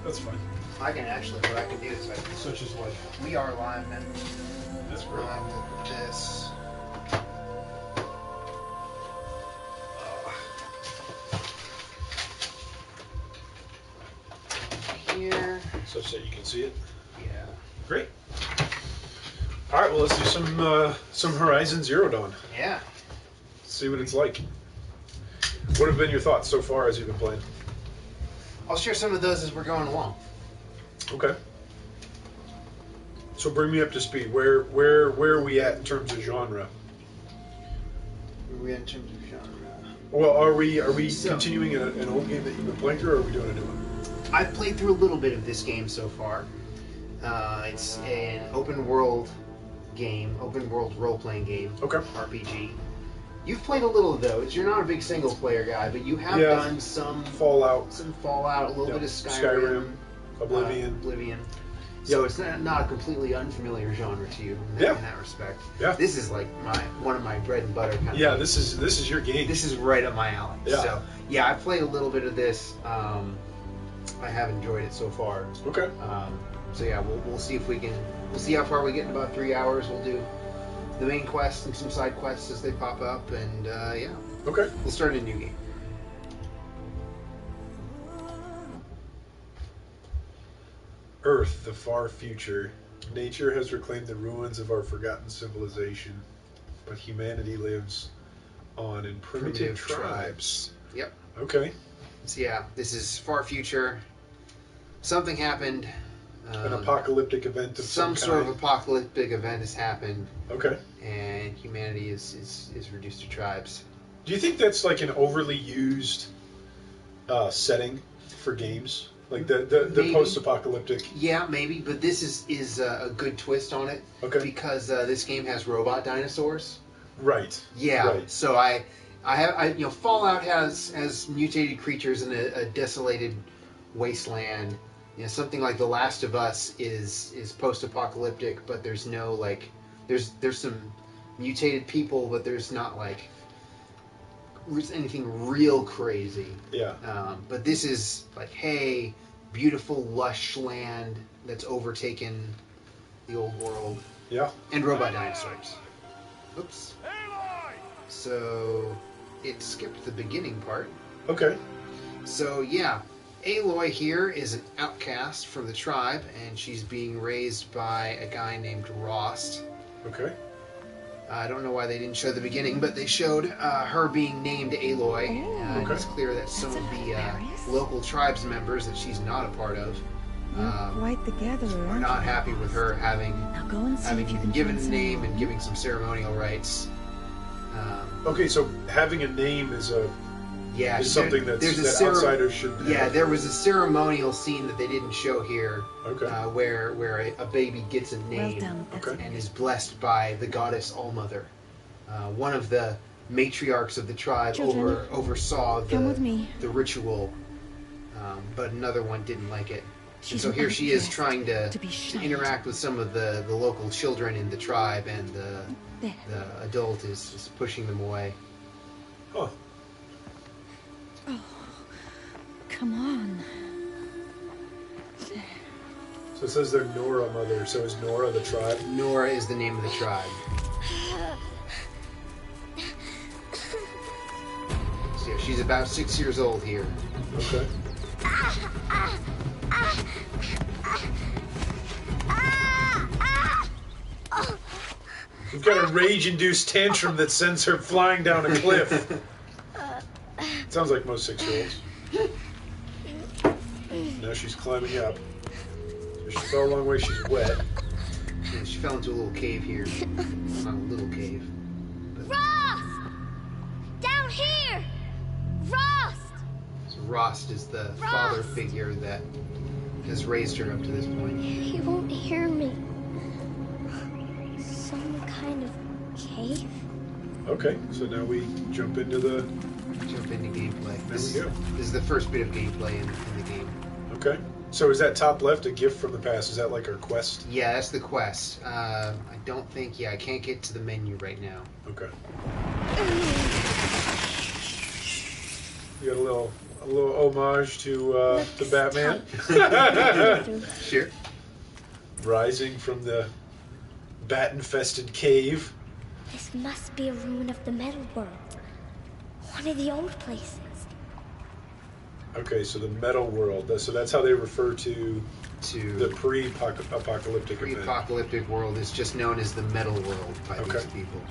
That's fine. I can actually, what I can do is Such as what? we are live, man. That's great. With this. Here. Such that you can see it. Yeah. Great. All right, well, let's do some Horizon Zero Dawn. Yeah. See what it's like. What have been your thoughts so far as you've been playing? I'll share some of those as we're going along. Okay. So bring me up to speed. Where are we at in terms of genre? Where are we at in terms of genre? Well, are we So- continuing an old game that you've been playing through, or are we doing a new one? I've played through a little bit of this game so far. It's an open world game, open world role-playing game, Okay. RPG. You've played a little of those. You're not a big single-player guy, but you have Yeah. done some Fallout, Fallout, a little Yep. bit of Skyrim, Oblivion. Oblivion. So it's not a completely unfamiliar genre to you in that respect. Yeah. This is like one of my bread and butter kind of Yeah, games. this is your game. This is right up my alley. Yeah. So yeah, I've played a little bit of this. I have enjoyed it so far. Okay. So yeah, we'll see if we'll see how far we get in about 3 hours. We'll do the main quest and some side quests as they pop up, and yeah, Okay. we'll start a new game. Earth, the far future. Nature has reclaimed the ruins of our forgotten civilization, but humanity lives on in primitive tribes. Yep. Okay. So yeah, this is far future. Something happened. An apocalyptic event of some sort of kind. apocalyptic event has happened, Okay. and humanity is reduced to tribes. Do you think that's like an overly used setting for games? Like the Maybe. post-apocalyptic? Yeah, maybe, but this is a good twist on it. Okay. Because this game has robot dinosaurs. Right. Yeah. Right. So Fallout has mutated creatures in a desolated wasteland. Something like The Last of Us is post-apocalyptic, but there's no there's some mutated people, but there's not anything real crazy. Yeah. But this is hey, beautiful lush land that's overtaken the old world, Yeah. and robot dinosaurs. Oops. So it skipped the beginning part. Okay. So yeah, Aloy here is an outcast from the tribe, and she's being raised by a guy named Rost. Okay. I don't know why they didn't show the beginning, but they showed her being named Aloy. Okay. It's clear that some of the hilarious. local tribes members that she's not a part of Quite the gatherer. are not happy with her having Now go and see if you been can given find a some name more. and giving some ceremonial rights. Okay, so having a name is Yeah, something that outsiders should have. Yeah, there was a ceremonial scene that they didn't show here, Okay. where a baby gets a Well name done. That's Okay. and is blessed by the goddess Allmother. One of the matriarchs of the tribe Children, oversaw come with me. the ritual, but another one didn't like it. And She's so here she is undressed trying to to be shunned. interact with some of the local children in the tribe, and the adult is pushing them away. Huh. Come on. So it says they're Nora mother. So is Nora the tribe? Nora is the name of the tribe. So yeah, she's about 6 years old here. Okay. We've got a rage-induced tantrum that sends her flying down a cliff. Sounds like most 6-year-olds. Now she's climbing up. So she fell a long way. She's wet. Yeah, she fell into a little cave here. Well, not a little cave. Rost! Down here! Rost! So Rost is the father figure that has raised her up to this point. He won't hear me. Some kind of cave? Okay, so now we jump into Gameplay. There we go. This is the first bit of gameplay in the game. Okay. So is that top left a gift from the past? Is that like our quest? Yeah, that's the quest. I don't think. Yeah, I can't get to the menu right now. Okay. You got a A little homage to the Batman. Sure. Rising from the bat-infested cave. This must be a ruin of the metal world. One of the old places. Okay, so the metal world. So that's how they refer to the The pre-apocalyptic event. pre-apocalyptic world is just known as the metal world by Okay. these people.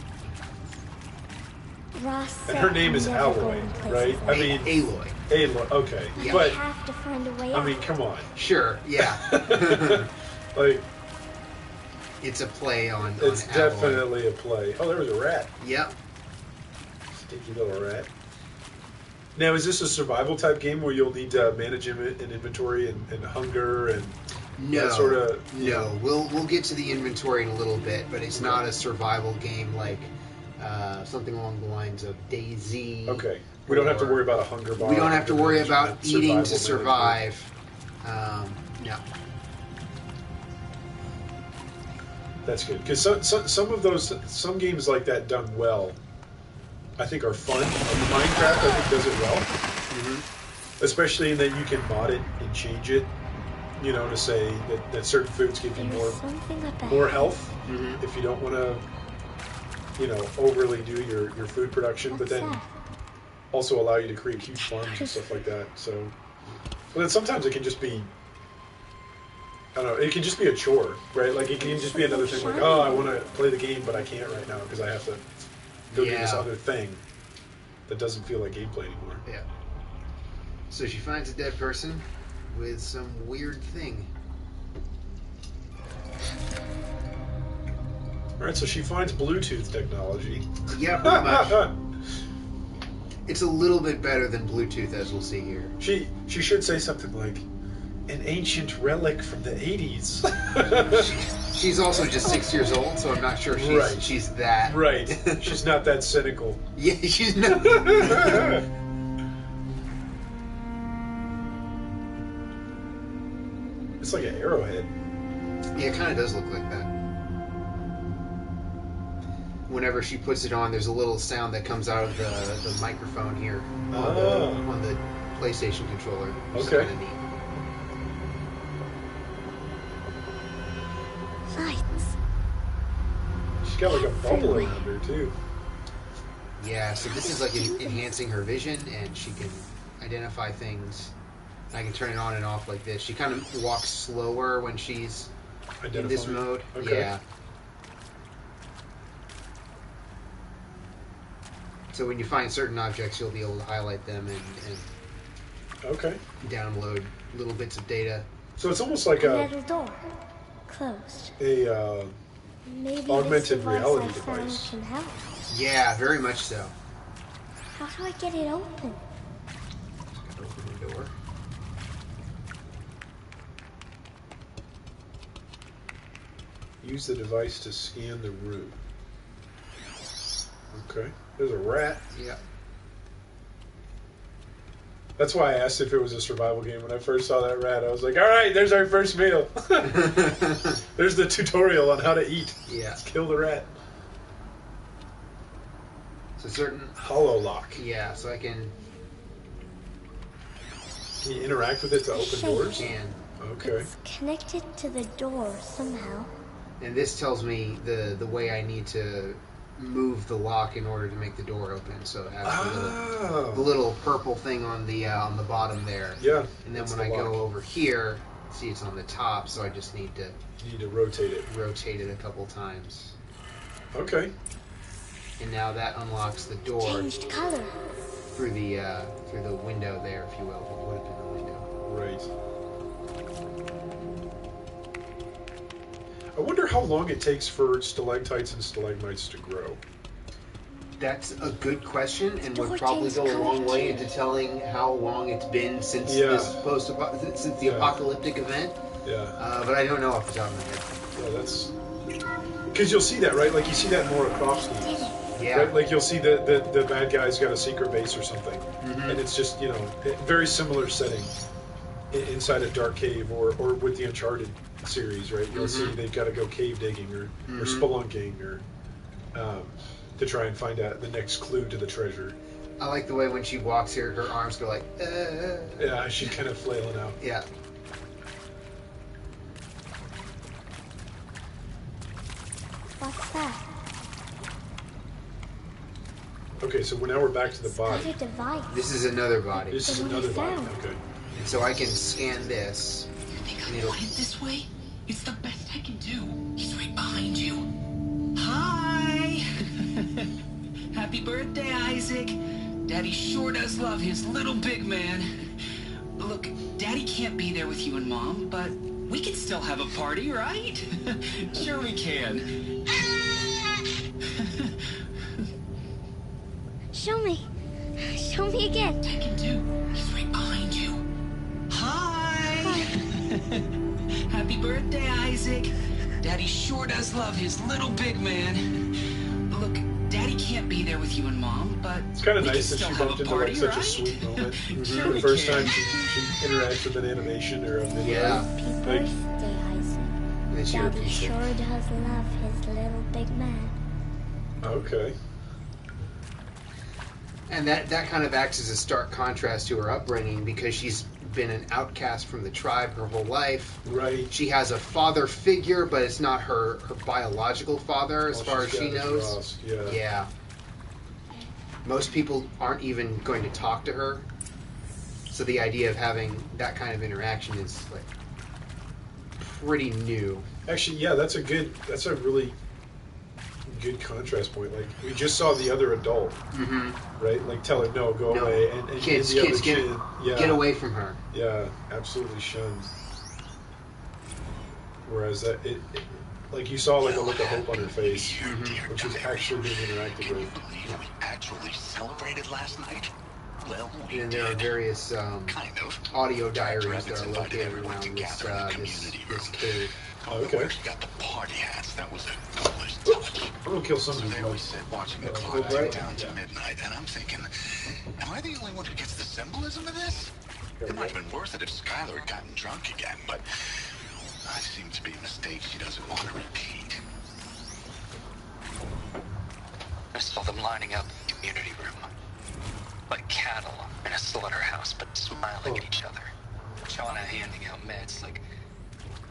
Ross And said her name is never Alloy, going places right? I like mean, Aloy. Aloy. Okay, Yeah. We but have to find a way I out. mean, come on. Sure, yeah. Like, It's a play on it's Alloy. definitely a play. Oh, there was a rat. Yep. Stinky little rat. Now, is this a survival type game where you'll need to manage an inventory and hunger and No, that sort of? no. We'll get to the inventory in a little bit, but it's not a survival game like something along the lines of DayZ. Okay. We don't have to or- worry about a hunger bar. We don't have to worry hunger about management, eating to survival management. survive. No. That's good because some games like that done well, I think are fun. Minecraft I think does it well, especially in that you can mod it and change it. You know, to say that certain foods give you There's something up ahead. more health Mhm. if you don't want to, overly do your food production, but What's then that? also allow you to create huge farms and stuff like that. So, but then sometimes it can just be, I don't know, it can just be a chore, right? Like it can just be another thing like, oh, I want to play the game, but I can't right now because I have to go do this Yeah. other thing that doesn't feel like gameplay anymore. Yeah. So she finds a dead person with some weird thing. All right, so she finds Bluetooth technology. Yeah, pretty much. It's a little bit better than Bluetooth, as we'll see here. She should say something like, an ancient relic from the 80s. She's also just 6 years old, so I'm not sure Right. she's that. Right. She's not that cynical. Yeah, she's not. It's like an arrowhead. Yeah, it kind of does look like that. Whenever she puts it on, there's a little sound that comes out of the microphone here on the PlayStation controller. which is Okay. kinda neat. Lights. She's got like a bubble around her too. Yeah, so this is like enhancing her vision, and she can identify things. I can turn it on and off like this. She kind of walks slower when she's in this Identifying. mode. Okay. Yeah. So when you find certain objects, you'll be able to highlight them and Okay. download little bits of data. So it's almost like A a metal door. Closed. Maybe Augmented this device reality I found device. can help. Yeah, very much so. How do I get it open? Open the door. use the device to scan the room. Okay. There's a rat. Yeah. That's why I asked if it was a survival game. When I first saw that rat, I was like, all right, there's our first meal. There's the tutorial on how to eat. Yeah. Let's kill the rat. So certain. Hollow lock. Yeah, so I can Can you interact with it to open doors? can. Okay. It's connected to the door somehow. And this tells me the way I need to move the lock in order to make the door open. So it has the Oh. little purple thing on the bottom there. Yeah. And then that's when I the go lock. over here, see it's on the top, so I just need to You need to rotate it. rotate it a couple times. Okay. And now that unlocks the door Changed color. through the window there, if you will. It would have been the window. Right. I wonder how long it takes for stalactites and stalagmites to grow. That's a good question, and would Door probably changed go a long color, way too. into telling how long it's been since Yeah. this since the Yeah. apocalyptic event. Yeah. But I don't know off the top of my head. Yeah, that's because you'll see that, right? Like you see that in Lara Croft games, Yeah. right? Like you'll see the bad guy's got a secret base or something, Mhm. and it's just very similar setting inside a dark cave, or with the Uncharted series, right? You'll see they've got to go cave digging or spelunking or to try and find out the next clue to the treasure. I like the way when she walks here, her arms go like, Yeah, she's kind of flailing out. Yeah. What's that? Okay, so now we're back to the It's got body. a device. This is another body. This is What another is body. that? Okay. And so I can scan this. You think And I it'll- want it this way? It's the best I can do. He's right behind you. Hi! Happy birthday, Isaac. Daddy sure does love his little big man. Look, Daddy can't be there with you and Mom, but we can still have a party, right? Sure we can. Show me. Show me again. I can do. He's right behind you. Hi! Happy birthday, Isaac. Daddy sure does love his little big man. Look, Daddy can't be there with you and Mom, but It's kind of we nice can that she still have bumped a into party, like such right? a sweet moment. Sure The we first can. time she interacts with an animation or a video. Yeah. Happy Like, birthday, Isaac. And then she Daddy repeats it. sure does love his little big man. okay. And that kind of acts as a stark contrast to her upbringing because she's been an outcast from the tribe her whole life. Right. She has a father figure, but it's not her biological father as All far as she's she got is knows. Ross. Yeah. Yeah. Most people aren't even going to talk to her. So the idea of having that kind of interaction is like pretty new. Actually, yeah, that's a really good contrast point. Like, we just saw the other adult, Mm-hmm. right? Like, tell her, no, go No. away. And Kids, the other kids, kid, yeah, get away from her. Yeah, absolutely shunned. Whereas like, you saw like a look of hope on her face, which was actually being interacted with. We actually celebrated last night. Well, we And there are did. various Kind of. audio diaries Rabbits that are invited located everyone around to this, gather in the this community room. cave. Okay. We got the party hats. That was a coolest touch. I'm gonna kill So some of there these. we sit watching the Oh, clock right. tick down to midnight, and I'm thinking, am I the only one who gets the symbolism of this? It might have been worth it if Skylar had gotten drunk again, but that seems to be a mistake she doesn't want to repeat. I saw them lining up in the community room. Like cattle in a slaughterhouse, but smiling at each other. Shauna handing out meds like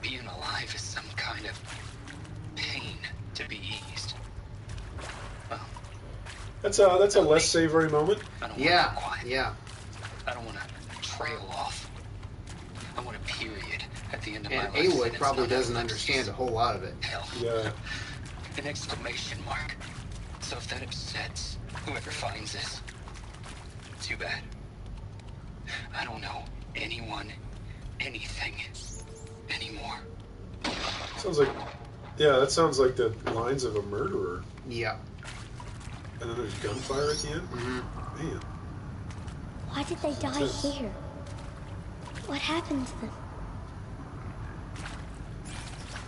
being alive is some kind of pain to be eased. Well, That's a less savory moment. I don't Yeah, want to be quiet. yeah. I don't want to trail off. I want a period at the end of my And life. Awood it's probably not doesn't a- understand a whole lot of it. Hell. Yeah. An exclamation mark. So if that upsets whoever finds this, too bad. I don't know anyone, anything, anymore. Sounds like, yeah, that sounds like the lines of a murderer. Yeah. And then there's gunfire at the end. Mm-hmm. Man. Why did they die Yes. here? What happened to them?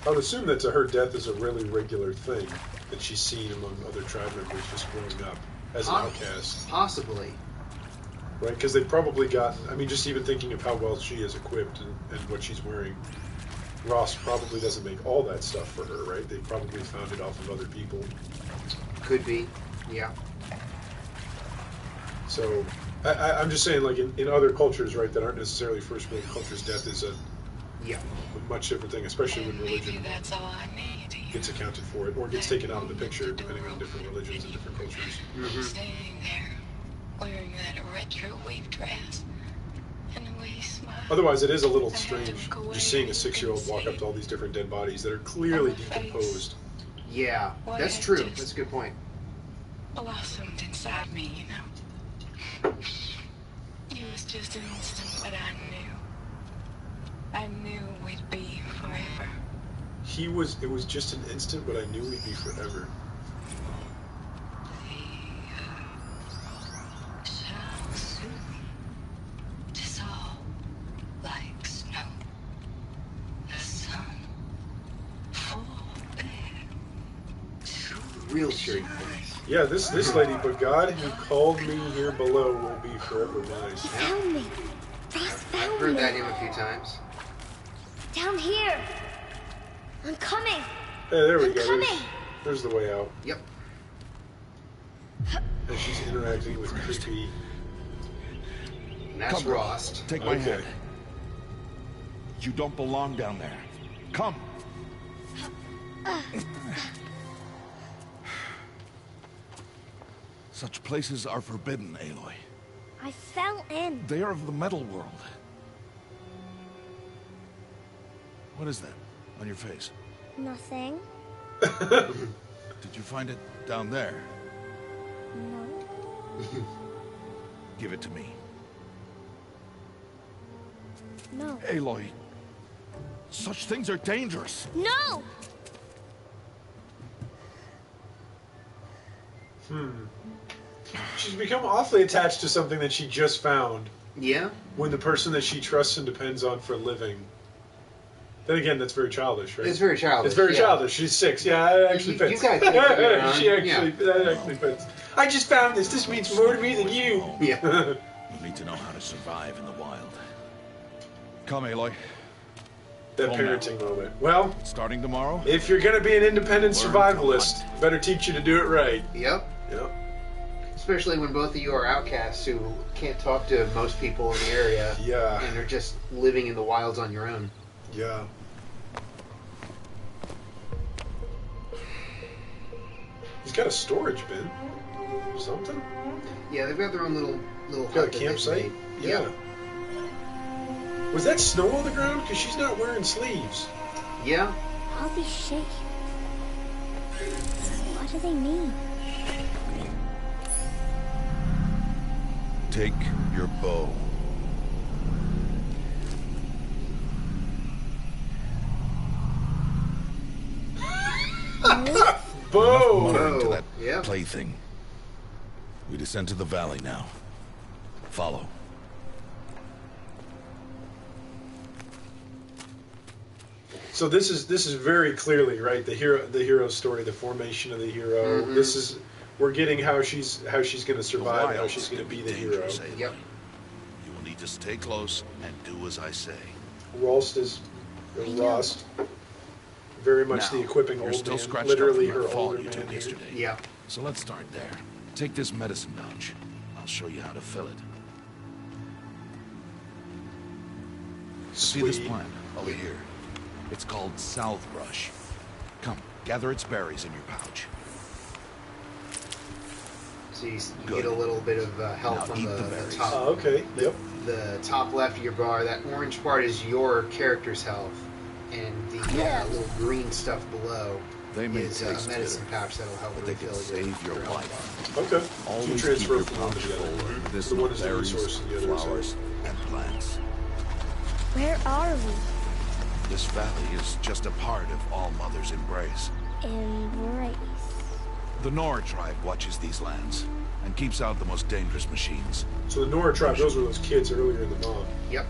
I would assume that to her, death is a really regular thing that she's seen among other tribe members just growing up as an outcast, Possibly. right? Because they've probably gotten, I mean, just even thinking of how well she is equipped and what she's wearing, Ross probably doesn't make all that stuff for her, right? They probably found it off of other people. Could be. Yeah. So I'm just saying, like, in other cultures, right, that aren't necessarily first world cultures, death is a Yeah. much different thing, especially when religion Maybe that's all I need. gets accounted for it or gets taken out of the picture, depending on different religions and different cultures. Mm-hmm. Standing there, wearing that retro wave dress, and the way he smiled. Otherwise, it is a little strange just seeing a 6-year-old walk up to all these different dead bodies that are clearly decomposed. Yeah. That's true. That's a good point. Blossomed inside me, you know. It was just an instant, but I knew we'd be forever. It was just an instant, but I knew we'd be forever. Shall soon dissolve like snow. The sun fall bare. Real cheery voice. Yeah, this lady, but God who called me here below will be forever mine. Found me. Ross I've found heard me. that hymn a few times. Down here. I'm coming. Hey, there we I'm go. coming. There's the way out. Yep. as she's interacting with creepy. And that's Come, Rost. Take my Okay. hand. You don't belong down there. Come. Such places are forbidden, Aloy. I fell in. They are of the metal world. What is that on your face? Nothing. Did you find it down there? No. Give it to me. No. Aloy, such things are dangerous. No! She's become awfully attached to something that she just found Yeah. when the person that she trusts and depends on for a living. Then again, that's very childish, right? It's very childish. It's very yeah. childish. She's 6. Yeah, it actually You- fits. you guys can figure it out. She actually, that actually fits. I just found this. This means more to me than you. Yeah. You need to know how to survive in the wild. Come, Aloy. That Oh, no. parenting moment. Well, Starting tomorrow? if you're going to be an independent Learn to survivalist, better teach you to do it right. Yep. Yep. Especially when both of you are outcasts who can't talk to most people in the area. Yeah. And are just living in the wilds on your own. Yeah. He's got a storage bin. Or something? Yeah, they've got their own little Got a hut that they've campsite? made. Yeah. Was that snow on the ground? Because she's not wearing sleeves. Yeah. All these shapes. What do they mean? Take your bow. Boom! More into Whoa. that Yeah. plaything. We descend to the valley now. Follow. So this is very clearly right the hero story, the formation of the hero. Mhm. This is we're getting how she's going to The survive, how wilds she's going to can be the hero. dangerous, Aloy. Yep. You will need to stay close and do as I say. Rost is Rost, very much Now, the equipping you're old still man, scratched literally up from her that fall older you man took here. yesterday. Yeah. So let's start there. Take this medicine pouch. I'll show you how to fill it. See this Sweet. plant over here? It's called salvebrush. Come, gather its berries in your pouch. So you Good. get a little bit of health Now on eat the the berries. top. Oh, okay. Yep. The top left of your bar, that orange part is your character's health, and the little green stuff below They may is taste a medicine bitter, pouch that'll help but they can refill save your health. life. Okay. Always You keep transfer your from one pouch to the other. full of The medicinal one is the berries, resource, and the other is flowers, and plants. Where are we? This valley is just a part of All Mother's embrace. Embrace. The Nora tribe watches these lands and keeps out the most dangerous machines. So the Nora tribe, those were those kids earlier in the mob. Yep.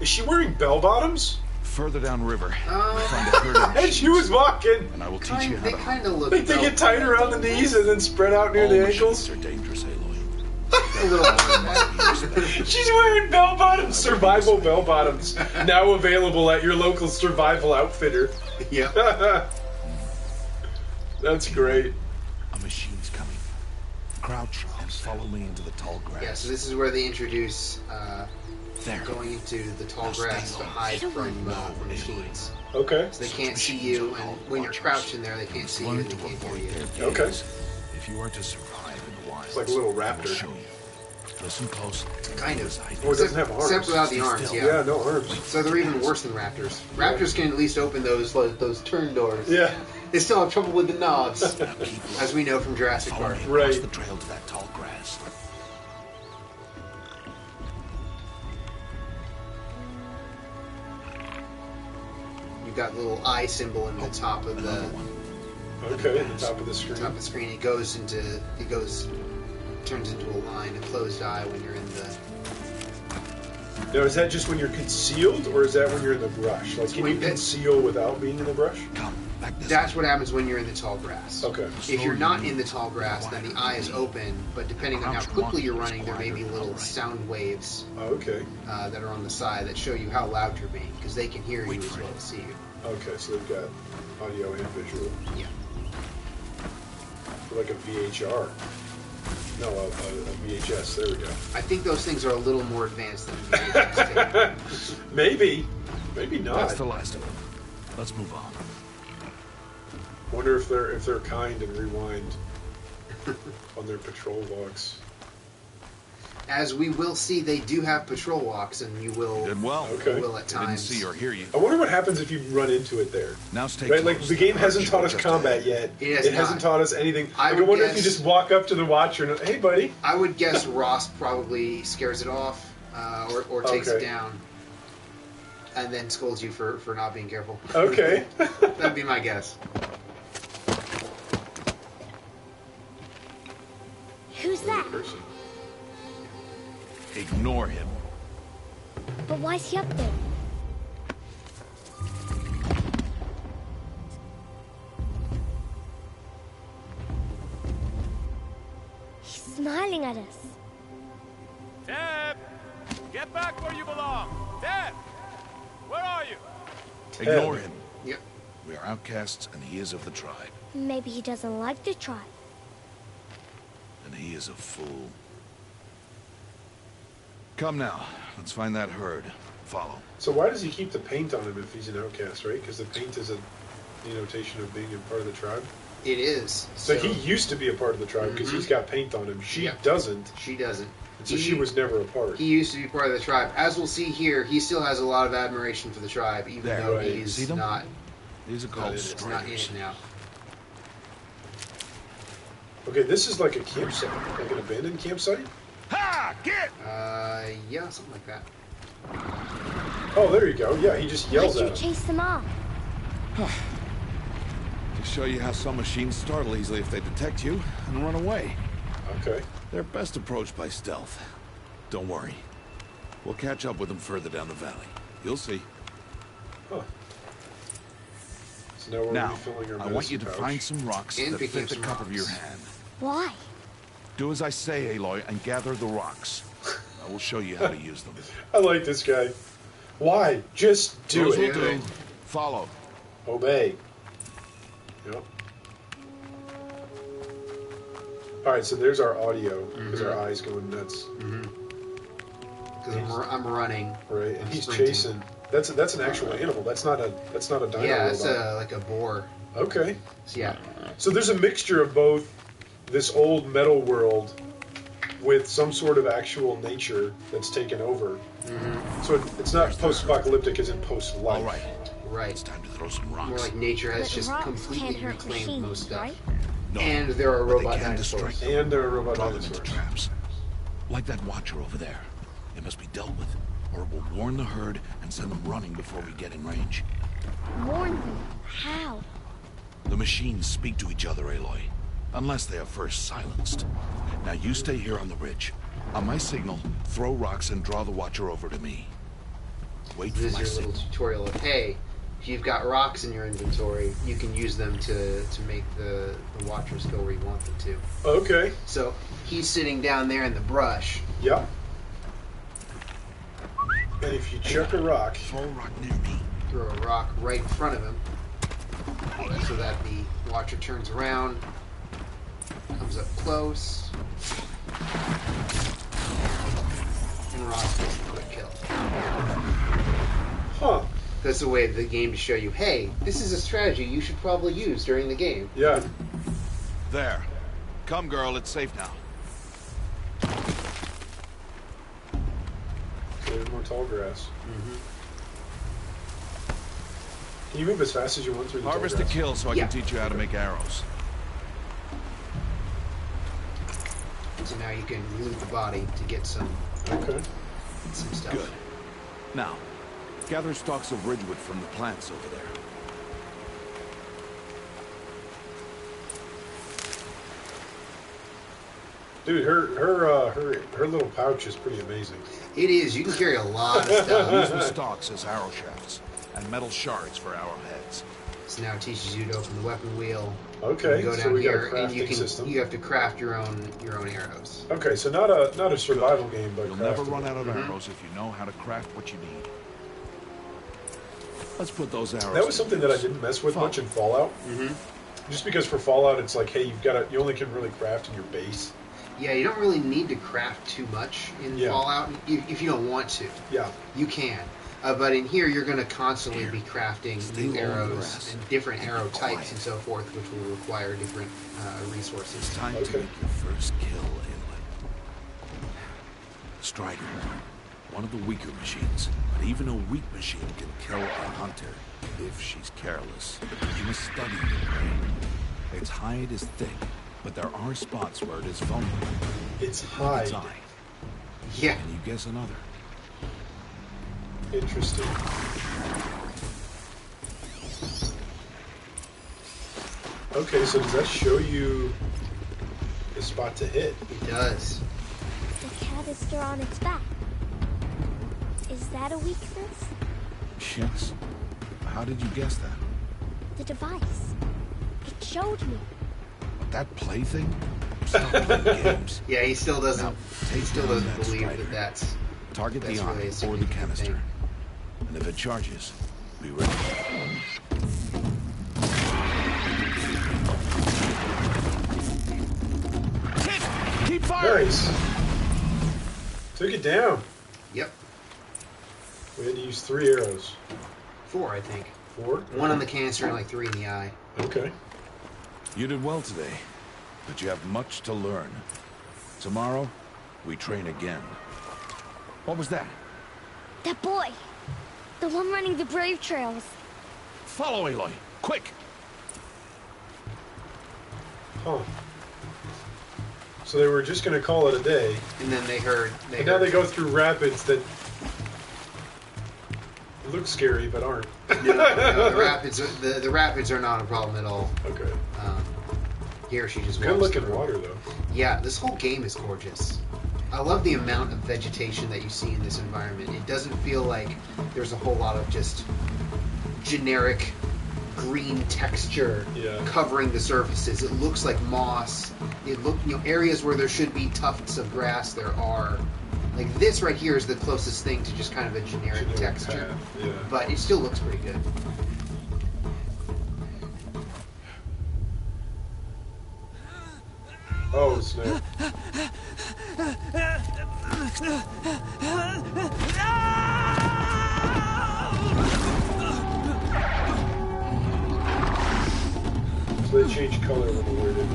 Is she wearing bell bottoms? Further downriver, you'll find a herd of And machines, she was walking. and I will teach you how They to kind of look. Like they get tied around the knees and then spread out near All the machines ankles. are dangerous, Aloy. a little like that. She's wearing bell bottoms, survival bell bottoms. Now available at your local survival outfitter. Yep. That's great. A machine's coming. Crouch and follow me into the tall grass. Yeah. So this is where they introduce There. going into the tall Now stay grass to low. hide Get away. from machines. Okay. So they can't see you, and when you're crouched in there, they can't see you Learn and to they can't hear avoid you. their Okay. gaze. If you are to survive in the wild, It's like a little I raptor. will show you. Listen close. Kind Do of. as I do. Oh, it doesn't have arms. Except without the Stay arms, still. Yeah, no arms. So they're even worse than raptors. Raptors can at least open those turn doors. Yeah. They still have trouble with the knobs, Now keep low. as we know from Jurassic Follow Park. me across Right. the trail to that tall grass. You've got a little eye symbol in the top of Another the one. Okay, at the top of the screen. top of the screen. It turns into a line, a closed eye when you're in the. Now, is that just when you're concealed, or is that when you're in the brush? Like, can you When- conceal without being in the brush? Come, Back this That's way. what happens when you're in the tall grass. Okay. If you're not in the tall grass, then the eye is open, but depending on how quickly you're running, there may be little sound waves Okay. that are on the side that show you how loud you're being, because they can hear you as well as see you. Okay, so they've got audio and visual. Yeah. Like a VHR. No, a VHS. There we go. I think those things are a little more advanced than VHS. Maybe. Maybe not. That's the last of them. Let's move on. Wonder if they're kind and rewind on their patrol walks. As we will see, they do have patrol walks, and you will, Did well. Okay. will at They didn't times. see or hear you. I wonder what happens if you run into it there. Now stay Right, close. like the game hasn't Arch taught us just combat ahead. yet. It has hasn't not. taught us anything. I Like, I would wonder if you guess- just walk up to the watcher and, hey, buddy. I would guess Ross probably scares it off, or takes it Okay. down, and then scolds you for not being careful. Okay. That'd be my guess. Who's that? Person. Ignore him. But why's he up there? He's smiling at us. Deb! Get back where you belong! Deb! Where are you? Ignore him. Yep. We are outcasts, and he is of the tribe. Maybe he doesn't like the tribe. And he is a fool. Come now. Let's find that herd. Follow. So why does he keep the paint on him if he's an outcast, right? Because the paint is a denotation of being a part of the tribe. It is. So he used to be a part of the tribe because he's got paint on him. She doesn't. She doesn't. And so she was never a part. He used to be part of the tribe. As we'll see here, he still has a lot of admiration for the tribe, even There. though Right. he's See them? not. These are called It's not in striders. it now. Okay, this is like a campsite, like an abandoned campsite. Ha! Get! Yeah, something like that. Oh, there you go. Yeah, he just yells Why'd you at him. chase them off? To show you how some machines startle easily if they detect you and run away. Okay. They're best approached by stealth. Don't worry. We'll catch up with them further down the valley. You'll see. Huh. So now we're Now, refilling our I want you medicine to pouch. find some rocks And that picking fit the some cup of your rocks. hand. Why? Do as I say, Aloy, and gather the rocks. I will show you how to use them. I like this guy. Why? Just do Those it. will do. Follow. Obey. Yep. All right, so there's our audio because our eyes going nuts, Because I'm running. right? And I'm he's sprinting. chasing. That's an actual animal. That's not a dino Yeah, robot. it's like a boar. Okay. So, yeah. So there's a mixture of both this old metal world with some sort of actual nature that's taken over. So it's not post-apocalyptic as in post-life. All right. Right. It's time to throw some rocks. More like nature has But just rocks completely can't hurt reclaimed machines, most stuff. right? No, And there are but they robot can dinosaurs. distract them. And there are robot Draw them into dinosaurs. traps. Like that watcher over there. It must be dealt with, or it will warn the herd and send them running before we get in range. Warn them. How? The machines speak to each other, Aloy. Unless they are first silenced. Now you stay here on the ridge. On my signal, throw rocks and draw the watcher over to me. Wait for This my is your signal. little tutorial of, hey, if you've got rocks in your inventory, you can use them to make the watchers go where you want them to. Okay. So he's sitting down there in the brush. Yeah. And if you chuck a rock, Throw a rock near me. Throw a rock right in front of him so that the watcher turns around, comes up close, and Ross gets a quick kill. huh? That's the way of the game to show you, hey, this is a strategy you should probably use during the game. Yeah. There. Come, girl, it's safe now. So there's more tall grass. Can you move as fast as you want through the Harvest tall to grass? kill so I Yeah. can teach you how to make arrows. So now you can loot the body to get some Okay. stuff. Good. Now, gather stalks of ridgewood from the plants over there. Dude, her little pouch is pretty amazing. It is. You can carry a lot of Use stuff. the stalks as arrow shafts, and metal shards for arrowheads. So now it teaches you to open the weapon wheel. Okay, You go so down we got a here and you crafting can system. you have to craft your own arrows. Okay, so not a survival game, but You'll never crafting. run out of arrows if you know how to craft what you need. Let's put those arrows. That was to something that I use. didn't mess with Follow. much in Fallout. Mm-hmm. Just because for Fallout, it's like, hey, you only can really craft in your base. Yeah, you don't really need to craft too much in Yeah. Fallout if you don't want to. Yeah. You can. But in here, you're going to constantly be crafting Stay new low on the arrows grass. and different Keep arrow it types quiet. and so forth, which will require different It's resources. time to Okay. make your first kill, Aloy. Strider. One of the weaker machines. But even a weak machine can kill a hunter if she's careless. You must study the prey. Its hide is thick, but there are spots where it is vulnerable. It's Like its hide. eye. Yeah. Can you guess another? Interesting. Okay, so does that show you the spot to hit? It does. The canister on its back. Is that a weakness? Yes. How did you guess that? The device. It showed me. That plaything? Stop playing games. Yeah, he still doesn't. Now, He take still down doesn't that believe Strider. that that's. Target That's the really a eye or the significant canister. thing. And if it charges, be ready. Hit! Keep firing! Nice. Took it down. Yep. We had to use 3 arrows. 4, I think. 4? 1 on the canister and like 3 in the eye. Okay. You did well today, but you have much to learn. Tomorrow, we train again. What was that? That boy. The one running the brave trails. Follow Aloy, quick! Huh. So they were just going to call it a day, And then they heard. and now they go through rapids that look scary but aren't. No, the rapids are not a problem at all. Okay. Here she just Good walks looking through. water though. Yeah, this whole game is gorgeous. I love the amount of vegetation that you see in this environment. It doesn't feel like there's a whole lot of just generic green texture Yeah. covering the surfaces. It looks like moss. Areas where there should be tufts of grass, there are. Like this right here is the closest thing to just kind of a generic texture. Path, yeah. But it still looks pretty good. Oh snap! So they change color when alerted.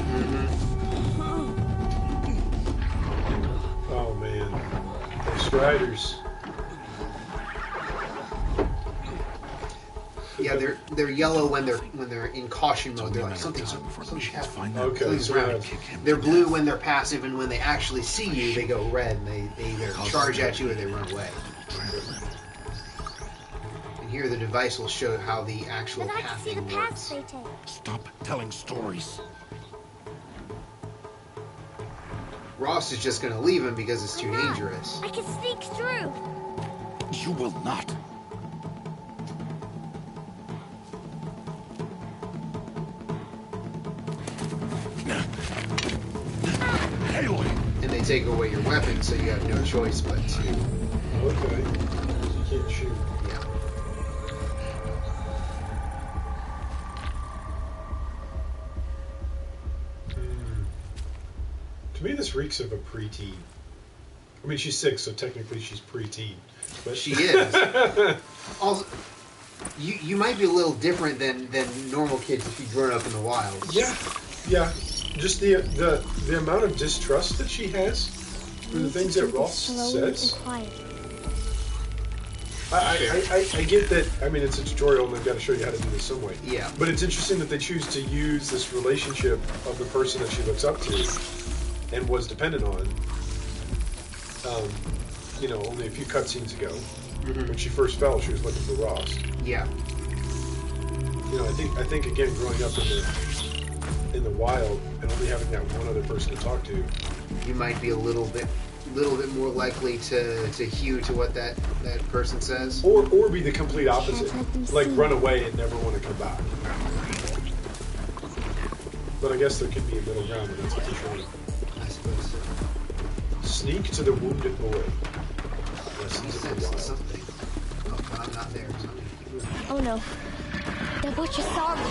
Oh man, those Striders. Yeah, they're yellow when they're in caution mode. They're like something's Machines happening. find that Okay, Something's so around. yeah. They're blue when they're passive, and when they actually see you, they go red, and they either charge at you or they run away. And here the device will show how the actual But I can see the pathing paths works. they take. Stop telling stories. Ross is just going to leave him because it's too I'm not. dangerous. I can sneak through. You will not. Aloy! And they take away your weapon, so you have no choice but to, Okay. You can't shoot. yeah. To me, this reeks of a preteen. I mean, she's 6, so technically she's preteen. But She is. Also, you might be a little different than normal kids if you've grown up in the wild. Yeah, yeah. Just the amount of distrust that she has for the things that Ross Slowly says. and quietly. I get that. I mean, it's a tutorial, and they've got to show you how to do this some way. Yeah. But it's interesting that they choose to use this relationship of the person that she looks up to and was dependent on. Only a few cutscenes ago, when she first fell, she was looking for Ross. Yeah. I think again, growing up in the wild and only having that one other person to talk to. You might be a little bit little bit more likely to hew to what that person says. Or be the complete opposite. Like run away and never want to come back. But I guess there could be a middle ground, and that's what they're showing. I suppose so. Sneak to the wounded boy. Lessons of the wild. Something. Oh, but I'm not there. Oh no. The butcher saw me.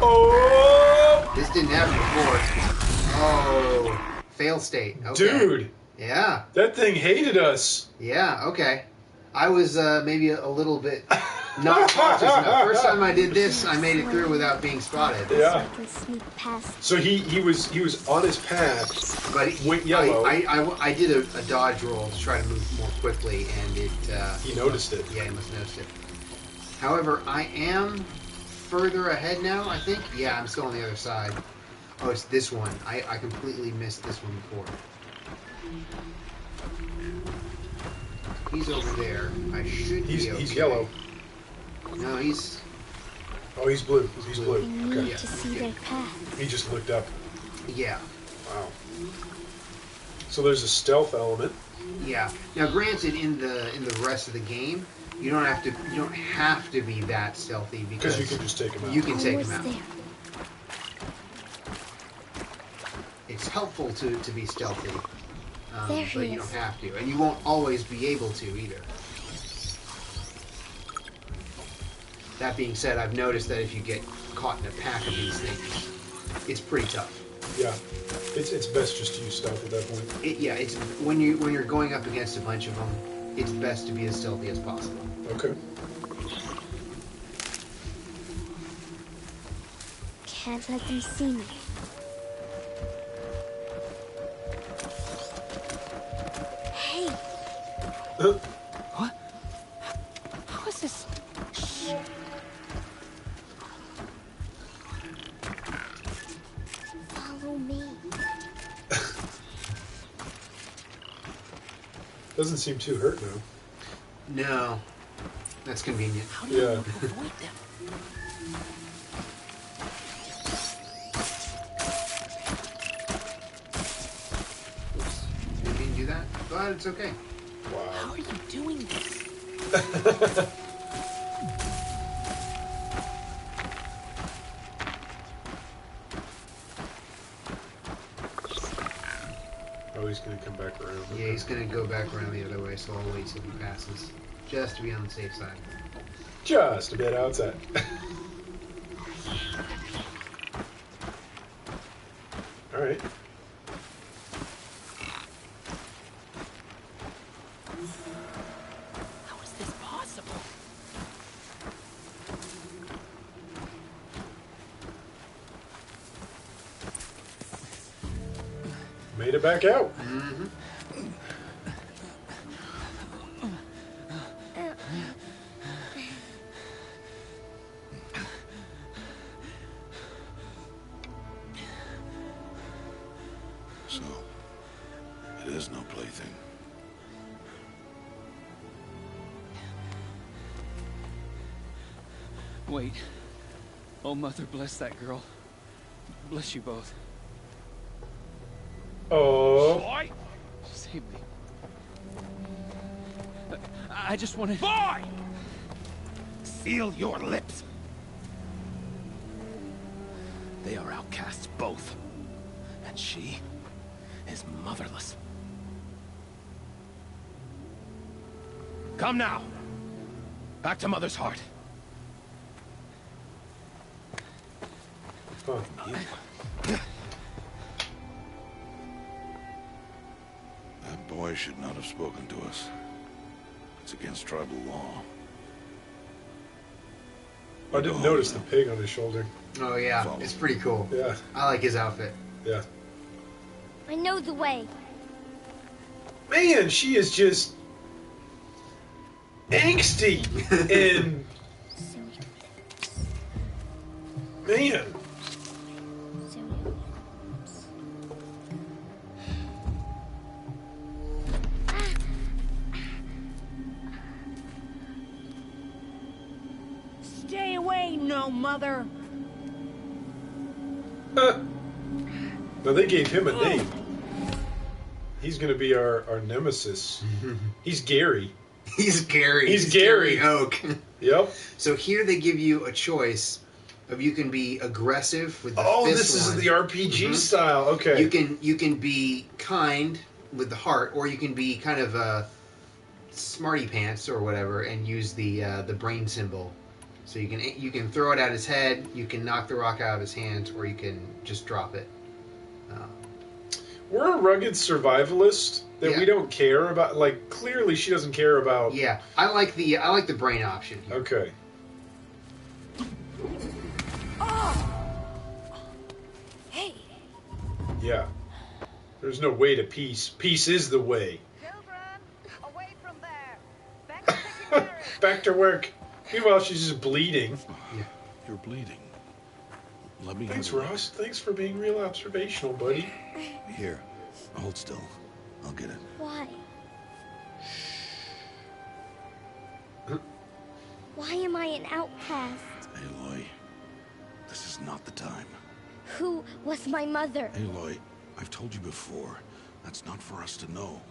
Oh! This didn't happen before. Oh. Fail state. Okay. Dude! Yeah. That thing hated us. Yeah, okay. I was maybe a little bit not cautious enough. First time I did this, I made it through without being spotted. Yeah. I can sneak past. So he was on his path, But went yellow. I did a dodge roll to try to move more quickly, and it... he noticed it. Yeah, he must have noticed it. However, I am further ahead now, I think. Yeah, I'm still on the other side. Oh, it's this one. I completely missed this one before. He's over there. I should be okay. He's yellow. No, he's... Oh, he's blue. He's blue. We need Okay. to see their path. He just looked up. Yeah. Wow. So there's a stealth element. Yeah. Now, granted, in the rest of the game, you don't have to be that stealthy because you can just take him out. You can take him Almost out. there. It's helpful to be stealthy, There but he you is. don't have to, and you won't always be able to either. That being said, I've noticed that if you get caught in a pack of these things, it's pretty tough. Yeah. It's best just to use stealth at that point. It's when you're going up against a bunch of them, it's best to be as stealthy as possible. Okay. Can't let them see me. Hey, What? How is this? follow me. Doesn't seem too hurt now. No, that's convenient. How do you Yeah. know to avoid them? Oops, didn't mean to do that, but it's okay. How Wow. are you doing this? Oh, he's gonna come back around. Yeah, he's gonna go back around the other way, so I'll wait till he passes, just to be on the safe side. Just a bit outside. All right. How is this possible? Made it back out. Mm-hmm. So, it is no plaything. Wait. Oh, Mother, bless that girl. Bless you both. Oh. Save me. I just wanted... Boy! Seal your lips. They are outcasts, both. And she is motherless. Come now. Back to Mother's heart. Huh. That boy should not have spoken to us. It's against tribal law. I didn't notice the pig on his shoulder. Oh yeah, it's pretty cool. Yeah. I like his outfit. Yeah. I know the way. Man, she is just angsty and man. Stay away, no mother. Now they gave him a name. He's going to be our nemesis. He's Gary. He's Gary. He's Gary Oak. Yep. So here they give you a choice of you can be aggressive with the fist this is the RPG style. Okay. You can be kind with the heart, or you can be kind of a smarty pants or whatever and use the brain symbol. So you can throw it at his head, you can knock the rock out of his hand, or you can just drop it. We're a rugged survivalist that we don't care about. Like, clearly she doesn't care about. Yeah, I like the brain option here. Okay. Hey. Yeah. There's no way to peace. Peace is the way. Away from there. Back to work. Meanwhile, she's just bleeding. Yeah. You're bleeding. Let me. Thanks, Ross. Thanks for being real observational, buddy. Here, hold still. I'll get it. Why? Why am I an outcast? Aloy, this is not the time. Who was my mother? Aloy, I've told you before. That's not for us to know.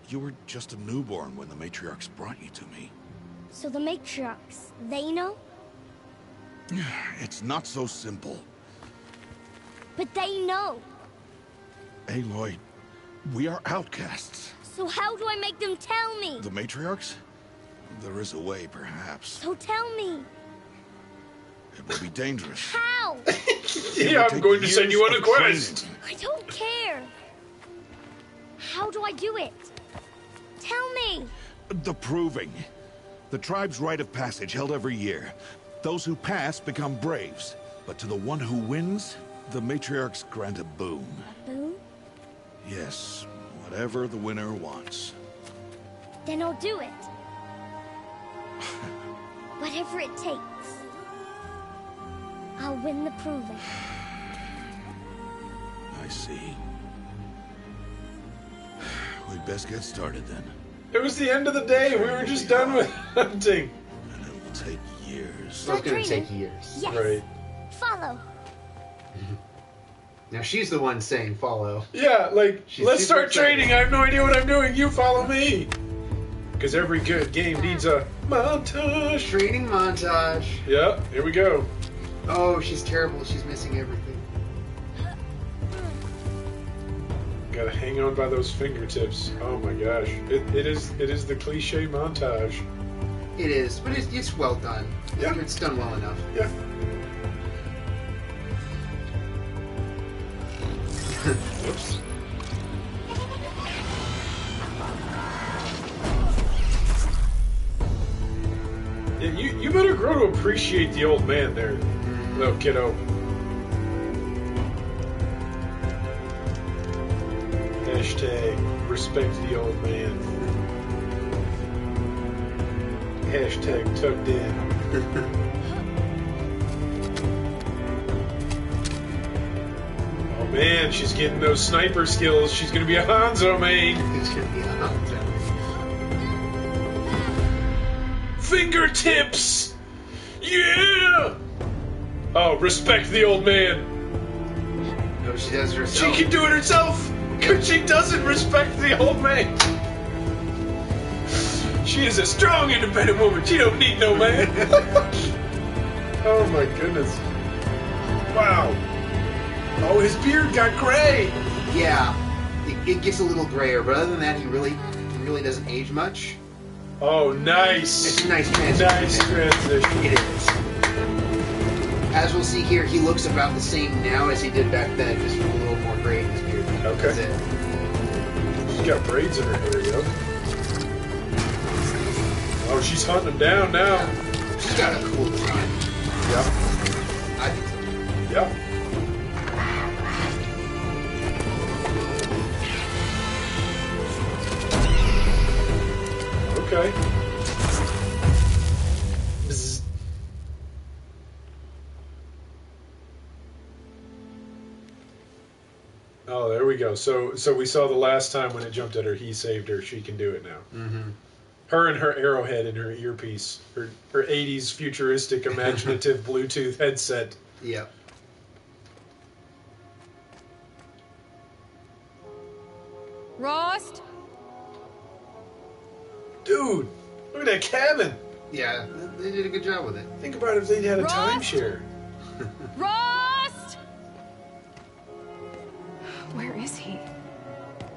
You were just a newborn when the matriarchs brought you to me. So the matriarchs, they know? It's not so simple. But they know. Aloy, we are outcasts. So how do I make them tell me? The matriarchs? There is a way, perhaps. So tell me. It will be dangerous. How? Yeah, I'm going to send you on a quest. I don't care. How do I do it? Tell me. The proving. The tribe's rite of passage held every year. Those who pass become braves. But to the one who wins, the matriarchs grant a boon. A boon? Yes, whatever the winner wants. Then I'll do it. Whatever it takes. I'll win the proving. I see. We'd best get started then. It was the end of the day. We were just done with hunting. And it will take years. It's going to take years. Yes. Right. Follow. Now she's the one saying follow. Yeah, like, She's let's super start excited. trading. I have no idea what I'm doing. You follow me. Because every good game needs a montage. Training montage. Yeah, here we go. Oh, she's terrible. She's missing everything. Gotta hang on by those fingertips. Oh my gosh. It is the cliche montage. It is, but it's well done. Yeah. It's done well enough. Yeah. Whoops. Yeah, you better grow to appreciate the old man there, little kiddo. Hashtag respect the old man. Hashtag tucked in. Oh man, she's getting those sniper skills. She's gonna be a Hanzo main. He's gonna be a Hanzo. Fingertips! Yeah! Oh, respect the old man. No, she does it herself. She can do it herself! Because she doesn't respect the old man. She is a strong, independent woman. She don't need no man. Oh my goodness. Wow. Oh, his beard got gray. Yeah, it gets a little grayer, but other than that, he really doesn't age much. Oh, nice. It's a nice transition. Nice transition. It is. As we'll see here, he looks about the same now as he did back then, just with a little more gray in his beard. Okay. That's it. She's got braids in her hair, yo. Oh, she's hunting him down now. She's got a cool design. Yep. I think so. Yep. Okay. Bzz. Oh, there we go. So we saw the last time when it jumped at her, he saved her. She can do it now. Mm-hmm. Her and her arrowhead in her earpiece. Her 80s futuristic imaginative Bluetooth headset. Yep. Rost? Dude, look at that cabin. Yeah, they did a good job with it. Think about if they'd had a Rost? timeshare. Rost! Where is he?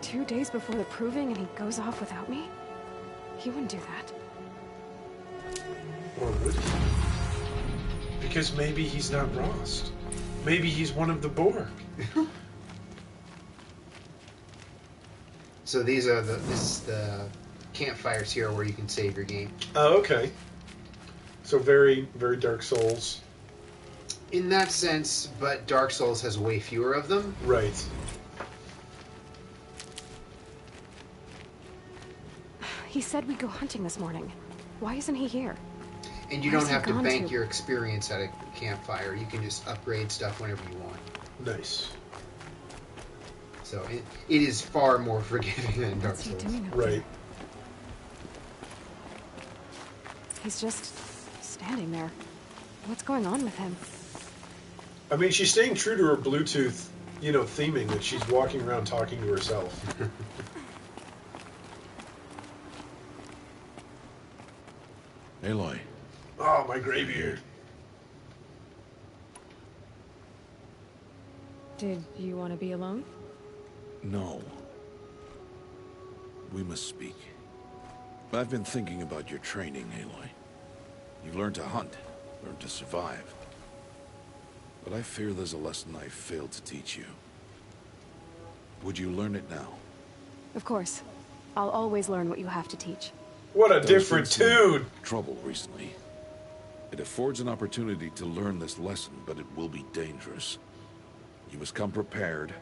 2 days before the proving and he goes off without me? He wouldn't do that. Or would he? Because maybe he's not Rost. Maybe he's one of the Borg. So this is the campfires here where you can save your game. Oh, okay. So very, very Dark Souls. In that sense, but Dark Souls has way fewer of them. Right. He said we'd go hunting this morning. Why isn't he here? And you Where's don't he have to gone bank to? your experience at a campfire. You can just upgrade stuff whenever you want. Nice. So it is far more forgiving than Dark What's he Souls. doing up Right. He's just standing there. What's going on with him? I mean, she's staying true to her Bluetooth, theming that she's walking around talking to herself. Aloy. Oh, my graybeard. Did you want to be alone? No. We must speak. I've been thinking about your training, Aloy. You've learned to hunt, learned to survive. But I fear there's a lesson I failed to teach you. Would you learn it now? Of course. I'll always learn what you have to teach. What a There's different been some tune! trouble recently. It affords an opportunity to learn this lesson, but it will be dangerous. You must come prepared,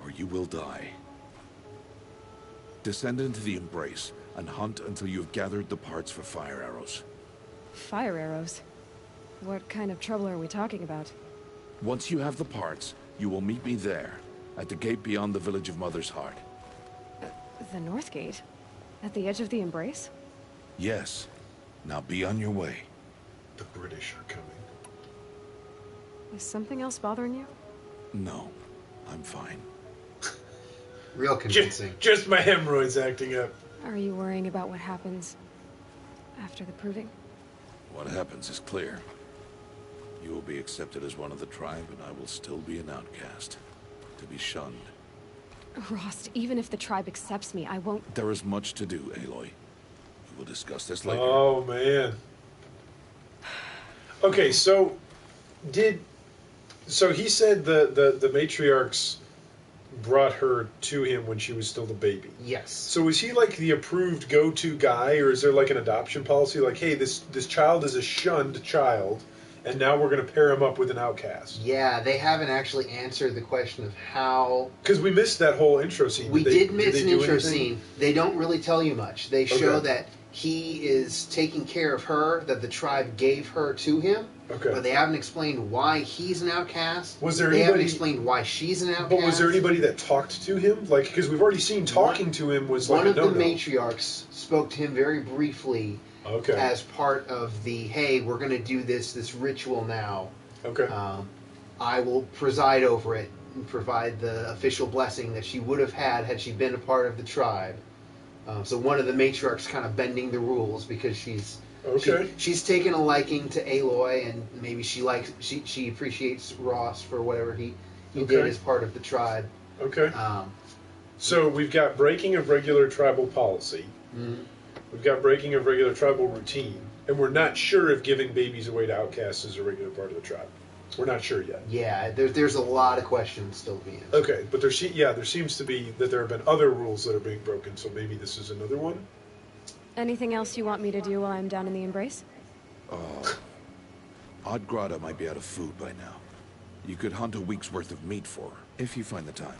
or you will die. Descend into the Embrace and hunt until you have gathered the parts for fire arrows. Fire arrows? What kind of trouble are we talking about? Once you have the parts, you will meet me there, at the gate beyond the village of Mother's Heart. The North Gate? At the edge of the Embrace? Yes. Now be on your way. The British are coming. Is something else bothering you? No, I'm fine. Real convincing. Just my hemorrhoids acting up. Are you worrying about what happens after the proving? What happens is clear. You will be accepted as one of the tribe, and I will still be an outcast. To be shunned. Rost, even if the tribe accepts me, I won't... There is much to do, Aloy. We will discuss this later. Oh, man. Okay, so he said the matriarchs brought her to him when she was still the baby. Yes. So is he like the approved go-to guy, or is there like an adoption policy? Like, hey, this child is a shunned child, and now we're going to pair him up with an outcast. Yeah, they haven't actually answered the question of how... Because we missed that whole intro scene. We did miss an intro anything? scene. They don't really tell you much. They show Okay. that he is taking care of her, that the tribe gave her to him. Okay. But they haven't explained why he's an outcast. Was there They haven't anybody- explained why she's an outcast. But was there anybody that talked to him? Like, because we've already seen talking to him was like One a of the no-no. matriarchs spoke to him very briefly Okay. as part of the, hey, we're going to do this ritual now. Okay. I will preside over it and provide the official blessing that she would have had she been a part of the tribe. So one of the matriarchs kind of bending the rules because she's taken a liking to Aloy, and maybe she appreciates Ross for whatever he did as part of the tribe. Okay. So we've got breaking of regular tribal policy. Mhm. We've got breaking of regular tribal routine. And we're not sure if giving babies away to outcasts is a regular part of the tribe. We're not sure yet. Yeah, there's a lot of questions still to be answered. Okay, but there seems to be that there have been other rules that are being broken, so maybe this is another one? Anything else you want me to do while I'm down in the Embrace? Odd Grata might be out of food by now. You could hunt a week's worth of meat for her, if you find the time.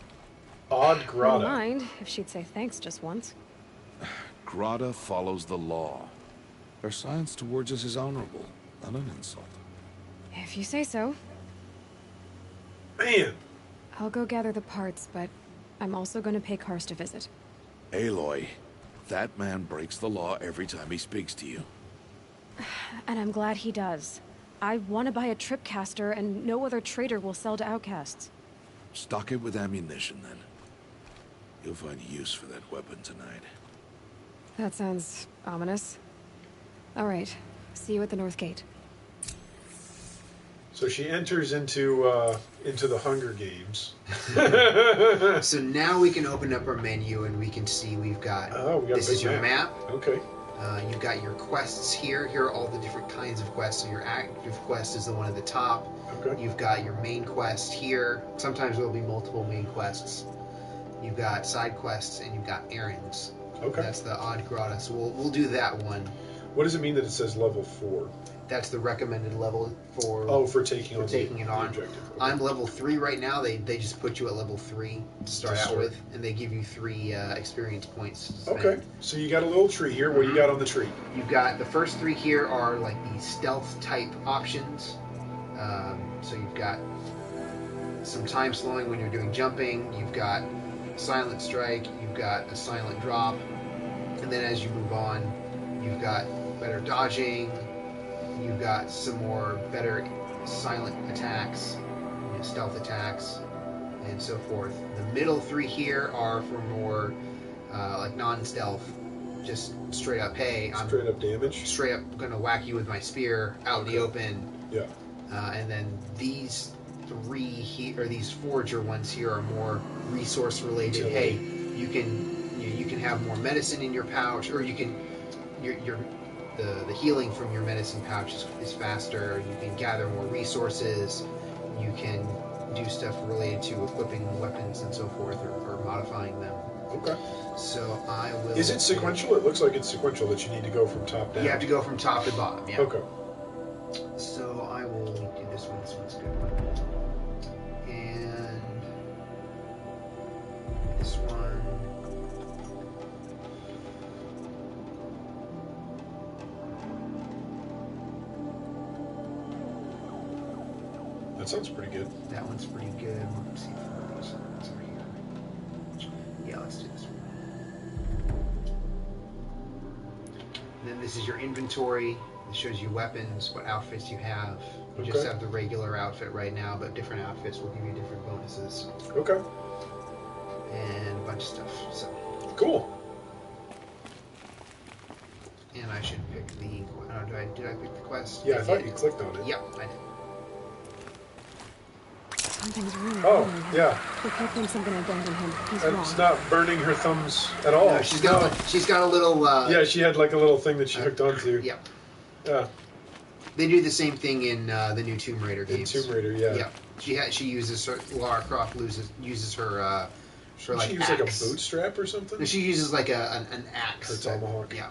Odd I Grata. don't mind if she'd say thanks just once. Grata follows the law. Her silence towards us is honorable, not an insult. If you say so. Man! I'll go gather the parts, but I'm also going to pay Karst a visit. Aloy, that man breaks the law every time he speaks to you. And I'm glad he does. I want to buy a tripcaster, and no other trader will sell to outcasts. Stock it with ammunition, then. You'll find use for that weapon tonight. That sounds ominous. All right. See you at the North Gate. So she enters into the Hunger Games. So now we can open up our menu and we can see we've got. We got this a big is your map. Okay. You've got your quests here. Here are all the different kinds of quests. So your active quest is the one at the top. Okay. You've got your main quest here. Sometimes there will be multiple main quests. You've got side quests and you've got errands. Okay. That's the Odd Grotto. So we'll do that one. What does it mean that it says level 4? That's the recommended level for taking it on. Objective. Okay. I'm level 3 right now. They just put you at level 3 to start out with, and they give you 3 experience points. To spend. Okay, so you got a little tree here. What do you got on the tree? You've got the first 3 here are like the stealth type options. So you've got some time slowing when you're doing jumping. You've got silent strike. You've got a silent drop, and then as you move on, you've got better dodging. You've got some more better silent attacks, stealth attacks, and so forth. The middle 3 here are for more like non-stealth, just straight up, hey, I'm straight up damage. Straight up gonna whack you with my spear out in the open. Yeah. And then these 3 here, or these forager ones here, are more resource related. Hey, you can have more medicine in your pouch, or you can the healing from your medicine pouch is faster. You can gather more resources. You can do stuff related to equipping weapons and so forth, or modifying them. Okay. So I will. Is it sequential? It looks like it's sequential, that you need to go from top down. You have to go from top to bottom, yeah. Okay. So I will do this one. This one's good. And this one. That sounds pretty good. That one's pretty good. Let's see if those ones are here. Yeah, let's do this one. And then this is your inventory. It shows you weapons, what outfits you have. You just have the regular outfit right now, but different outfits will give you different bonuses. Okay. And a bunch of stuff. So cool. And I should pick the. Did I pick the quest? Yeah, I thought you clicked on it. Yep, I did. Something's really Oh, wrong with him. yeah. The kid thinks I'm gonna abandon him. He's It's wrong. not burning her thumbs at all. No, she's got a little. Yeah, she had like a little thing that she hooked onto. Yep. Yeah. They do the same thing in the new Tomb Raider games. In Tomb Raider, yeah. Yeah. She uses her. Lara Croft uses her. Like she uses like a bootstrap or something. No, she uses like an axe. Her tomahawk. Yeah.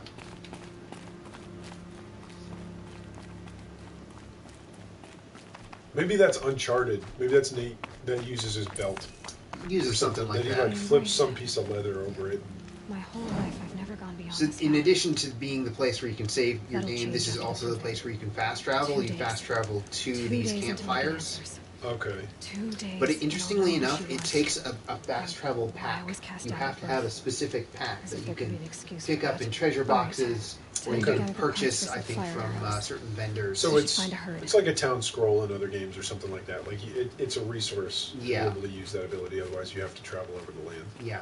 Maybe that's Uncharted. Maybe that's Nate that uses his belt. Uses something like that. that. He like flips some piece of leather over it. My whole life, I've never gone beyond. So in addition to being the place where you can save your That'll game, this change is after also the place where you can fast travel. 2 You days. fast travel to 2 these days until I get campfires. answers. Okay. 2 days. But and interestingly I'll know who enough, she it was. takes a fast travel pack. was cast You out have at to have a birth. specific pack As that if you there could can be an excuse pick for up it. in treasure boxes, or you the can guy that purchase, promises I the think, fire from arrows. certain vendors. So it's find a herd. it's like a town scroll in other games or something like that. Like it's a resource Yeah. to be able to use that ability. Otherwise, you have to travel over the land. Yeah.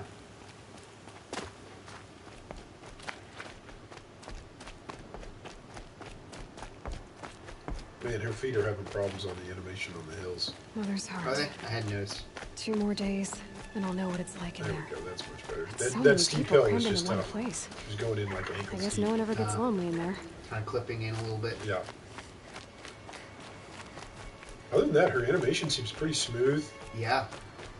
Man, her feet are having problems on the animation on the hills. Mother's heart. Are they? I hadn't noticed. 2 more days, and I'll know what it's like in There there. we go. That's much better. So That many steep people hill is crammed just into one tough. place. She's going in like ankle I guess steep. no one ever gets lonely in there. Kind of clipping in a little bit. Yeah. Other than that, her animation seems pretty smooth. Yeah.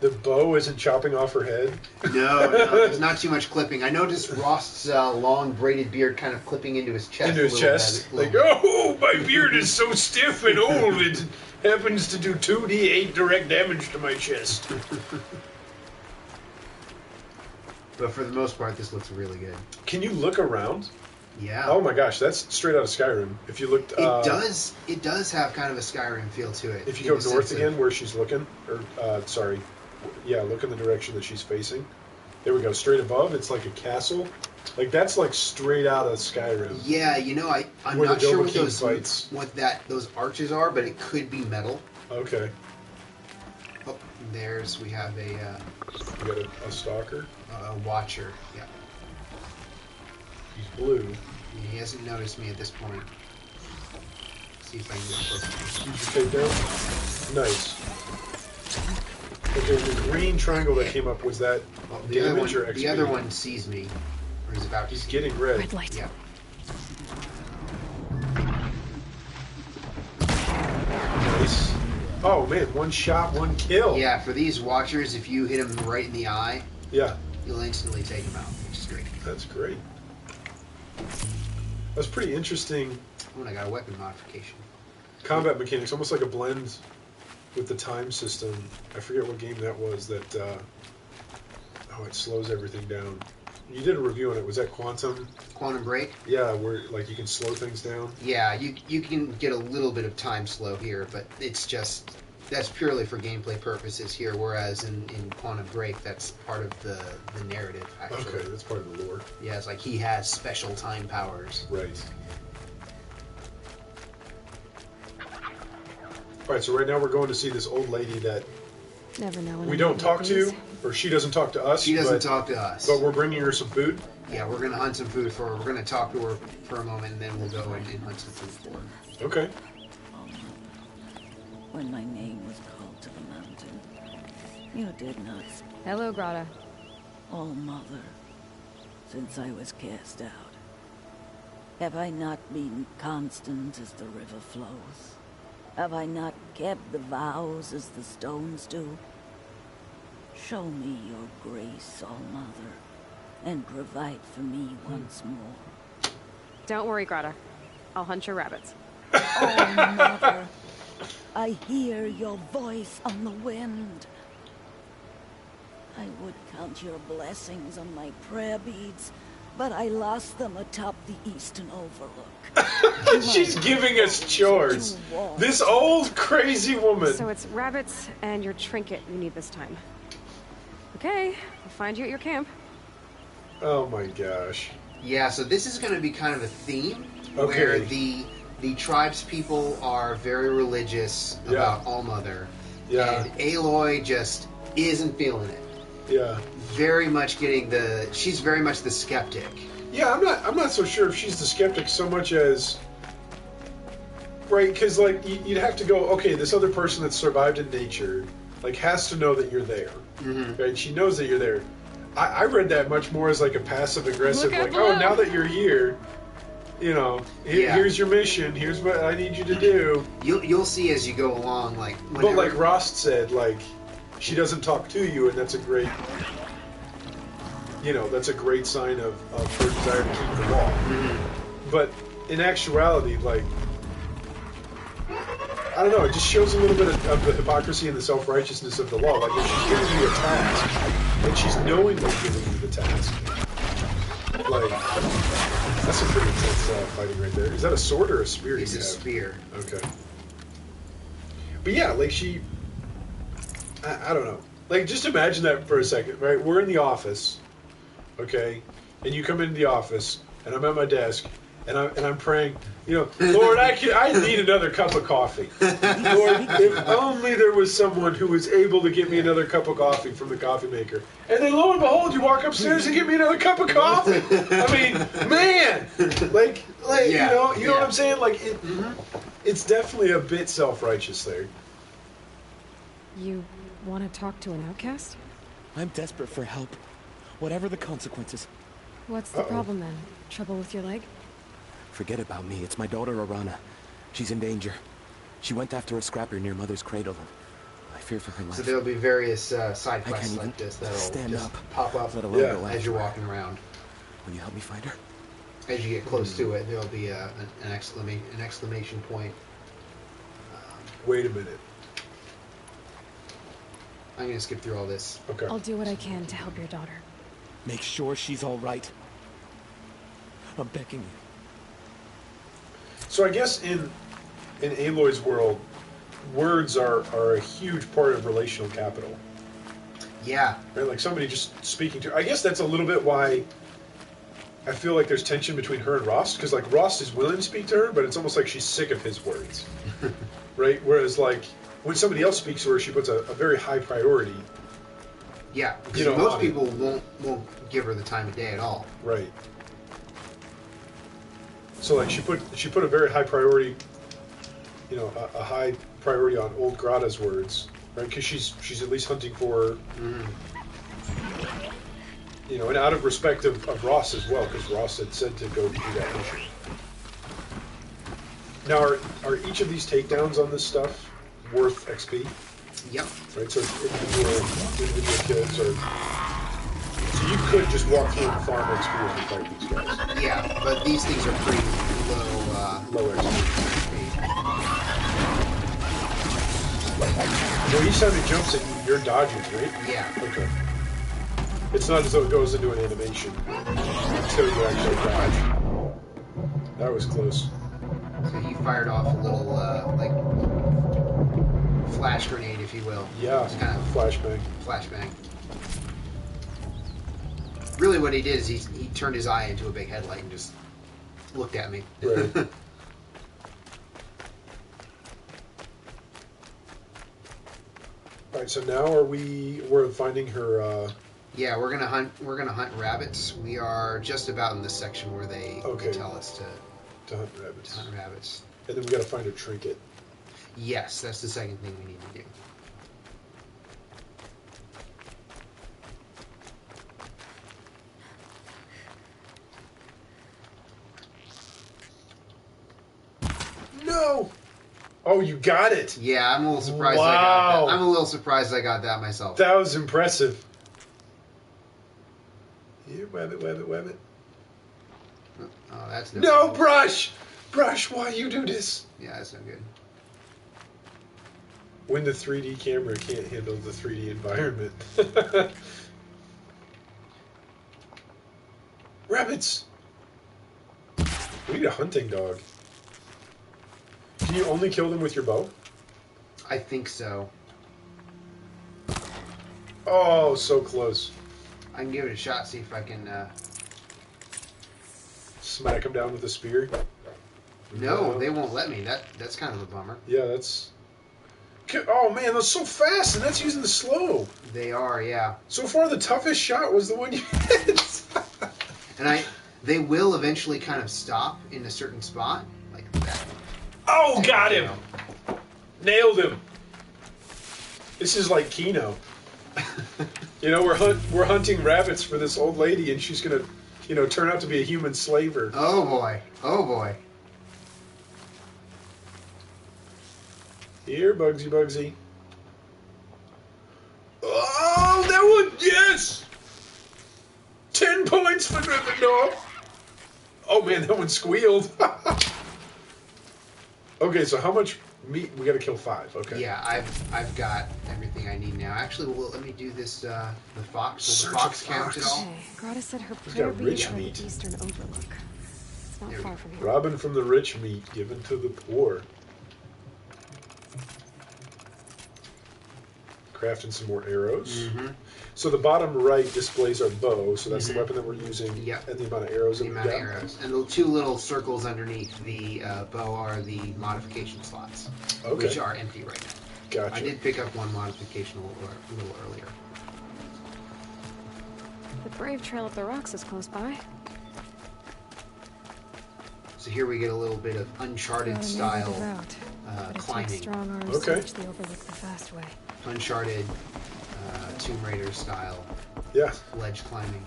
The bow isn't chopping off her head. No, there's not too much clipping. I noticed Rost's long braided beard kind of clipping into his chest. Into his chest. Like, oh, my beard is so stiff and old, it happens to do 2d8 direct damage to my chest. But for the most part, this looks really good. Can you look around? Yeah. Oh my gosh, that's straight out of Skyrim. If you looked, It does have kind of a Skyrim feel to it. If you go north again, where she's looking, or look in the direction that she's facing. There we go, straight above. It's like a castle. Like that's like straight out of Skyrim. Yeah, I'm Where the not sure Doma what King those fights. those arches are, but it could be metal. Okay. Oh, we have a You got a stalker? A watcher, yeah. He's blue. He hasn't noticed me at this point. See if I can get close to him. Keep your tape down. Nice. Okay, the green triangle that came up, was that the image or XP? The other one sees me. Or he's about to He's see getting me. red. Red light. Yeah. Nice. Oh man, one shot, one kill. Yeah, for these watchers, if you hit him right in the eye, Yeah, you'll instantly take him out, which is great. that's great. That's pretty interesting Oh, and I got a weapon modification. combat mechanics, almost like a blend with the time system. I forget what game that was that, it slows everything down. You did a review on it. Was that Quantum? Quantum Break? Yeah, where like you can slow things down. Yeah, you can get a little bit of time slow here, but it's just, that's purely for gameplay purposes here, whereas in Quantum Break, that's part of the narrative, actually. Okay, that's part of the lore. Yeah, it's like he has special time powers. Right. Alright, so right now we're going to see this old lady that Never know when we I'm don't gonna talk get these. to, or she doesn't talk to us. She doesn't talk to us. But we're bringing her some food. Yeah, we're going to hunt some food for her. We're going to talk to her for a moment, and then we'll go and hunt some food for her. Okay. When my name was called to the mountain, you did not speak. Hello, Grata. Oh, Mother, since I was cast out, have I not been constant as the river flows? Have I not kept the vows as the stones do? Show me your grace, All Mother, and provide for me once more. Don't worry, Grata. I'll hunt your rabbits. Oh, Mother, I hear your voice on the wind. I would count your blessings on my prayer beads, but I lost them atop the eastern overlook. She's giving us chores. This old crazy woman. So it's rabbits and your trinket you need this time. Okay, I'll find you at your camp. Oh my gosh. Yeah, so this is going to be kind of a theme Okay. where the tribes people are very religious about All Mother. Yeah. And Aloy just isn't feeling it. Yeah. Very much she's very much the skeptic. Yeah, I'm not so sure if she's the skeptic so much as, right? Because like you'd have to go, okay, this other person that's survived in nature, like has to know that you're there, right? She knows that you're there. I read that much more as like a passive aggressive, like, oh, now that you're here, you know, here's your mission. Here's what I need you to do. You'll see as you go along, like. But like Rost said, like she doesn't talk to you, and that's a great. That's a great sign of her desire to keep the law. But in actuality, like, I don't know, it just shows a little bit of the hypocrisy and the self-righteousness of the law. Like, if she's giving you a task, and she's knowingly giving you the task, like, that's a pretty intense fighting right there. Is that a sword or a spear? It's a spear. Okay. But yeah, like I don't know. Like, just imagine that for a second, right? We're in the office, okay? And you come into the office, and I'm at my desk, and I'm praying, Lord, I need another cup of coffee. Lord, if only there was someone who was able to get me another cup of coffee from the coffee maker. And then lo and behold, you walk upstairs and get me another cup of coffee. I mean, man, like you know what I'm saying? Like, it's definitely a bit self-righteous there. You want to talk to an outcast? I'm desperate for help, whatever the consequences. What's the problem then? Trouble with your leg? Forget about me. It's my daughter, Arana. She's in danger. She went after a scrapper near Mother's cradle. I fear for her life. So there'll be various side quests like this that'll stand just up, pop up let alone go as you're after her. walking around. Will you help me find her? As you get close to it, there'll be an exclamation point. Wait a minute. I'm going to skip through all this. Okay. I'll do what I can to help your daughter. Make sure she's all right. I'm begging you. So I guess in Aloy's world, words are a huge part of relational capital. Yeah. Right? Like somebody just speaking to her. I guess that's a little bit why I feel like there's tension between her and Rost, because like Rost is willing to speak to her, but it's almost like she's sick of his words. Right? Whereas like when somebody else speaks to her, she puts a very high priority Yeah, because You know, most on it. people won't give her the time of day at all. Right. So like she put a very high priority, you know, a high priority on Old Grata's words, right? Because she's at least hunting for, you know, and out of respect of Ross as well, because Ross had said to go do that mission. Now, are each of these takedowns on this stuff worth XP? Yep. Right. So individual kills are. So you could just walk through and farm XP as you fight these guys. Yeah, but these things are pretty low XP. Well, each time it jumps at you, you're dodging, right? Yeah. Okay. It's not as though it goes into an animation until you actually dodge. That was close. So you fired off a little, like, flash grenade, if you will. Yeah, Just kind of flashbang. Flashbang. Really what he did is he turned his eye into a big headlight and just looked at me. Right. Alright, so now we're finding her, Yeah, we're gonna hunt rabbits. We are just about in the section where they tell us to hunt rabbits. hunt rabbits. And then we gotta find her trinket. Yes, that's the second thing we need to do. No! Oh, you got it! Yeah, I'm a little surprised Wow. I got that. I'm a little surprised I got that myself. That was impressive. Here, web it, web it, web it. Oh, that's No, Brush! Brush, why you do this? Yeah, that's no good. When the 3D camera can't handle the 3D environment. Rabbits! We need a hunting dog. Can you only kill them with your bow? I think so. Oh, so close. I can give it a shot, see if I can... Smack them down with a spear? No, they won't let me. That's kind of a bummer. Yeah, that's... Oh man, that's so fast, and that's using the slow. They are, yeah. So far, the toughest shot was the one you hit. And they will eventually kind of stop in a certain spot, like that. Oh, got him! Nailed him. This is like Kino. You know, we're hunting rabbits for this old lady, and she's gonna, you know, turn out to be a human slaver. Oh boy! Oh boy! Here, Bugsy, Bugsy. Oh, that one! Yes! 10 points for Gryffindor. Oh man, that one squealed. Okay, so how much meat? We got to kill 5. Okay. Yeah, I've got everything I need now. Actually, well, let me do this. The fox. Will the fox count at all? Hey, Grata said her He's prayer got beads rich are the meat. Eastern Overlook. It's not far from here. Robbing from the rich meat, given to the poor. Crafting some more arrows. Mm-hmm. So the bottom right displays our bow, so that's the weapon that we're using, Yep. and the amount of arrows that The we amount got. of arrows. And the 2 little circles underneath the bow are the modification slots, Okay. which are empty right now. Gotcha. I did pick up one modification a little earlier. The Brave Trail up the rocks is close by. So here we get a little bit of Uncharted Gotta style narrow the route, but it takes climbing. strong arms Okay. to reach the Overlook the fast way. Uncharted Tomb Raider style Yeah. ledge climbing.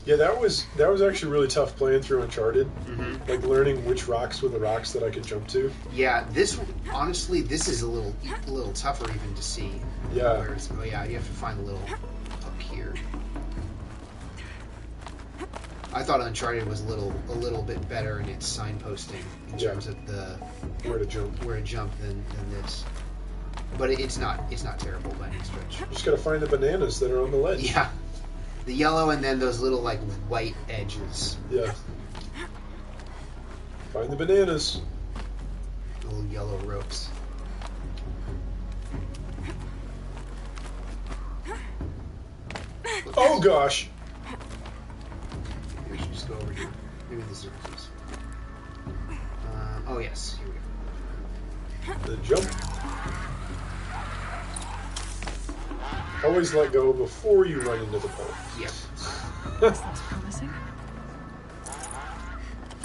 Yeah, that was actually really tough playing through Uncharted. Mm-hmm. Like learning which rocks were the rocks that I could jump to. Yeah, honestly, this is a little tougher even to see. Yeah. Oh yeah, you have to find a little up here. I thought Uncharted was a little bit better in its signposting in terms of the where to jump than this. But it's not terrible by any stretch. You just gotta find the bananas that are on the ledge. Yeah. The yellow and then those little like white edges. Yeah. Find the bananas. Little yellow ropes. Oh gosh. go over here. Maybe this is Ricky's. Oh yes, here we go. The jump. Always let go before you run into the pole. Yep. This looks promising.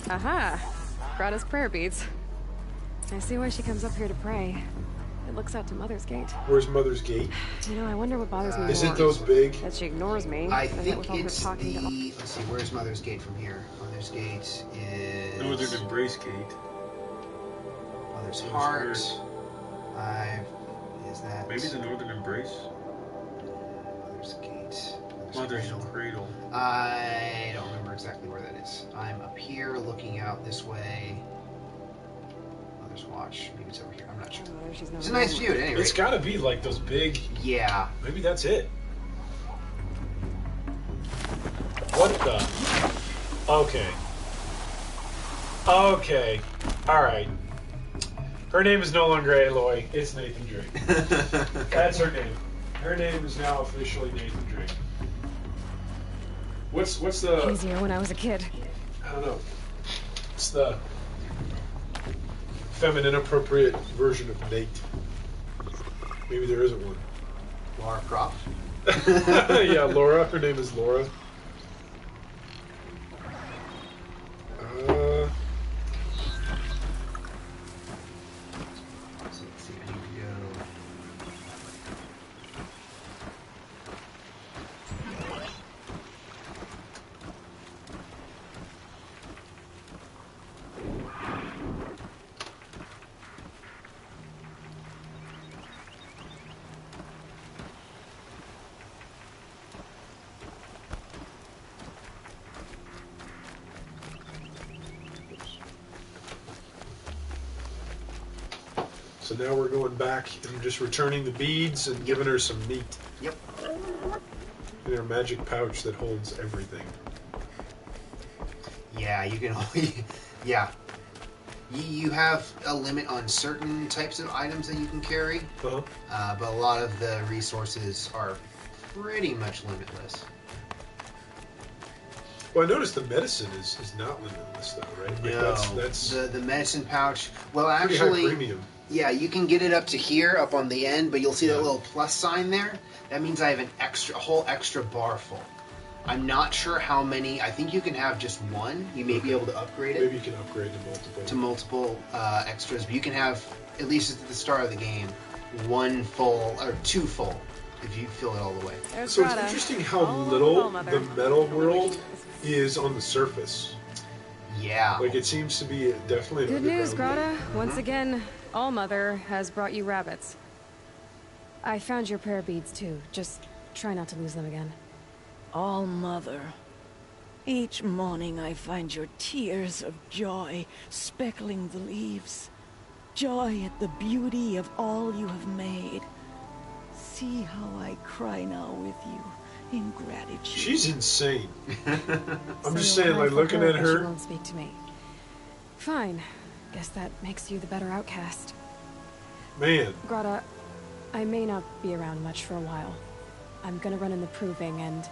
Aha! Grata's prayer beads. I see why she comes up here to pray. It looks out to Mother's Gate. Where's Mother's Gate? You know, I wonder what bothers me Is more. it those big? That she ignores me. I and think with all her it's talking to the... Let's see, where's Mother's Gate from here? Mother's Gate is... Northern Embrace Gate. Mother's Heart. Is that... Maybe the Northern Embrace? Mother's Gate. Mother's Cradle. I don't remember exactly where that is. I'm up here looking out this way. Mother's Watch. Maybe it's over here. I'm not sure. It's a nice view at any rate. It's gotta be like those big... Yeah. Maybe that's it. What the... Okay. Okay. Alright. Her name is no longer Aloy. It's Nathan Drake. That's her name. Her name is now officially Nathan Drake. What's the... Easier when I was a kid. I don't know. What's the feminine appropriate version of Nate? Maybe there isn't one. Lara Croft? Yeah, Laura. Her name is Laura. Let's see, I need to go... So now we're going back and just returning the beads and giving her some meat. Yep. In her magic pouch that holds everything. Yeah, you can only... Yeah. You have a limit on certain types of items that you can carry. Uh-huh. But a lot of the resources are pretty much limitless. Well, I noticed the medicine is not limitless, though, right? Like No, that's the medicine pouch. Well, pretty high actually, premium. yeah, you can get it up to here, up on the end, but you'll see that little plus sign there. That means I have a whole extra bar full. I'm not sure how many. I think you can have just one. You may be able to upgrade it. Maybe you can upgrade to multiple. Extras, but you can have, at least at the start of the game, one full or two full if you fill it all the way. So it's interesting how little the metal world is on the surface. Yeah. Like it seems to be definitely an Good news, underground Grata. Once again, All-Mother has brought you rabbits. I found your prayer beads too. Just try not to lose them again. All-Mother. Each morning I find your tears of joy speckling the leaves. Joy at the beauty of all you have made. See how I cry now with you in gratitude. She's insane. I'm So just you'll saying, cry like for looking her, at but she her. won't speak to me. Fine. Guess that makes you the better outcast. Man. Grata, I may not be around much for a while. I'm gonna run in the proving, and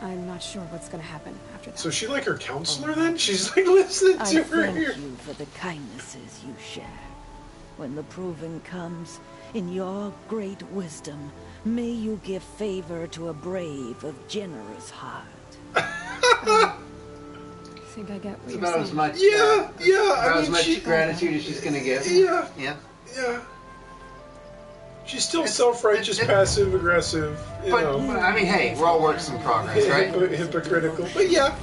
I'm not sure what's gonna happen after that. So is she like her counselor then? She's like listening I to her thank here. you for the kindnesses you share. When the proving comes, in your great wisdom, may you give favor to a brave of generous heart. I think I get what It's you're about saying. as much. Yeah. About as much gratitude as she's gonna get. Yeah. Yeah. She's still self-righteous, passive-aggressive. But I mean, hey, we're all works in progress, right? Hypocritical. But yeah.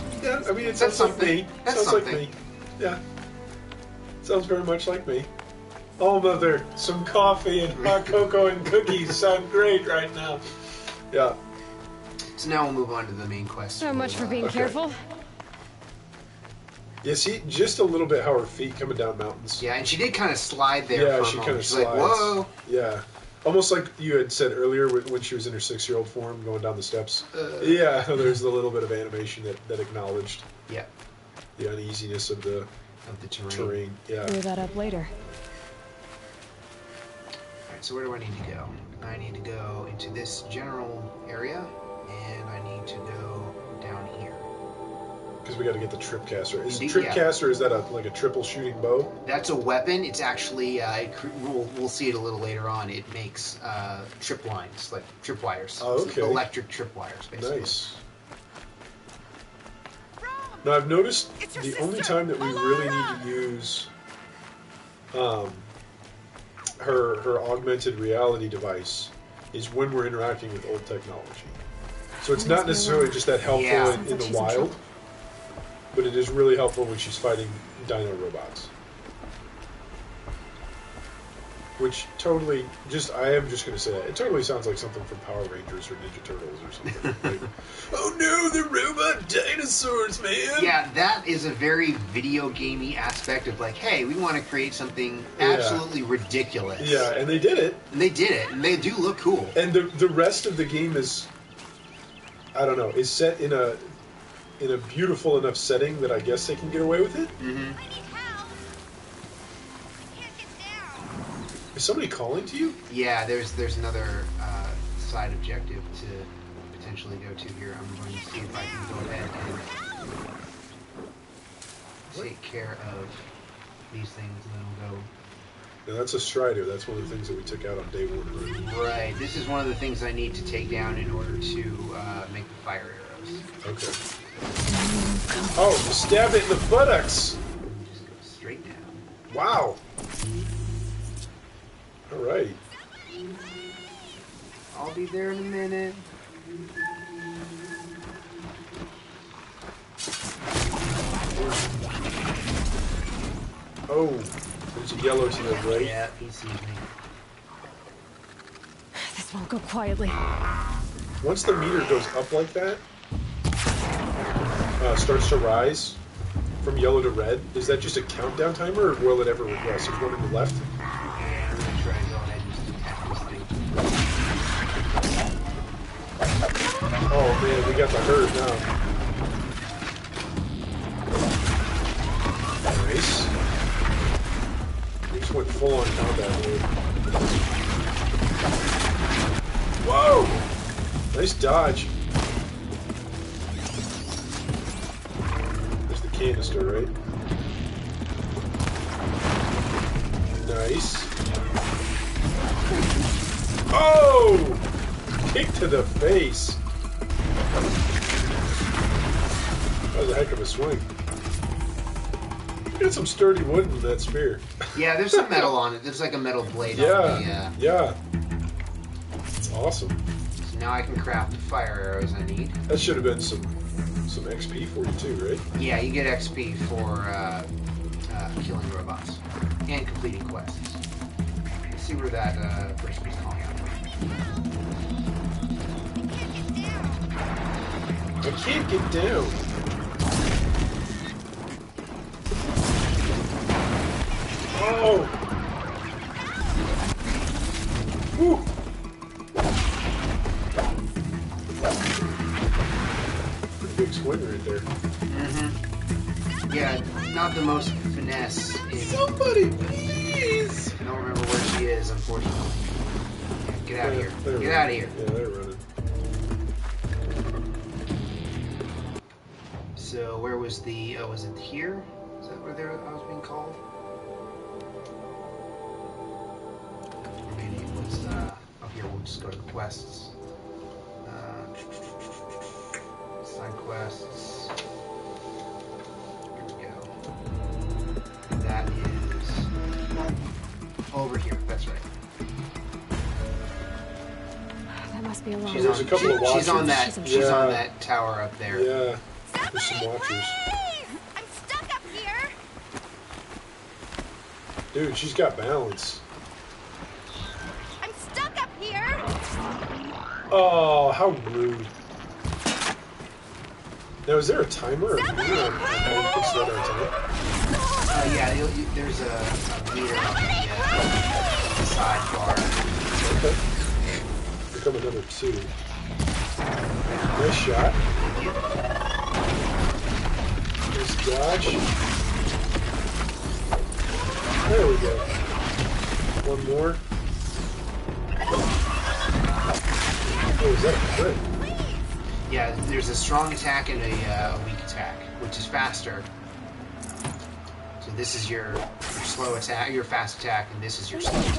I mean, it sounds like me. That's Sounds like something. me. Yeah. Sounds very much like me. Oh, Mother, some coffee and hot cocoa and cookies sound great right now. Yeah. So now we'll move on to the main quest. So much for being Okay. careful. Yeah, see, just a little bit how her feet coming down mountains. Yeah, and she did kind of slide there. Yeah, for a she moment. kind of She's slides. like, whoa. Yeah. Almost like you had said earlier when she was in her 6-year-old form going down the steps. Yeah, there's a little bit of animation that acknowledged Yeah. the uneasiness of the terrain. Yeah. Clear that up later. Alright, so where do I need to go? I need to go into this general area, and I need to go down here. because we got to get the tripcaster. Is Indeed, tripcaster, is that like a triple shooting bow? That's a weapon. It's actually, we'll see it a little later on. It makes trip lines, like tripwires. Oh, okay. Electric tripwires, basically. Nice. Now I've noticed the only time that we really need to use her augmented reality device is when we're interacting with old technology. So it's not necessarily just that helpful in the wild, but it is really helpful when she's fighting dino robots. Which totally, I am just going to say that, it totally sounds like something from Power Rangers or Ninja Turtles or something. Like, oh no, the robot dinosaurs, man! Yeah, that is a very video gamey aspect of like, hey, we want to create something absolutely ridiculous. Yeah, and they did it. And they did it, and they do look cool. And the rest of the game is, I don't know, is set in a beautiful enough setting that I guess they can get away with it. Mm-hmm. Is somebody calling to you? Yeah, there's another side objective to potentially go to here. I'm going to see if I can go ahead and take care of these things, and then we'll go. Now that's a Strider. That's one of the things that we took out on day one. Right. This is one of the things I need to take down in order to make the fire arrows. Okay. Oh, you stab it in the buttocks. Just go straight down. Wow. All right. I'll be there in a minute. Oh, there's a yellow to the right. Yeah, he sees me. This won't go quietly. Once the meter goes up like that, starts to rise from yellow to red, is that just a countdown timer, or will it ever regress? There's one on the left. I'm going to try and go ahead and just attack this thing. Oh man, we got the herd now. Nice. We just went full on combat mode. Whoa! Nice dodge. There's the canister, right? Nice. Oh! Kick to the face. That was a heck of a swing. Got some sturdy wood in that spear. Yeah, there's some metal on it. There's like a metal blade on the... Yeah. It's awesome. So now I can craft the fire arrows I need. That should have been some XP for you too, right? Yeah, you get XP for killing robots and completing quests. Let's see where that person is calling out. I can't get down. Oh! Woo! Pretty big swing right there. Mm-hmm. Yeah, not the most finesse. Somebody, please! I don't remember where she is, unfortunately. Get out of here. Get out of here. Yeah, they're running. So where was the... Oh, was it here? Is that where I was being called? Or maybe it was... oh, here, we'll just go to the quests. Side quests. Here we go. That is... over here. That's right. That must be a lot. There's a couple of watchers. She's on that tower up there. Yeah. There's some watchers. I'm stuck up here. Dude, she's got balance. I'm stuck up here. Oh, how rude. Now, is there a timer or a meter on how you can start our time? Yeah, there's a meter on the sidebar. Okay. Here come another two. Nice shot. Nice dodge. There we go. One more. Oh, is that a crit? Yeah, there's a strong attack and a weak attack, which is faster. So this is your slow attack, your fast attack, and this is your slow attack.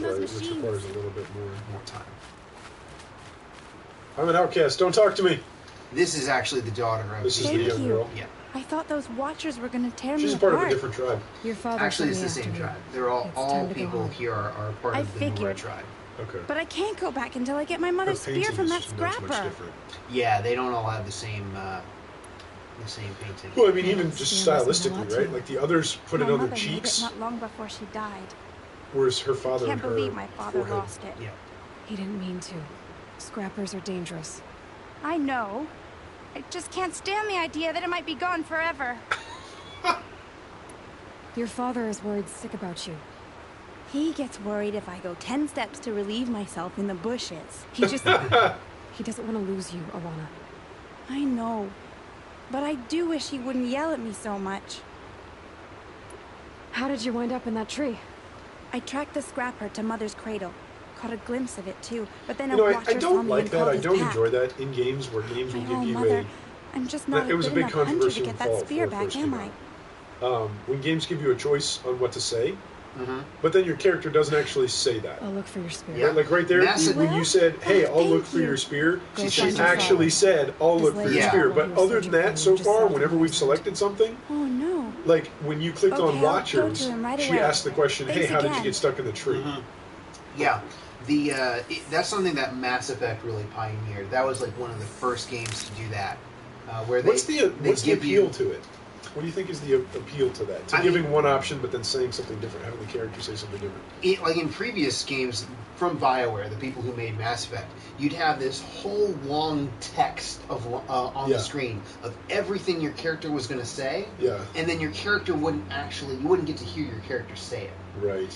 Right, which requires a little bit more time. I'm an outcast. Don't talk to me. This is actually the daughter of. This is the young girl. Yeah. I thought those Watchers were going to tear She's me a part apart. of a different tribe. Your father. Actually, it's the same tribe. They're all people here are part of the Nora tribe. Okay. But I can't go back until I get my mother's spear from that scrapper. Yeah, they don't all have the same painting. Well, I mean, even just stylistically, right? Like the others put it on their My cheeks, mother made it not long before she died. whereas her father I can't and her believe my father forehead. lost it. Yeah. He didn't mean to. Scrappers are dangerous. I know. I just can't stand the idea that it might be gone forever. Your father is worried sick about you. He gets worried if I go 10 steps to relieve myself in the bushes. He just... he doesn't want to lose you, Arana. I know. But I do wish he wouldn't yell at me so much. How did you wind up in that tree? I tracked the scrapper to Mother's cradle. Caught a glimpse of it too, but then You know, a I Watcher saw don't me like and that. called I his don't pack. enjoy that in games where games will My give own you mother. I'm just not It was a good big enough hunter to controversial get that fault spear when it back, first am came I? when games give you a choice on what to say, but then your character doesn't actually say that. I'll look for your spear. Yeah. Like right there, when you said, "Hey, I'll look for your spear," she actually said, "I'll look for your spear." But other than that, so far, whenever we've selected something, Oh no. like when you clicked Okay, on I'll go Watchers, to him right she away. asked the question, "Hey, Thanks how did you again. get stuck in the tree?" Yeah, that's something that Mass Effect really pioneered. That was like one of the first games to do that, where they What's the give appeal you, to it? What do you think is the appeal to that? To I giving mean- one option but then saying something different, having the character say something different. like in previous games from BioWare, the people who made Mass Effect, you'd have this whole long text of on Yeah. the screen of everything your character was going to say, Yeah. and then your character wouldn't get to hear your character say it. Right.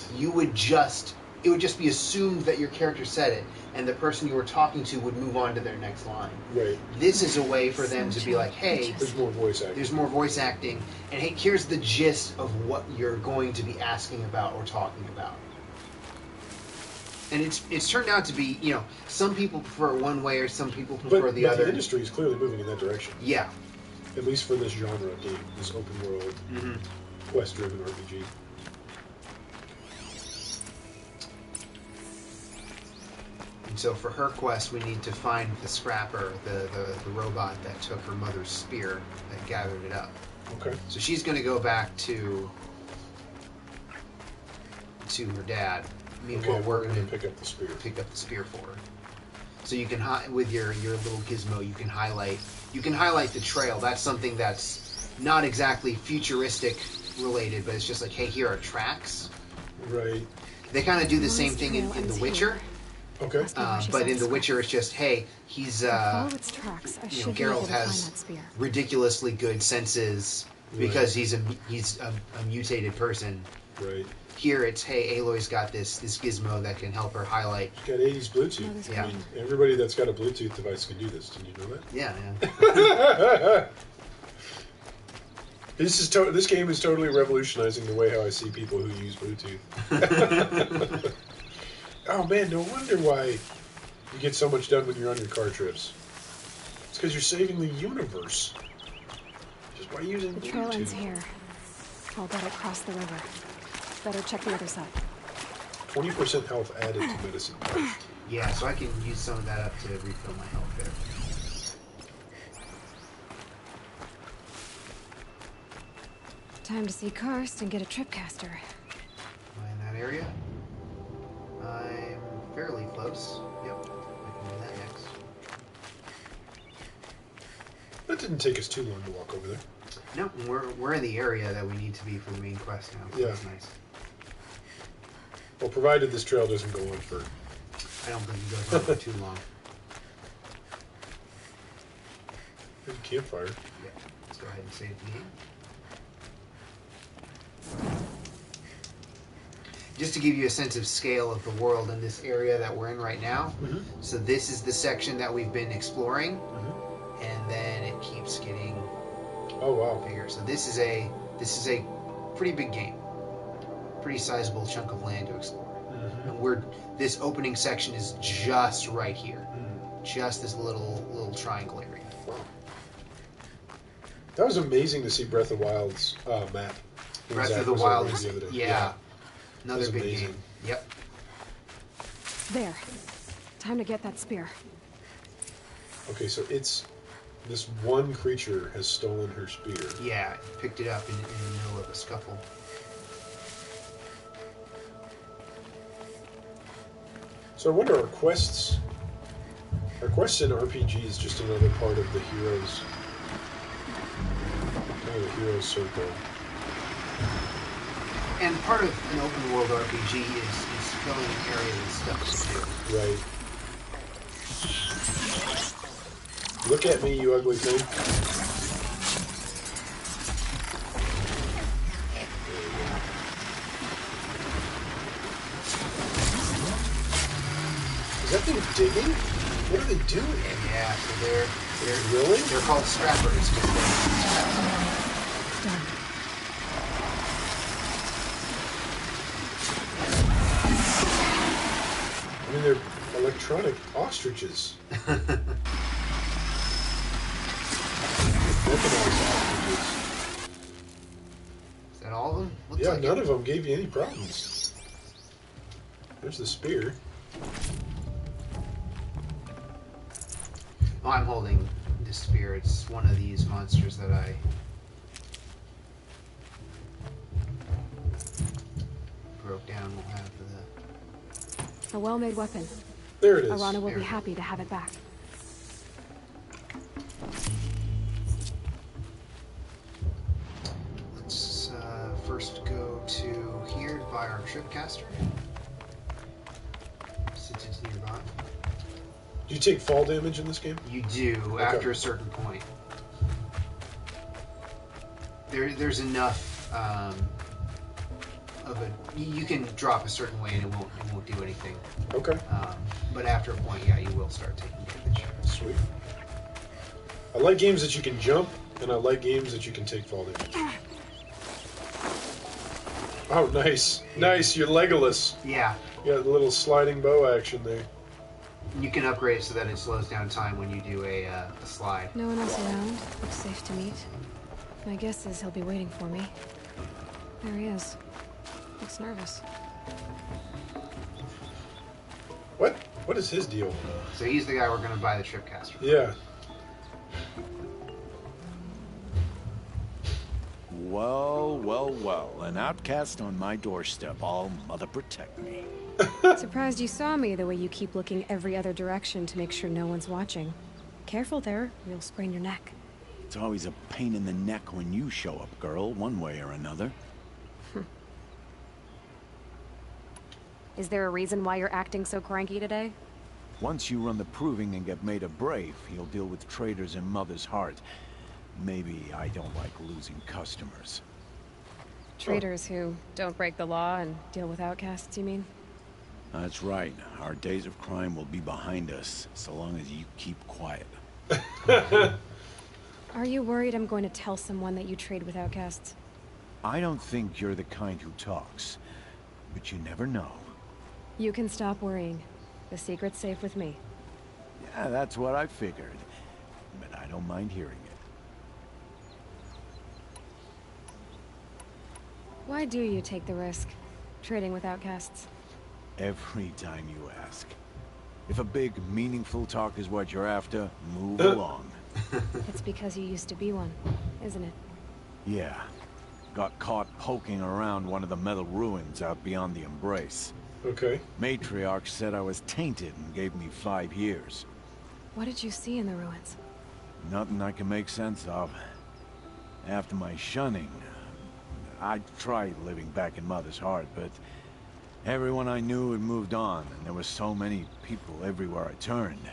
It would just be assumed that your character said it, and the person you were talking to would move on to their next line. Right. This is a way for them to be like, hey, There's more voice acting. there's more voice acting, and hey, here's the gist of what you're going to be asking about or talking about. And it's turned out to be, some people prefer it one way or some people prefer the other. The industry is clearly moving in that direction. Yeah. At least for this genre of game, this open world, quest-driven RPG. And so for her quest, we need to find the scrapper, the robot that took her mother's spear and gathered it up. Okay. So she's going to go back to her dad. Meanwhile, we're going to pick up the spear. Pick up the spear for her. So you can with your little gizmo, you can highlight the trail. That's something that's not exactly futuristic related, but it's just like, hey, here are tracks. Right. They kind of do the same thing in The Witcher. Okay. But in The Witcher, it's just, hey, he's Follow its tracks. I should be able Geralt to find has that spear. ridiculously good senses because he's a mutated person. Right. Here it's, hey, Aloy's got this gizmo that can help her highlight. She's got 80s Bluetooth. Yeah. I mean, everybody that's got a Bluetooth device can do this. Did you know that? Yeah. This game is totally revolutionizing the way how I see people who use Bluetooth. Oh man, no wonder why you get so much done when you're on your car trips. It's because you're saving the universe. Just by using The trail ends Bluetooth. here. I'll better cross the river. Better check the other side. 20% health added to medicine. Yeah, so I can use some of that up to refill my health there. Time to see Karst and get a tripcaster. Am I in that area? I'm fairly close. Yep, I can do that next. That didn't take us too long to walk over there. No, we're in the area that we need to be for the main quest now. So Yeah. that's nice. Well, provided this trail doesn't go on for... I don't think it goes on for too long. There's a campfire. Yeah, let's go ahead and save the game. Just to give you a sense of scale of the world in this area that we're in right now. So this is the section that we've been exploring, and then it keeps getting bigger. So this is a pretty big game, pretty sizable chunk of land to explore. And this opening section is just right here, just this little triangle area. That was amazing to see Breath of the Wild's map. Breath of the Wild, the other day. yeah. That Another was good amazing. game. Yep. There. Time to get that spear. Okay, so it's this one creature has stolen her spear. Yeah, picked it up in the middle of a scuffle. So I wonder, are quests in RPGs just another part of the hero's circle? And part of an open world RPG is filling areas with stuff to do. Right. Look at me, you ugly thing. Is that thing digging? What are they doing? Yeah, so they're really? They're called scrappers. I mean, they're electronic ostriches. Mechanized ostriches. Is that all of them? Looks Yeah, like none of them gave you any problems. There's the spear. Oh, I'm holding this spear. It's one of these monsters that I broke down. We'll have A well-made weapon. There it is. Arana will There be we go. happy to have it back. Let's first go to here by our tripcaster, since it's nearby. Do you take fall damage in this game? You do after a certain point. There's enough of a. You can drop a certain way and it won't do anything. Okay. But after a point, yeah, you will start taking damage. Sweet. I like games that you can jump, and I like games that you can take fall damage. Oh, nice. Nice, you're Legolas. Yeah. You got a little sliding bow action there. You can upgrade it so that it slows down time when you do a slide. No one else around. Looks safe to meet. My guess is he'll be waiting for me. There he is. Looks nervous. What? What is his deal? So he's the guy we're going to buy the tripcaster from. Yeah. Well, well, well. An outcast on my doorstep. All mother protect me. Surprised you saw me the way you keep looking every other direction to make sure no one's watching. Careful there, you'll sprain your neck. It's always a pain in the neck when you show up, girl, one way or another. Is there a reason why you're acting so cranky today? Once you run the proving and get made a brave, you'll deal with traitors in Mother's heart. Maybe I don't like losing customers. Traitors who don't break the law and deal with outcasts, you mean? That's right. Our days of crime will be behind us, so long as you keep quiet. Are you worried I'm going to tell someone that you trade with outcasts? I don't think you're the kind who talks, but you never know. You can stop worrying. The secret's safe with me. Yeah, that's what I figured. But I don't mind hearing it. Why do you take the risk, trading with outcasts? Every time you ask. If a big, meaningful talk is what you're after, move along. It's because you used to be one, isn't it? Yeah. Got caught poking around one of the metal ruins out beyond the Embrace. Okay. Matriarch said I was tainted and gave me 5 years. What did you see in the ruins? Nothing I can make sense of. After my shunning, I tried living back in Mother's heart, but everyone I knew had moved on, and there were so many people everywhere I turned.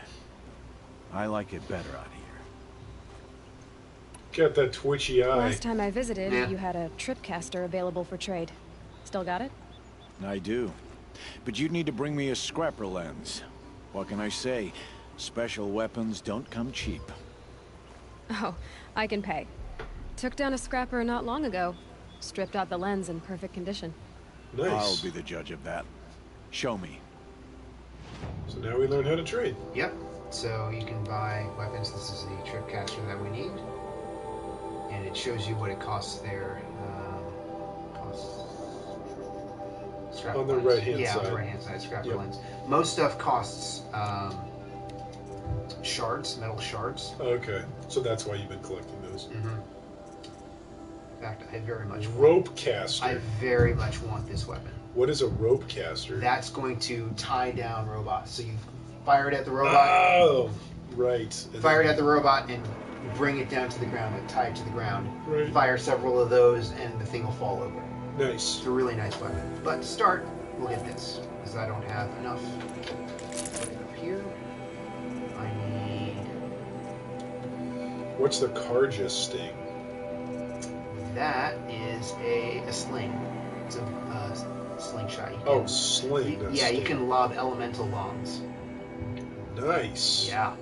I like it better out here. Got that twitchy eye. Last time I visited, you had a tripcaster available for trade. Still got it? I do. But you'd need to bring me a scrapper lens. What can I say? Special weapons don't come cheap. Oh, I can pay. Took down a scrapper not long ago. Stripped out the lens in perfect condition. Nice. I'll be the judge of that. Show me. So now we learn how to trade. Yep. So you can buy weapons. This is the tripcaster that we need. and it shows you what it costs there. Scrapper On the lens. right-hand Yeah, side. on the right-hand side, scrapper Yep. lens. Most stuff costs shards, metal shards. Okay, so that's why you've been collecting those. In fact, I very much Rope caster. I very much want this weapon. What is a rope caster? That's going to tie down robots. So you fire it at the robot. Oh, right. Fire it at the robot and bring it down to the ground, and tie it to the ground. Right. Fire several of those, and the thing will fall over. Nice. It's a really nice weapon. But to start, we'll get this, because I don't have enough. Put it up here. I need... What's the Carja sting? That is a sling. It's a slingshot. You Oh, can- sling. That's Yeah, you sting. can lob elemental bombs. Nice. Yeah.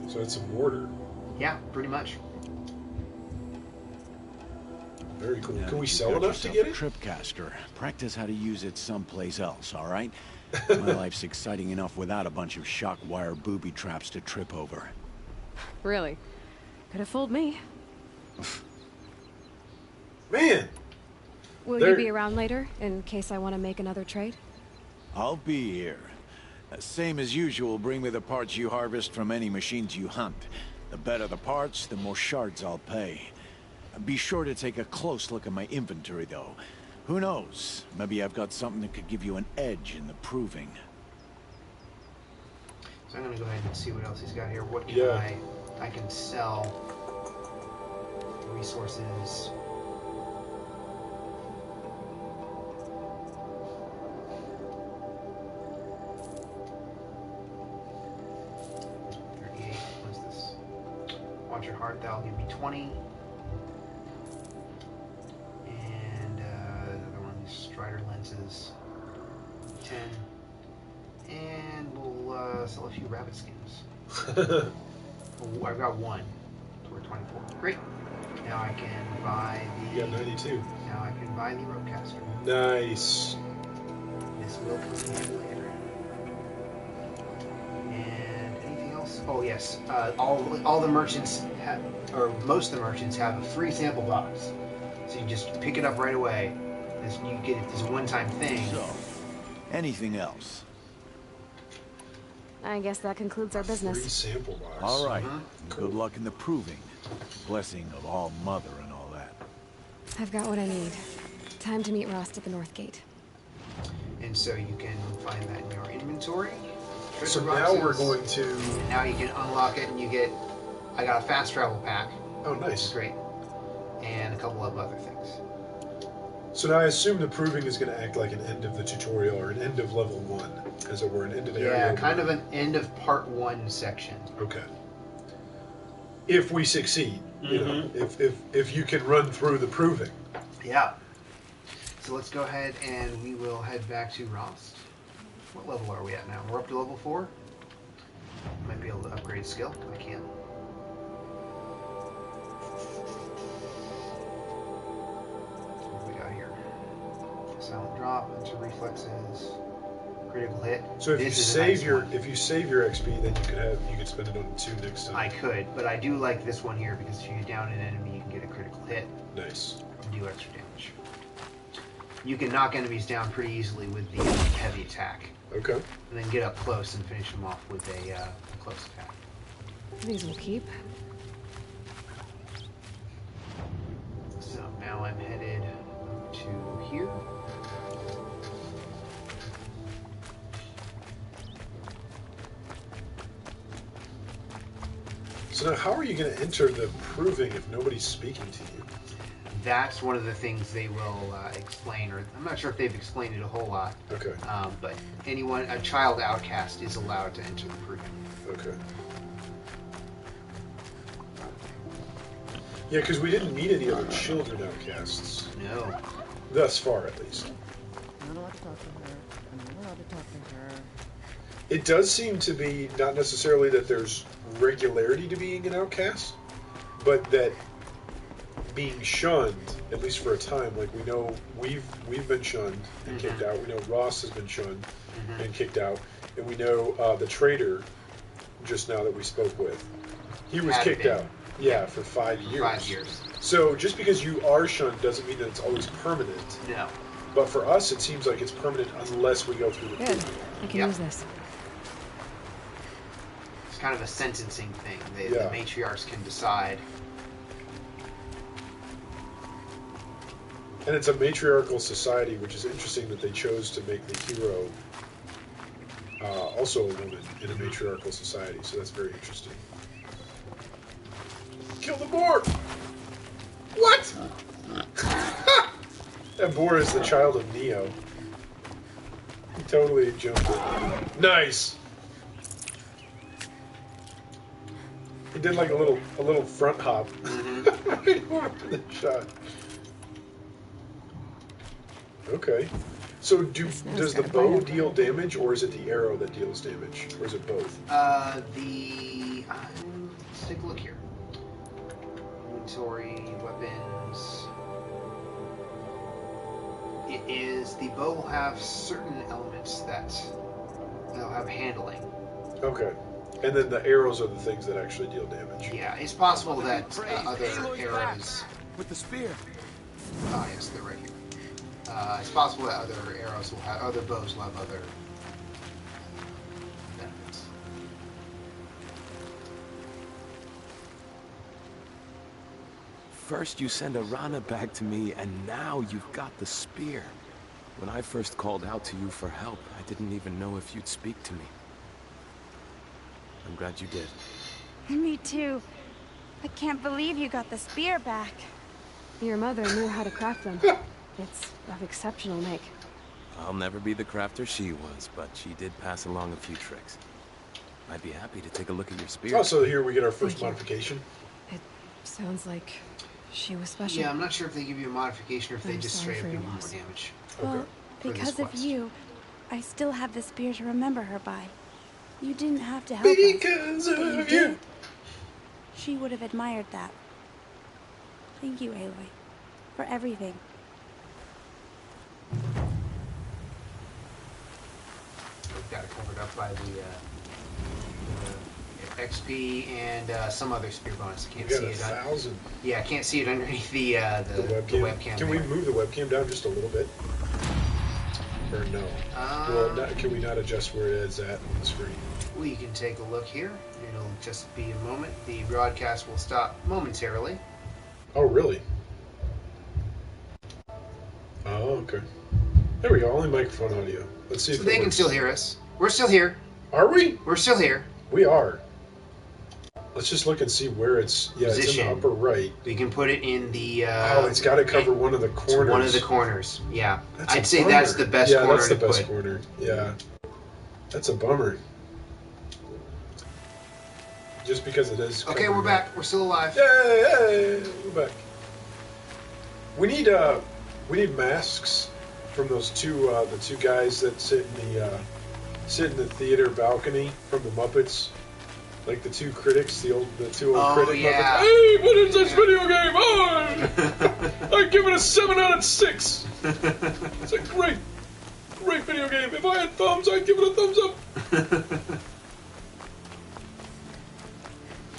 So it's a mortar. Yeah, pretty much. Very cool. Now Can we that sell you've got enough to yourself get a it? Tripcaster. Practice how to use it someplace else, all right? My life's exciting enough without a bunch of shock wire booby traps to trip over. Really? Could have fooled me. Man! Will There- you be around later, in case I want to make another trade? I'll be here. Same as usual, bring me the parts you harvest from any machines you hunt. The better the parts, the more shards I'll pay. Be sure to take a close look at my inventory, though. Who knows? Maybe I've got something that could give you an edge in the proving. So I'm gonna go ahead and see what else he's got here. What can Yeah. I can sell resources. What's this? Watch your heart, that'll give me 20. And the other one is Strider lenses. 10. And we'll sell a few rabbit skins. Oh, I've got one. So we're 24. Great. Now I can buy the... You got 92. Now I can buy the ropecaster. Nice. This will come in later. And anything else? Oh yes, all the merchants have, or most of the merchants have a free sample box, so you just pick it up right away. You get it as a one-time thing. So, anything else? I guess that concludes our Free business. sample box. All right. Cool. Good luck in the proving. Blessing of All Mother and all that. I've got what I need. Time to meet Rost at the North Gate. And so you can find that in your inventory. So Treasure now we're boxes. going to... And now you can unlock it, and you get. I got a fast travel pack. Oh, nice. Great. And a couple of other things. So now I assume the proving is going to act like an end of the tutorial or an end of level 1, as it were, an end of area. Yeah, kind of an end of part 1 section. Okay. If we succeed, you know, if you can run through the proving. Yeah. So let's go ahead and we will head back to Rost. What level are we at now? We're up to level 4? Might be able to upgrade skill. I can. What do we got here? Silent drop, into reflexes, critical hit. So if This you is a nice save your one. XP, then you could spend it on 2 next time. I could, but I do like this one here because if you down an enemy, you can get a critical hit Nice. and do extra damage. You can knock enemies down pretty easily with the heavy attack. Okay. And then get up close and finish them off with a close attack. These will keep. So now I'm headed to here. So now how are you going to enter the proving if nobody's speaking to you? That's one of the things they will explain, or I'm not sure if they've explained it a whole lot. Okay. But a child outcast is allowed to enter the proving. Okay. Yeah, because we didn't meet any other children outcasts. No. Thus far, at least. I'm not allowed to talk to her. I'm not allowed to talk to her. It does seem to be not necessarily that there's regularity to being an outcast, but that being shunned, at least for a time, like we know we've been shunned and kicked out. We know Ross has been shunned and kicked out, and we know the trader just now that we spoke with, he was Had kicked been. out. Yeah, for 5 years. 5 years. So just because you are shunned doesn't mean that it's always permanent. No. But for us, it seems like it's permanent unless we go through the Good. proof. I can use this. It's kind of a sentencing thing. The Yeah. matriarchs can decide. And it's a matriarchal society, which is interesting that they chose to make the hero also a woman in a matriarchal society. So that's very interesting. Kill the boar! What? That boar is the child of Neo. He totally jumped it. Nice! He did like a little front hop. Right over the shot. Okay. So does the bow deal damage, or is it the arrow that deals damage? Or is it both? Let's take a look here. Inventory, weapons. It is, the bow will have certain elements that they'll have handling. Okay. And then the arrows are the things that actually deal damage. Yeah, it's possible that other arrows... With the spear. Oh, yes, they're right here. It's possible that other arrows will have, other bows will have other benefits. First you send Arana back to me, and now you've got the spear. When I first called out to you for help, I didn't even know if you'd speak to me. I'm glad you did. Me too. I can't believe you got the spear back. Your mother knew how to craft them. It's of exceptional make. I'll never be the crafter she was, but she did pass along a few tricks. I'd be happy to take a look at your spear. Oh, so here we get our first modification. It sounds like she was special. Yeah, I'm not sure if they give you a modification or if they I'm just sorry straight up for give your you more loss. damage. Well, For this because of quest. you, I still have the spear to remember her by. You didn't have to help us, Because but you of did. you. She would have admired that. Thank you, Aloy, for everything. We've got it covered up by the XP and some other spear bonus. Can't We see got it. 1,000. Yeah, I can't see it underneath the webcam. Can we move the webcam down just a little bit? Or no? Can we not adjust where it is at on the screen? We can take a look here. It'll just be a moment. The broadcast will stop momentarily. Oh, really? Oh, okay. There we go. Only microphone audio. Let's see if So it they can works. still hear us. We're still here. Are we? We're still here. We are. Let's just look and see where it's. Yeah, it's in Position. the upper right. We can put it in the. Oh, it's got to cover one of the corners. One of the corners. Yeah, That's a I'd say bummer. that's the best yeah, corner that's the to best put. corner. Yeah, that's a bummer. Just because it is. Okay, covered we're up. back. We're still alive. Yay! We're back. We need masks from those two the two guys that sit in the theater balcony from the Muppets, like the two critics, the two old critic yeah. Muppets. Hey, what is this video game? Oh, I give it a 7 out of 6. It's a great video game. If I had thumbs, I'd give it a thumbs up.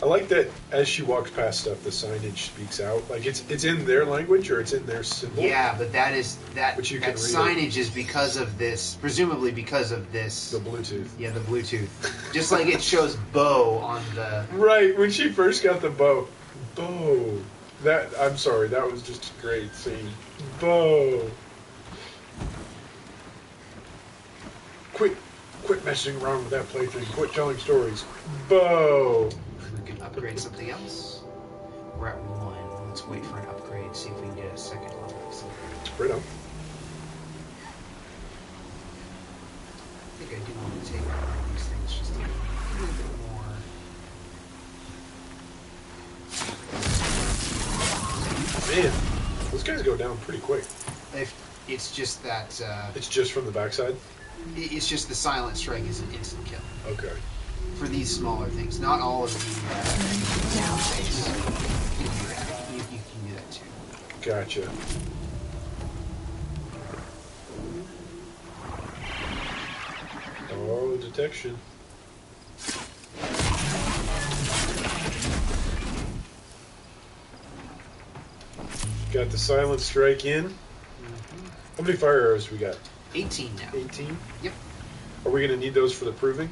I like that as she walks past stuff, the signage speaks out. Like it's in their language or it's in their symbol. Yeah, but that Which you that can read signage is because of this, presumably because of this. The Bluetooth. Yeah, the Bluetooth. Just like it shows bow on the. Right, when she first got the bow. Bow. I'm sorry, that was just a great scene. Bow. Quit messing around with that plaything. Quit telling stories. Bow. We can upgrade something else. We're at 1. Let's wait for an upgrade. See if we can get a second level. Right on. I think I do want to take one of these things just a little bit more. Man, those guys go down pretty quick. It's just that. It's just from the backside? It's just the silent strike is an instant kill. Okay. For these smaller things, not all of the down phase. You can do that. You can do that too. Gotcha. Oh, detection. Got the silent strike in. How many fire arrows we got? 18 now. 18? Yep. Are we going to need those for the proving?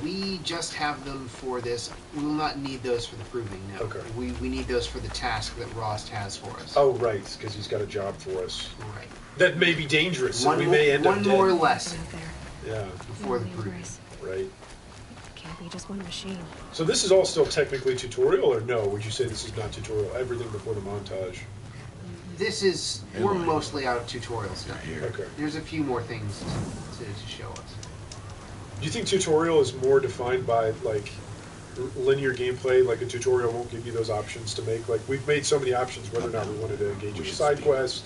We just have them for this. We will not need those for the proving, no. Okay. We need those for the task that Rost has for us. Oh, right, because he's got a job for us. Right. That may be dangerous, and we may end up One dead. more lesson. Yeah. Before the proving. Right. It can't be just one machine. So this is all still technically tutorial, or no? Would you say this is not tutorial? Everything before the montage? This is... We're mostly out of tutorial stuff. Okay. There's a few more things to show us. Do you think tutorial is more defined by, like, linear gameplay? Like, a tutorial won't give you those options to make? Like, we've made so many options whether or not we wanted to engage in a side quest.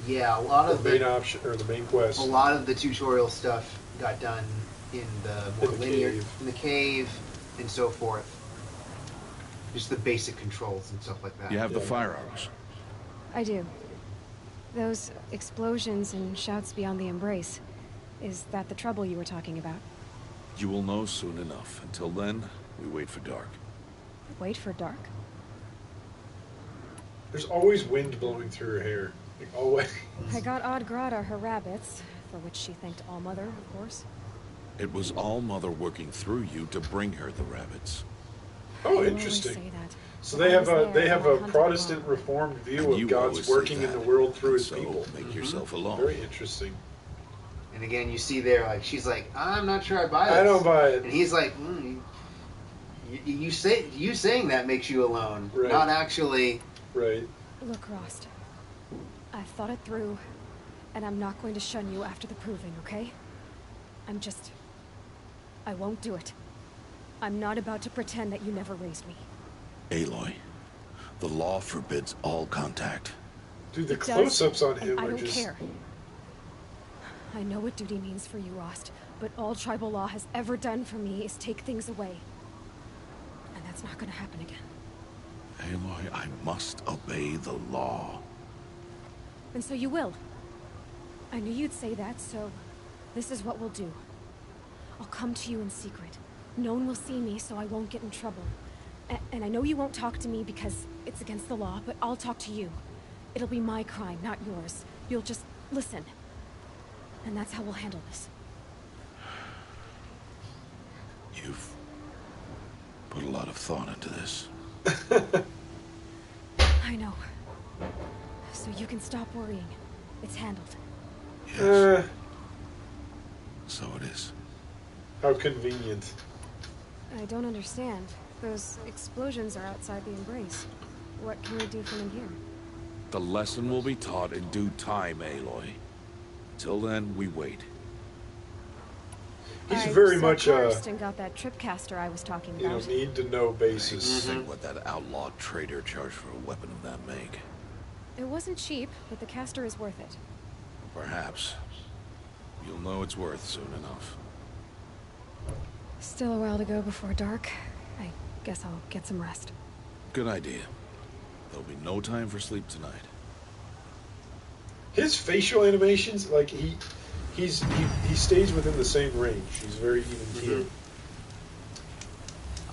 Yeah, a lot of the main option, or the main quest. A lot of the tutorial stuff got done in the more linear... In the cave, and so forth. Just the basic controls and stuff like that. You have the fire arrows. I do. Those explosions and shouts beyond the embrace. Is that the trouble you were talking about? You will know soon enough. Until then, we wait for dark. Wait for dark? There's always wind blowing through her hair. Like, always. I got Odd Grata her rabbits, for which she thanked Allmother, of course. It was Allmother working through you to bring her the rabbits. Oh, interesting. So they have a Protestant Reformed view of God's working in the world through His people. Make yourself alone. Very interesting. And again, you see there, like, she's like, I'm not sure I buy this. I don't buy it. And he's like, you saying that makes you alone, right. Not actually. Right. Look, Rost, I've thought it through, and I'm not going to shun you after the proving, okay? I won't do it. I'm not about to pretend that you never raised me. Aloy, the law forbids all contact. Dude, the close-ups on him I are don't just... care. I know what duty means for you, Rost, but all tribal law has ever done for me is take things away. And that's not gonna happen again. Aloy, I must obey the law. And so you will. I knew you'd say that, so this is what we'll do. I'll come to you in secret. No one will see me, so I won't get in trouble. And I know you won't talk to me because it's against the law, but I'll talk to you. It'll be my crime, not yours. You'll just listen. And that's how we'll handle this. You've put a lot of thought into this. I know. So you can stop worrying. It's handled. Yes. So it is. How convenient. I don't understand. Those explosions are outside the embrace. What can we do from in here? The lesson will be taught in due time, Aloy. Till then, we wait. He's very much and got that tripcaster I was talking about. need to know basis. Think what that outlaw trader charged for a weapon of that make. It wasn't cheap, but the caster is worth it. Perhaps. You'll know it's worth soon enough. Still a while to go before dark. I guess I'll get some rest. Good idea. There'll be no time for sleep tonight. His facial animations, like he stays within the same range. He's very even keeled.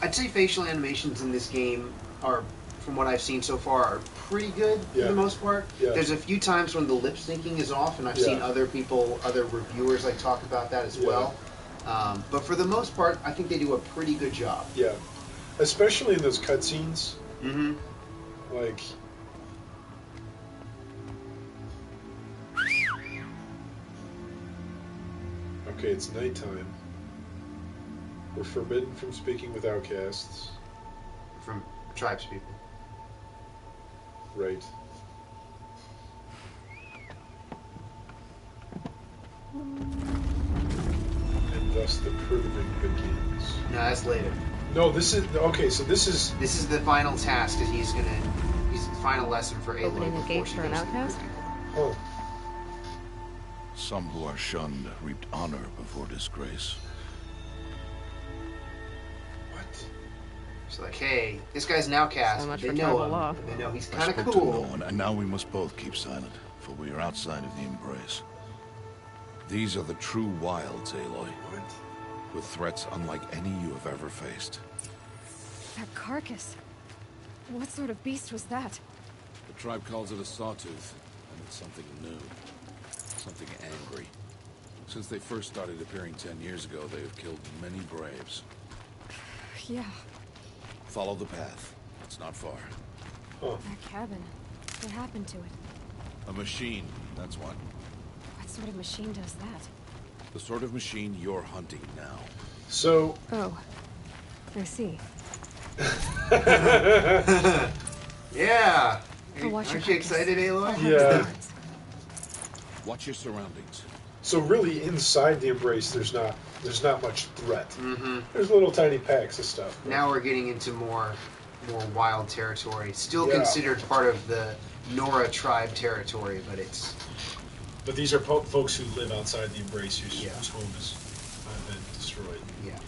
I'd say facial animations in this game are, from what I've seen so far, are pretty good for the most part. Yeah. There's a few times when the lip syncing is off, and I've seen other reviewers like talk about that as well. But for the most part, I think they do a pretty good job. Yeah, especially in those cutscenes. Mm-hmm. Like. Okay, it's nighttime. We're forbidden from speaking with outcasts. From tribespeople. Right. And thus the proving begins. No, that's later. No, this is okay. So this is the final task that he's the final lesson for Aloy. Opening a gate for an outcast? Oh. Some who are shunned reaped honor before disgrace. What? It's like, hey, this guy's an outcast. So much they for know tribal him. law. They know he's I kind of spoke to cool. no one, and now we must both keep silent, for we are outside of the embrace. These are the true wilds, Aloy. What? With threats unlike any you have ever faced. That carcass. What sort of beast was that? The The tribe calls it a sawtooth, and it's something new. Something angry. Since they first started appearing 10 years ago, they have killed many braves. Yeah, Follow the path. It's not far. that cabin. What happened to it? A machine, that's what. What sort of machine does that? The sort of machine you're hunting now. So... Oh, I see. Yeah! I'll watch Aren't your you excited, Aloy? Yeah. Watch your surroundings. So really, inside the Embrace, there's not much threat. Mm-hmm. There's little tiny packs of stuff. Now we're getting into more wild territory. Still Yeah. considered part of the Nora tribe territory, but it's... But these are folks who live outside the Embrace, whose home has been destroyed. Yeah.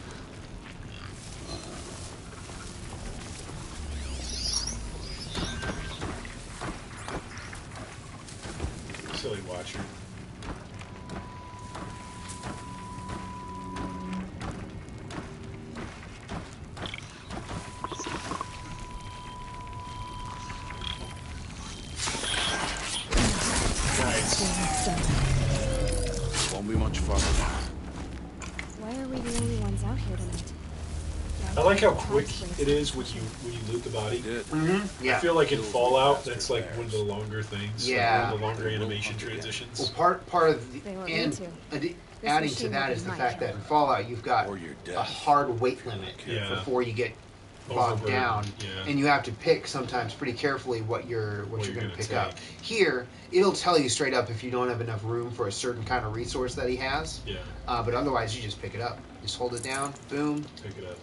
Silly Watcher. Won't be much farther now. Why are we the only ones out here tonight? I like how quick it is when you loot the body. Yeah. I feel like in Fallout, that's like one of the longer things. Yeah. One of the longer animation transitions. Well, part of the... They want And me to. adding to that is the fact that in Fallout, you've got a hard weight limit Yeah. before you get bogged Overburdened, down, yeah. and you have to pick sometimes pretty carefully what you're What you're going to gonna pick up. Here, it'll tell you straight up if you don't have enough room for a certain kind of resource that he has. Yeah. But otherwise, you just pick it up. Just hold it down. Boom. Pick it up.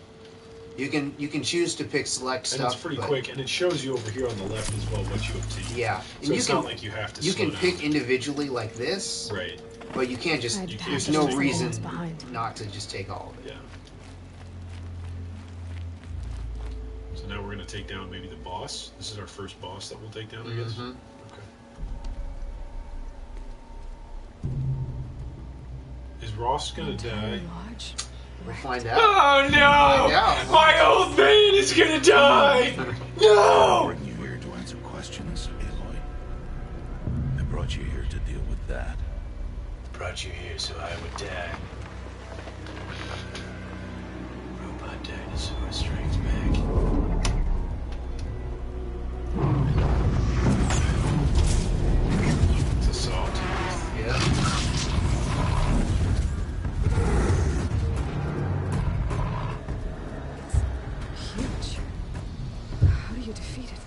You can choose to pick select And stuff. it's pretty but- quick, and it shows you over here on the left as well what you obtain. Yeah. So it's not like you have to You slow can down. pick individually like this. Right. But you can't just. You can't There's just no take reason all of it. not to just take all of it. Yeah. So now we're going to take down maybe the boss. This is our first boss that we'll take down, I guess. Mhm. Okay. Is Ross going to die? We'll find out. Oh no! Find out. My old man is going to die! No! I bring you here to answer questions, Aloy. I brought you here to deal with that. Brought you here so I would die. Robot dinosaur strikes back. It's a sawtooth. Yeah. Huge. How do you defeat it?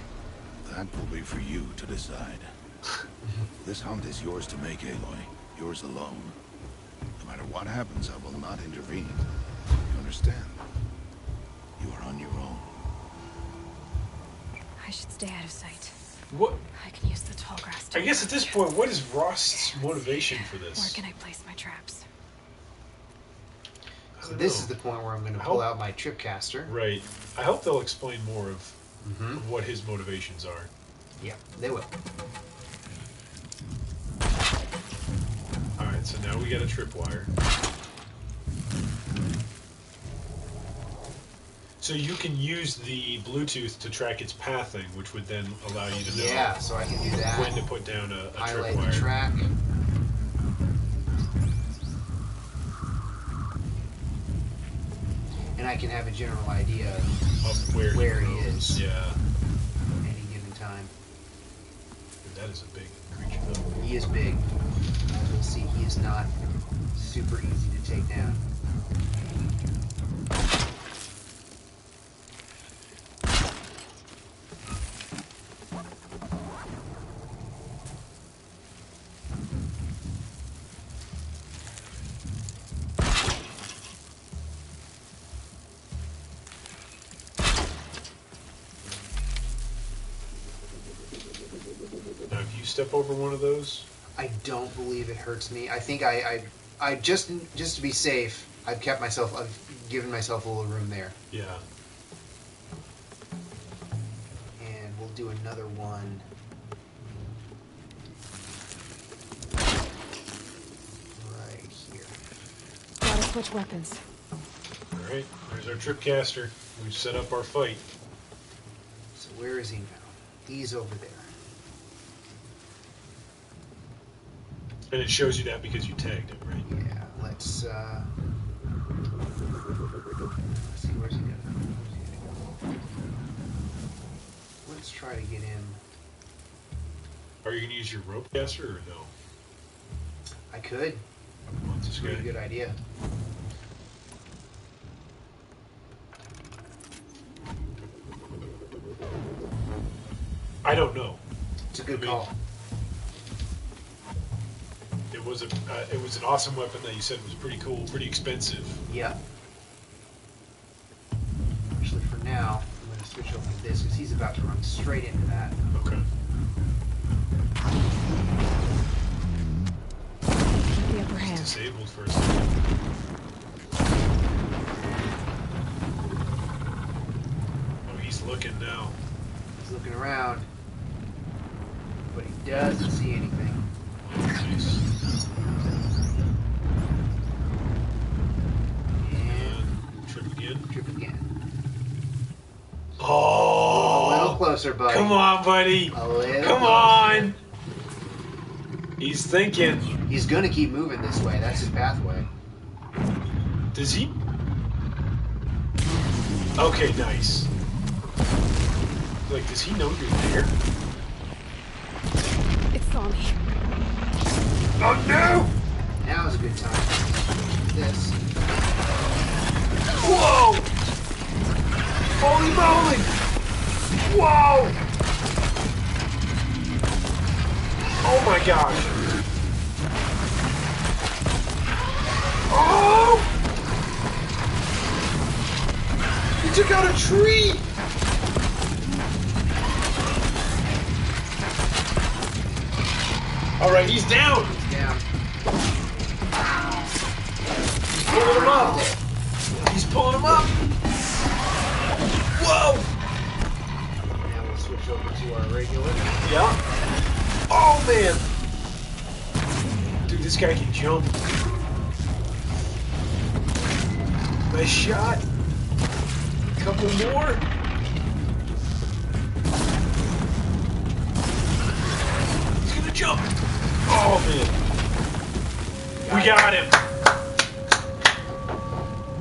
That will be for you to decide. This hunt is yours to make, Aloy. Yours alone. No matter what happens, I will not intervene. You understand? You are on your own. I should stay out of sight. What? I can use the tall grass. I guess at this point, what is Ross's motivation for this? Where can I place my traps? So this is the point where I'm going to pull out my tripcaster. Right. I hope they'll explain more of what his motivations are. Yeah, they will. Alright, so now we got a tripwire. So you can use the Bluetooth to track its pathing, which would then allow you to know Yeah, so I can do that. when to put down a Highlight tripwire. the track. And I can have a general idea of where he is. Yeah. At any given time. That is a big creature, though. He is big. As we'll see, he is not super easy to take down. Now, if you step over one of those, I don't believe it hurts me. I think I just to be safe, I've given myself a little room there. yeah. And we'll do another one. Right here. Gotta switch weapons. Alright, there's our tripcaster. We've set up our fight. So where is he now? He's over there. And it shows you that because you tagged him, right? Yeah, let's see, where's he gonna go? Let's try to get him. Are you going to use your rope caster or no? I could. That's a pretty good idea. I don't know. It's a good call. It was an awesome weapon that you said was pretty cool, pretty expensive. Yeah. Actually, for now, I'm going to switch over to this because he's about to run straight into that. Okay. The upper hand. He's disabled for a second. Oh, he's looking now. He's looking around, but he doesn't see anything. Nice. Trip again. Oh! A little closer, buddy. Come on, buddy. A little Come closer. on. He's thinking. He's gonna keep moving this way. That's his pathway. Does he? Okay, nice. Like, does he know you're there? It saw me. Oh no! Now's a good time. This. Whoa! Holy moly! Whoa! Oh my gosh! Oh! He took out a tree! Alright, he's down! He's down. He's pulling him up! He's pulling him up! Whoa! Now we'll switch over to our regular. Yeah. Oh man! Dude, this guy can jump. Nice shot. Couple more. He's gonna jump. Oh man. We got him.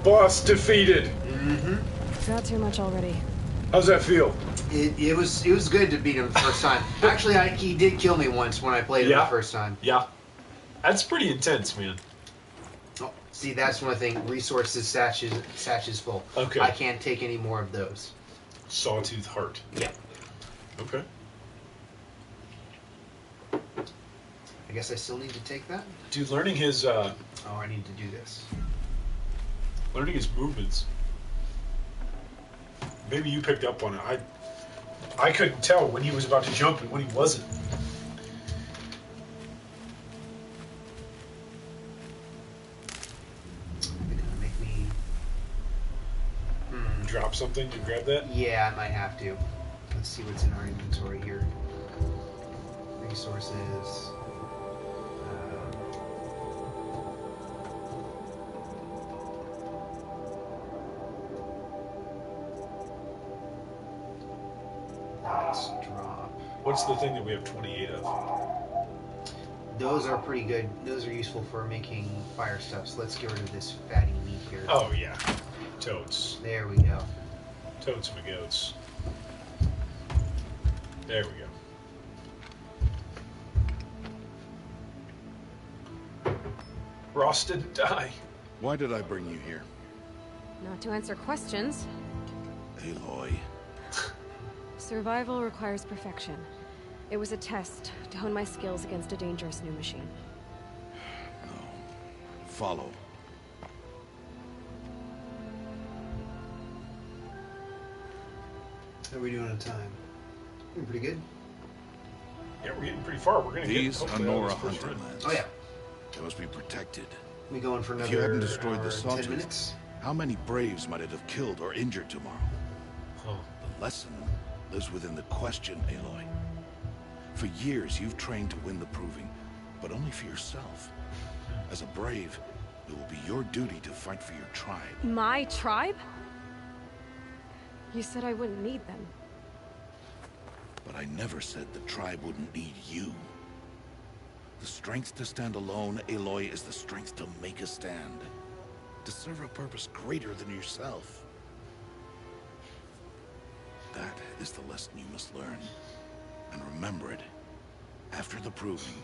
Boss defeated. Mm-hmm. Not too much already. How's that feel? It was good to beat him the first time. Actually, he did kill me once when I played him the first time. Yeah. That's pretty intense, man. Oh, see, that's one thing. Resources satches full. Okay. I can't take any more of those. Sawtooth heart. Yeah. Okay. I guess I still need to take that. Dude, learning his Oh, I need to do this. learning his movements. Maybe you picked up on it. I couldn't tell when he was about to jump and when he wasn't. Make me drop something to grab that. Yeah, I might have to. Let's see what's in our inventory here. Resources. Let's drop. What's the thing that we have 28 of? Those are pretty good. Those are useful for making fire stuff. So let's get rid of this fatty meat here. Oh yeah, totes. There we go. Totes my goats. There we go. Ross didn't die. Why did I bring you here? Not to answer questions. Aloy. Survival requires perfection. It was a test to hone my skills against a dangerous new machine. Follow. How are we doing on time? Doing pretty good. Yeah, we're getting pretty far. We're gonna These get are hopefully out Nora of this first Hunter run. lands. Oh yeah. They must be protected. We going for another If you hadn't destroyed hour the and 10 Sawtooth, minutes? how many Braves might it have killed or injured tomorrow? Oh. The lesson lives within the question, Aloy. For years, you've trained to win the proving, but only for yourself. As a Brave, it will be your duty to fight for your tribe. My tribe? You said I wouldn't need them. But I never said the tribe wouldn't need you. The strength to stand alone, Aloy, is the strength to make a stand. To serve a purpose greater than yourself. That is the lesson you must learn. And remember it. After the proving.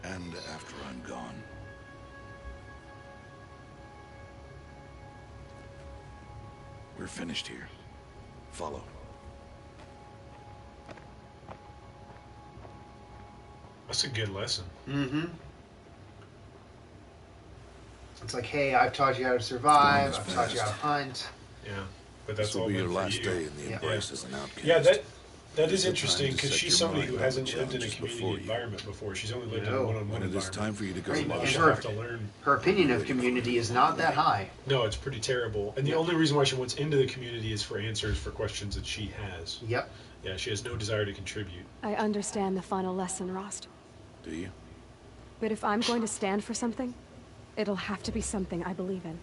And after I'm gone. We're finished here. Follow. That's a good lesson. Mm-hmm. It's like, hey, I've taught you how to survive. I've taught you how to hunt. Yeah, but that's This will all be your meant for last you. day in the Embrace as an outcast. Yeah, that is It's the interesting time to because set she's your somebody mind who on hasn't the lived in a challenges community before you. environment before. She's only lived in a No. one-on-one When it is environment. time for you to go Right, alone. and She'll have to learn. her opinion of community is not that high. No, it's pretty terrible. And the only reason why she wants into the community is for answers for questions that she has. Yep. Yeah, she has no desire to contribute. I understand the final lesson, Rost. Do you? But if I'm going to stand for something, it'll have to be something I believe in.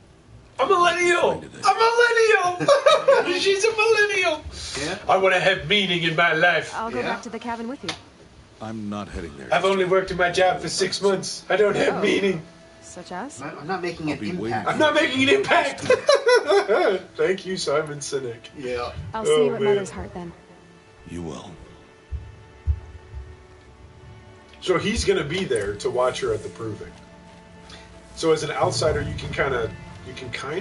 A millennial! A millennial! She's a millennial! Yeah. I want to have meaning in my life. I'll go back to the cabin with you. I'm not heading there. I've only worked in my job for 6 months. I don't have meaning. Such as? I'm not making an impact. I'm not making an impact! Thank you, Simon Sinek. Yeah. I'll see you at Mother's Heart then. You will. So he's going to be there to watch her at the proving. So as an outsider, you can kind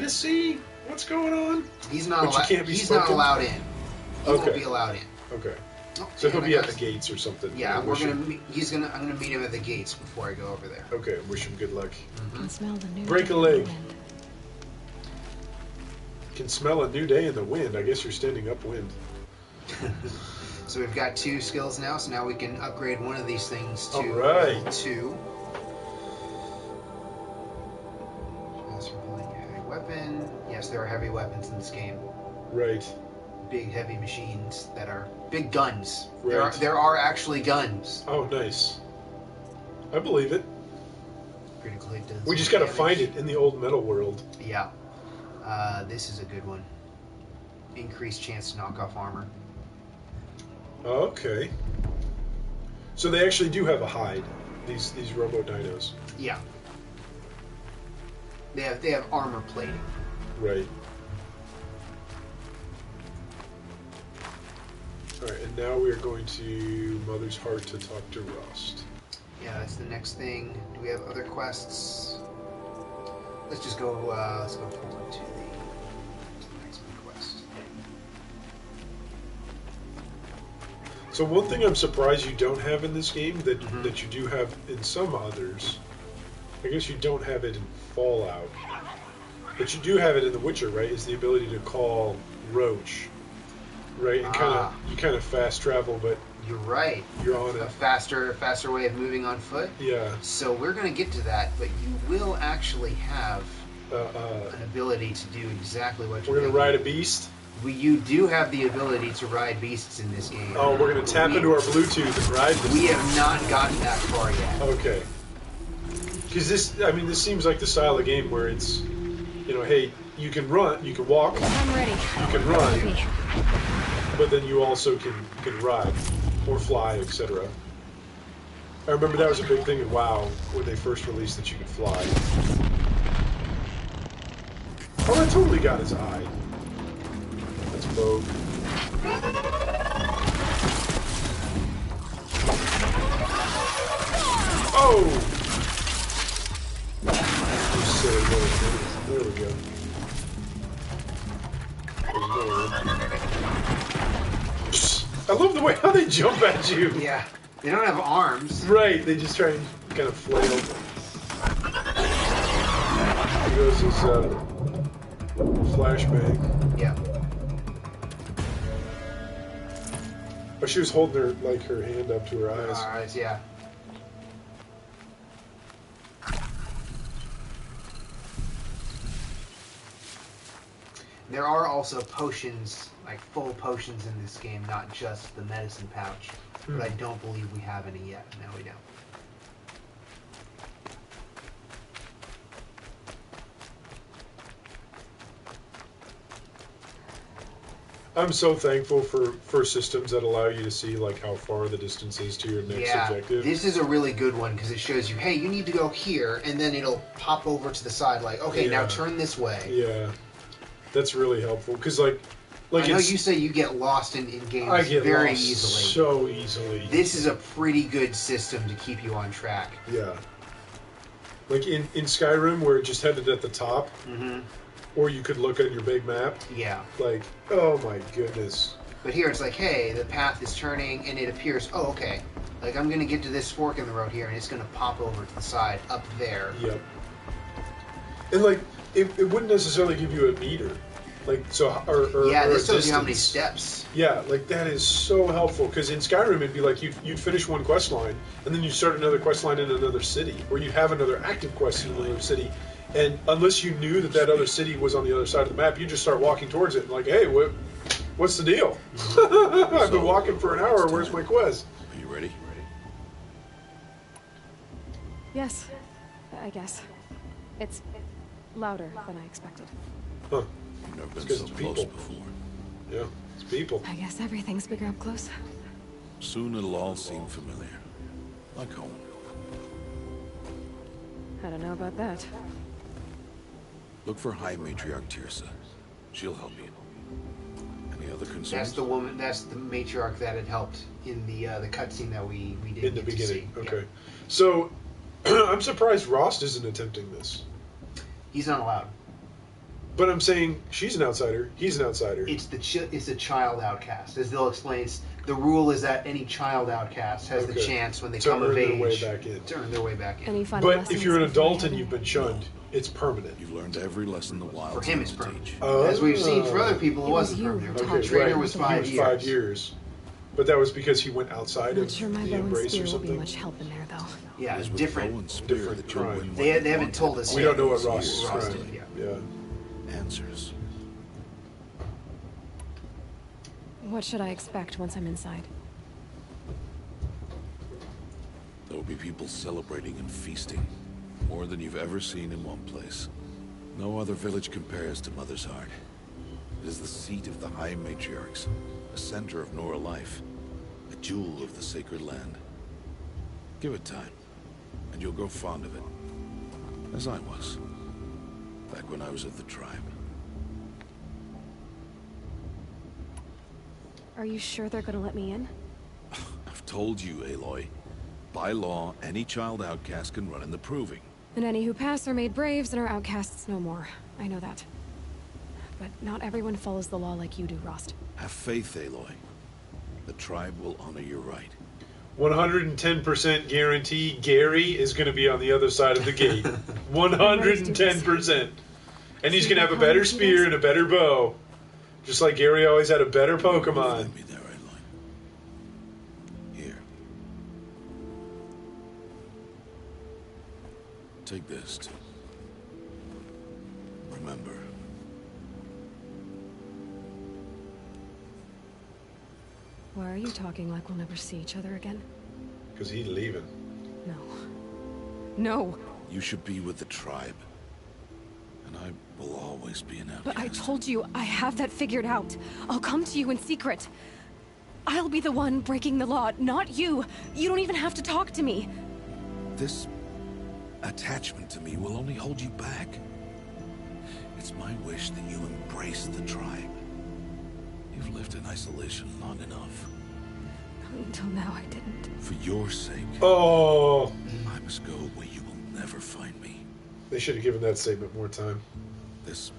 of see what's going on. He's not but allowed. you can't be He's spoken. not allowed in. He won't Okay. be allowed in. Okay. Oh, So he'll and be I at the got- gates or something. Yeah, I wish him- I'm gonna meet him at the gates before I go over there. Okay, wish him good luck. I can smell the new Break a day in the leg. wind. Can smell a new day in the wind. I guess you're standing upwind. So we've got 2 skills now, so now we can upgrade one of these things to Alright. level 2. That's for pulling a heavy weapon. Yes, there are heavy weapons in this game. Right. Big heavy machines that are big guns. Right. There are actually guns. Oh, nice. I believe it. Critically does We just some got to find damage. it in the old metal world. Yeah. This is a good one. Increased chance to knock off armor. Okay. So they actually do have a hide. These robo dinos. Yeah. They have armor plating. Right. Alright, and now we are going to Mother's Heart to talk to Rust. Yeah, that's the next thing. Do we have other quests? Let's just go. Let's go forward to the next big quest. So one thing I'm surprised you don't have in this game that you do have in some others, I guess you don't have it in Fallout, but you do have it in The Witcher, right? Is the ability to call Roach, right? And you kind of fast travel, but You're right. you're on A it. faster way of moving on foot. Yeah. So we're going to get to that, but you will actually have an ability to do exactly what you're We're gonna thinking. ride a beast. You do have the ability to ride beasts in this game. Oh, we're gonna tap into our Bluetooth and ride this. We have not gotten that far yet. Okay. Because this seems like the style of game where it's, hey, you can run, you can walk, I'm ready. you can run, but then you also can ride or fly, etc. I remember that was a big thing in WoW when they first released that you could fly. Oh, I totally got his eye. That's Vogue. Oh! You silly little thing. There we go. There's another one. Psst. I love the way how they jump at you. Yeah. They don't have arms. Right, they just try and kind of flail. Here goes his flashbang. Yeah. Oh, she was holding her hand up to her eyes. Eyes, yeah. There are also potions, like full potions in this game, not just the medicine pouch. But I don't believe we have any yet. No, we don't. I'm so thankful for systems that allow you to see like how far the distance is to your next objective. This is a really good one because it shows you, hey, you need to go here, and then it'll pop over to the side, like, okay, now turn this way. Yeah, that's really helpful because like I know you say you get lost in games I get very lost easily. so easily. This is a pretty good system to keep you on track. Yeah. Like in Skyrim, where it just had it at the top, or you could look at your big map. Yeah. Like, oh my goodness. But here it's like, hey, the path is turning, and it appears, oh, okay. Like, I'm going to get to this fork in the road here, and it's going to pop over to the side up there. Yep. And, like, it wouldn't necessarily give you a meter. Like, so, or yeah, or this a tells you how many distance. steps. Yeah, like, that is so helpful. Because in Skyrim, it'd be like you'd finish one quest line, and then you'd start another quest line in another city. Or you'd have another active quest in another city. And unless you knew that other city was on the other side of the map, you just start walking towards it. And like, hey, what's the deal? I've been walking for an hour. Where's my quest? Are you ready? Yes, I guess. It's louder than I expected. Huh. You've never It's been 'cause so it's close people. before. Yeah, it's people. I guess everything's bigger up close. Soon it'll all seem familiar. Like home. I don't know about that. Look for High Matriarch Tirsa. She'll help you. Any other concerns? That's the woman. That's the matriarch that had helped in the cutscene that we did In the beginning. Okay. So, I'm surprised Rost isn't attempting this. He's not allowed. But I'm saying she's an outsider. He's an outsider. It's a child outcast, as they'll explain. The rule is that any child outcast has the chance when they come of age to earn their way back in. to earn their way back in. But if you're an adult and you've been shunned, it's permanent. You've learned every lesson the wild For him, it's permanent. Oh. As we've seen for other people, it wasn't permanent. Okay, Trader right. was He 5 was years. 5 years. But that was because he went outside Not of sure my the bow and embrace spear or will be something. much help in there, though. Yeah, It is with different. bow and spear that you'll win They what you haven't want. told us We yet. don't know what Ross is Ross trying. did, Yeah. Answers. What should I expect once I'm inside? There will be people celebrating and feasting. More than you've ever seen in one place. No other village compares to Mother's Heart. It is the seat of the High Matriarchs, a center of Nora life, a jewel of the sacred land. Give it time, and you'll grow fond of it. As I was, back when I was of the tribe. Are you sure they're gonna let me in? I've told you, Aloy. By law, any child outcast can run in the Proving. And any who pass are made braves and are outcasts no more. I know that. But not everyone follows the law like you do, Rost. Have faith, Aloy. The tribe will honor your right. 110% guarantee Gary is going to be on the other side of the gate. 110%. And he's going to have a better spear and a better bow. Just like Gary always had a better Pokemon. Here. Take this, too. Remember. Why are you talking like we'll never see each other again? Because he's leaving. No. No! You should be with the tribe. And I will always be an outcast. But I told you, I have that figured out. I'll come to you in secret. I'll be the one breaking the law, not you. You don't even have to talk to me. This attachment to me will only hold you back. It's my wish that you embrace the tribe. You've lived in isolation long enough. Until now, I didn't. For your sake. Oh! I must go where you will never find me. They should have given that statement more time. This...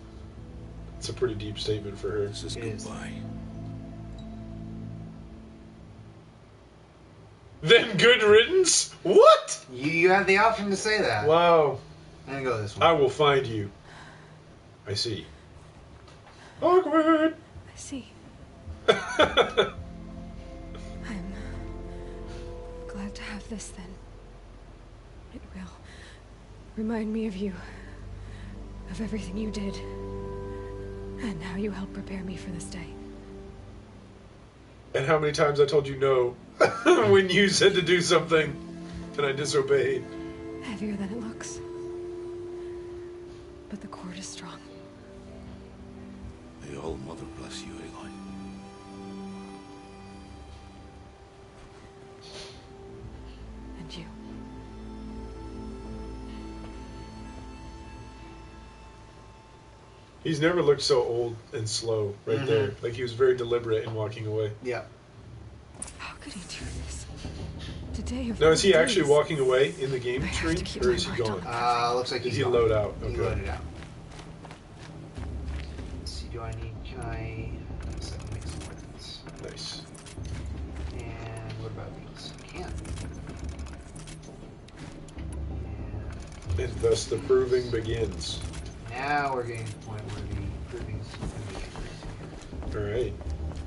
It's a pretty deep statement for her. This is goodbye. Then good riddance? What? You have the option to say that. Wow. I'm gonna go this one. I will find you. I see. Awkward. I see. I'm glad to have this then. It will remind me of you, of everything you did, and how you helped prepare me for this day. And how many times I told you no when you said to do something and I disobeyed. Heavier than it looks. But the cord is strong. May all Mother bless you, Aloy. He's never looked so old and slow right there. Like he was very deliberate in walking away. Yeah. How could he do this? Today of Now, is he all actually days. walking away in the game screen, or is he gone? Looks like Did he's he gone. load out? He Okay. loaded out. Let's see, can I make some weapons? Nice. And what about these? I can. And thus the proving begins. Now we're getting to the point where the proving's going to be interesting. Alright.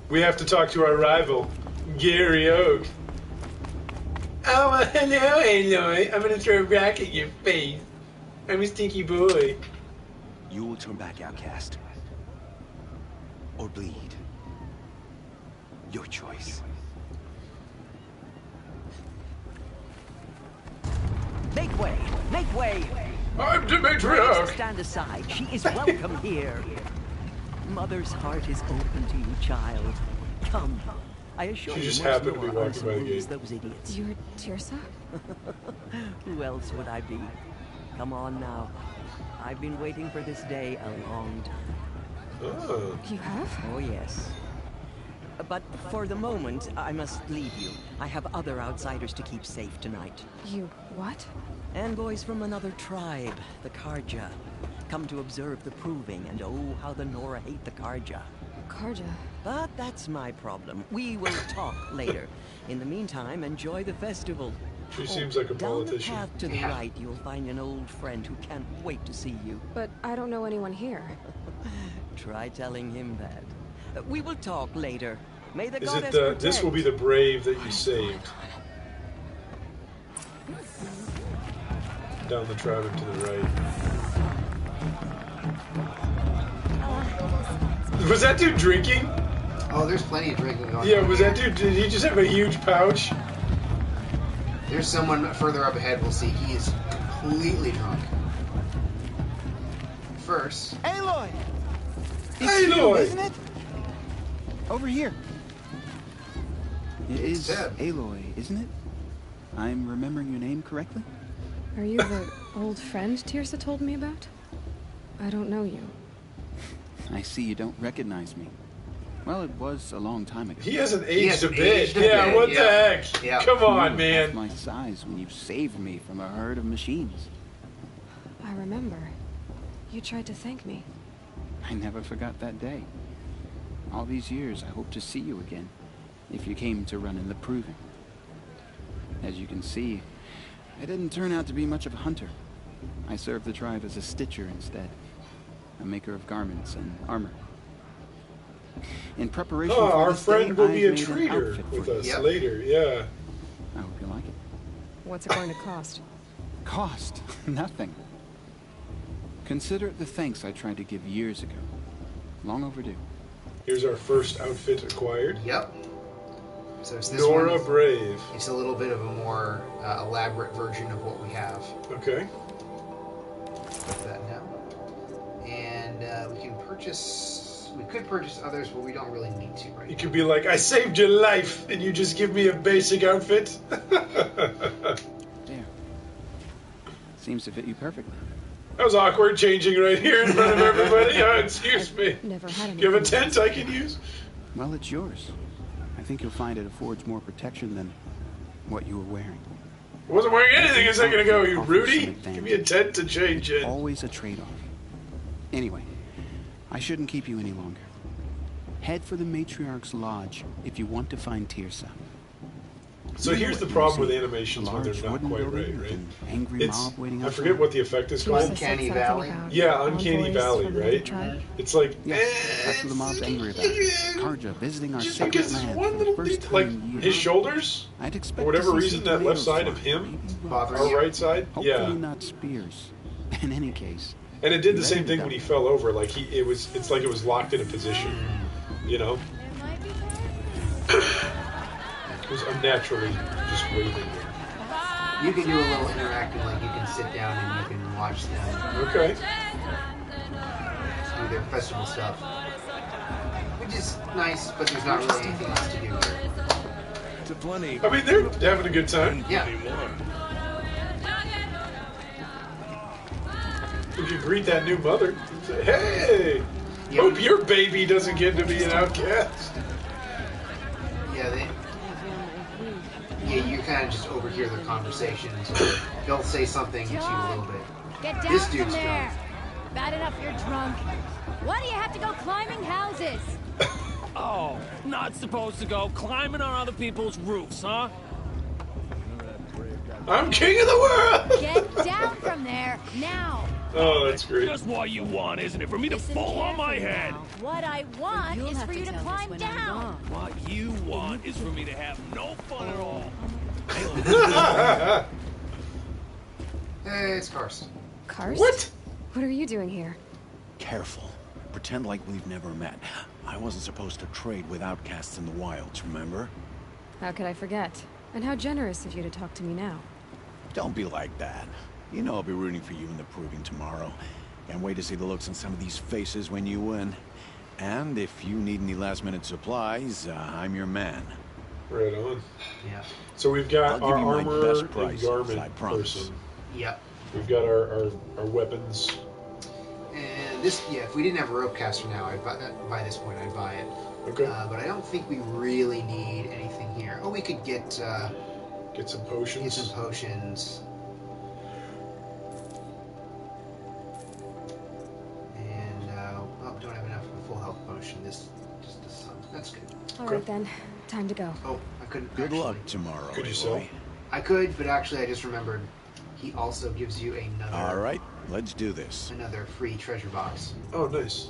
We have to talk to our rival, Gary Oak. Oh, hello, Aloy. I'm gonna throw a rock at your face. I'm a stinky boy. You will turn back, outcast. Or bleed. Your choice. Make way! Make way! I'm Please Demetrius! stand aside. She is welcome here. Mother's heart is open to you, child. Come. I assure She you, just Mors happened to be Nora walking by the also rules gate. those idiots. You're Tirsa? Who else would I be? Come on now. I've been waiting for this day a long time. Oh. You have? Oh, yes. But for the moment, I must leave you. I have other outsiders to keep safe tonight. You what? Envoys from another tribe, the Karja. Come to observe the proving, and oh, how the Nora hate the Karja. Karja? But that's my problem. We will talk later. In the meantime, enjoy the festival. She seems like a down politician. the path to the right, you'll find an old friend who can't wait to see you. But I don't know anyone here. Try telling him that. We will talk later. May the Is goddess it the? protect. This will be the brave that you saved. Down the tribe and to the right. Was that dude drinking? Oh, there's plenty of drinking going on. Yeah, was that dude? Did he just have a huge pouch? There's someone further up ahead. We'll see. He is completely drunk. First, Aloy! Aloy! Isn't it? Over here. It is Seb. Aloy, isn't it? I'm remembering your name correctly? Are you the old friend Tirsa told me about? I don't know you. I see you don't recognize me. Well, it was a long time ago. He hasn't aged a bit. Yeah, what the heck? Yeah. Come You on, were man. half my size when you saved me from a herd of machines. I remember. You tried to thank me. I never forgot that day. All these years, I hope to see you again, if you came to run in the proving. As you can see, I didn't turn out to be much of a hunter. I served the tribe as a stitcher instead, a maker of garments and armor. In preparation Oh, for our this friend day, will be I've a made an trader outfit with for you. us later. Yeah. I hope you like it. What's it going to cost? Cost? Nothing. Consider it the thanks I tried to give years ago. Long overdue. Here's our first outfit acquired. Yep. So it's this Nora one. Brave. It's a little bit of a more elaborate version of what we have. Okay. Put that now. And we can purchase. We could purchase others, but we don't really need to right You could be like, I saved your life, and you just give me a basic outfit. There. Seems to fit you perfectly. That was awkward, changing right here in front of everybody. Oh, excuse me. Never had Do you have a tent I can use? Well, it's yours. I think you'll find it affords more protection than what you were wearing. I wasn't wearing anything a second ago, you Offers Rudy. some Give me a tent to change in. Always a trade-off. Anyway, I shouldn't keep you any longer. Head for the Matriarch's Lodge if you want to find Tirsa. So here's the problem with animations when they're not quite right? Angry It's, mob waiting I outside. forget what the effect is called. Uncanny Valley? Yeah, Uncanny Valley, right? It's like, Yes, that's what the mob's angry about. Karja visiting our just sacred because this land one for little the first thing, time like in years. his shoulders, I'd expect for whatever to see reason, some that left tomatoes side of fly. him, Bothers our you? right side, Hopefully yeah. not spears. In any case. And it did the you same ended thing up- when he fell over. Like it's like it was locked in a position, you know. It was unnaturally just waving. You can do a little interacting, like you can sit down and you can watch them Okay. do their festival stuff. Which is nice, but there's not really anything else to do here. To plenty. I mean, they're having a good time. Yeah. you could greet that new mother. Say, hey! Hope your baby doesn't get to be an outcast. Yeah, you kind of just overhear their conversations. Or they'll say something to you a little bit. Get down This from dude's there. drunk. Bad enough you're drunk. Why do you have to go climbing houses? Oh, not supposed to go climbing on other people's roofs, huh? I'm king of the world! Get down from there, now. Oh, that's great. Just what you want, isn't it? For me to fall on my head. What I want You'll is have for to you to tell this climb when I'm down. gone. What you want is for me to have no fun at all. Hey, it's Karst. Karst? What? What are you doing here? Careful. Pretend like we've never met. I wasn't supposed to trade with outcasts in the wilds, remember? How could I forget? And how generous of you to talk to me now. Don't be like that. You know I'll be rooting for you in the proving tomorrow. Can't wait to see the looks on some of these faces when you win. And if you need any last-minute supplies, I'm your man. Right on. Yeah. So we've got I'll our give you my armor best and prices, garment I promise. person. Yep. We've got our weapons. And this, yeah, if we didn't have a rope caster now, by this point I'd buy it. Okay. But I don't think we really need anything here. Oh, we could get some potions. Get some potions. And oh, don't have enough of a full health potion. Just some. That's good. All right then, time to go. Oh, I couldn't. Good actually. luck tomorrow, Could you Aloy. sell? I could, but actually I just remembered. He also gives you another. All right, let's do this. Another free treasure box. Oh, nice.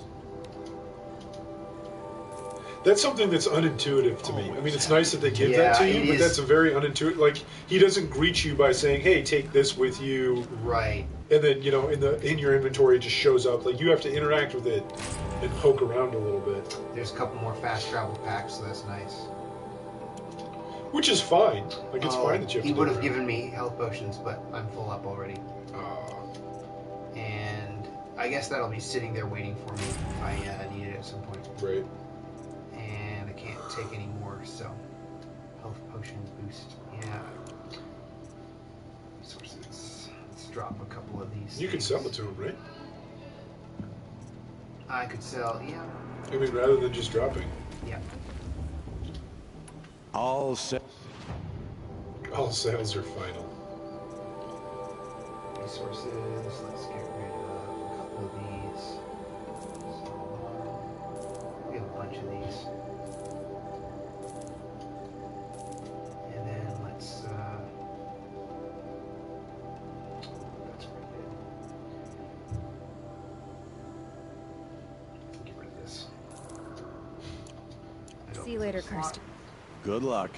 That's something that's unintuitive to me. I mean, it's nice that they give that to you, but that's a very unintuitive. Like, he doesn't greet you by saying, "Hey, take this with you." Right. And then in your inventory, it just shows up. Like, you have to interact with it and poke around a little bit. There's a couple more fast travel packs, so that's nice. Which is fine. Like, it's fine that you have to. He would have around. given me health potions, but I'm full up already. And I guess that'll be sitting there waiting for me if I need it at some point. Right. And I can't take any more, so health potion boost. Yeah. Resources. Let's drop a couple of these. You could sell it to him, right? I could sell, yeah. I mean, rather than just dropping. Yeah. All set. Oh, All sales are final. Resources. Let's get rid of a couple of these. So, we have a bunch of these. And then let's. That's pretty good. Get rid of this. See you later, Karst. Good luck.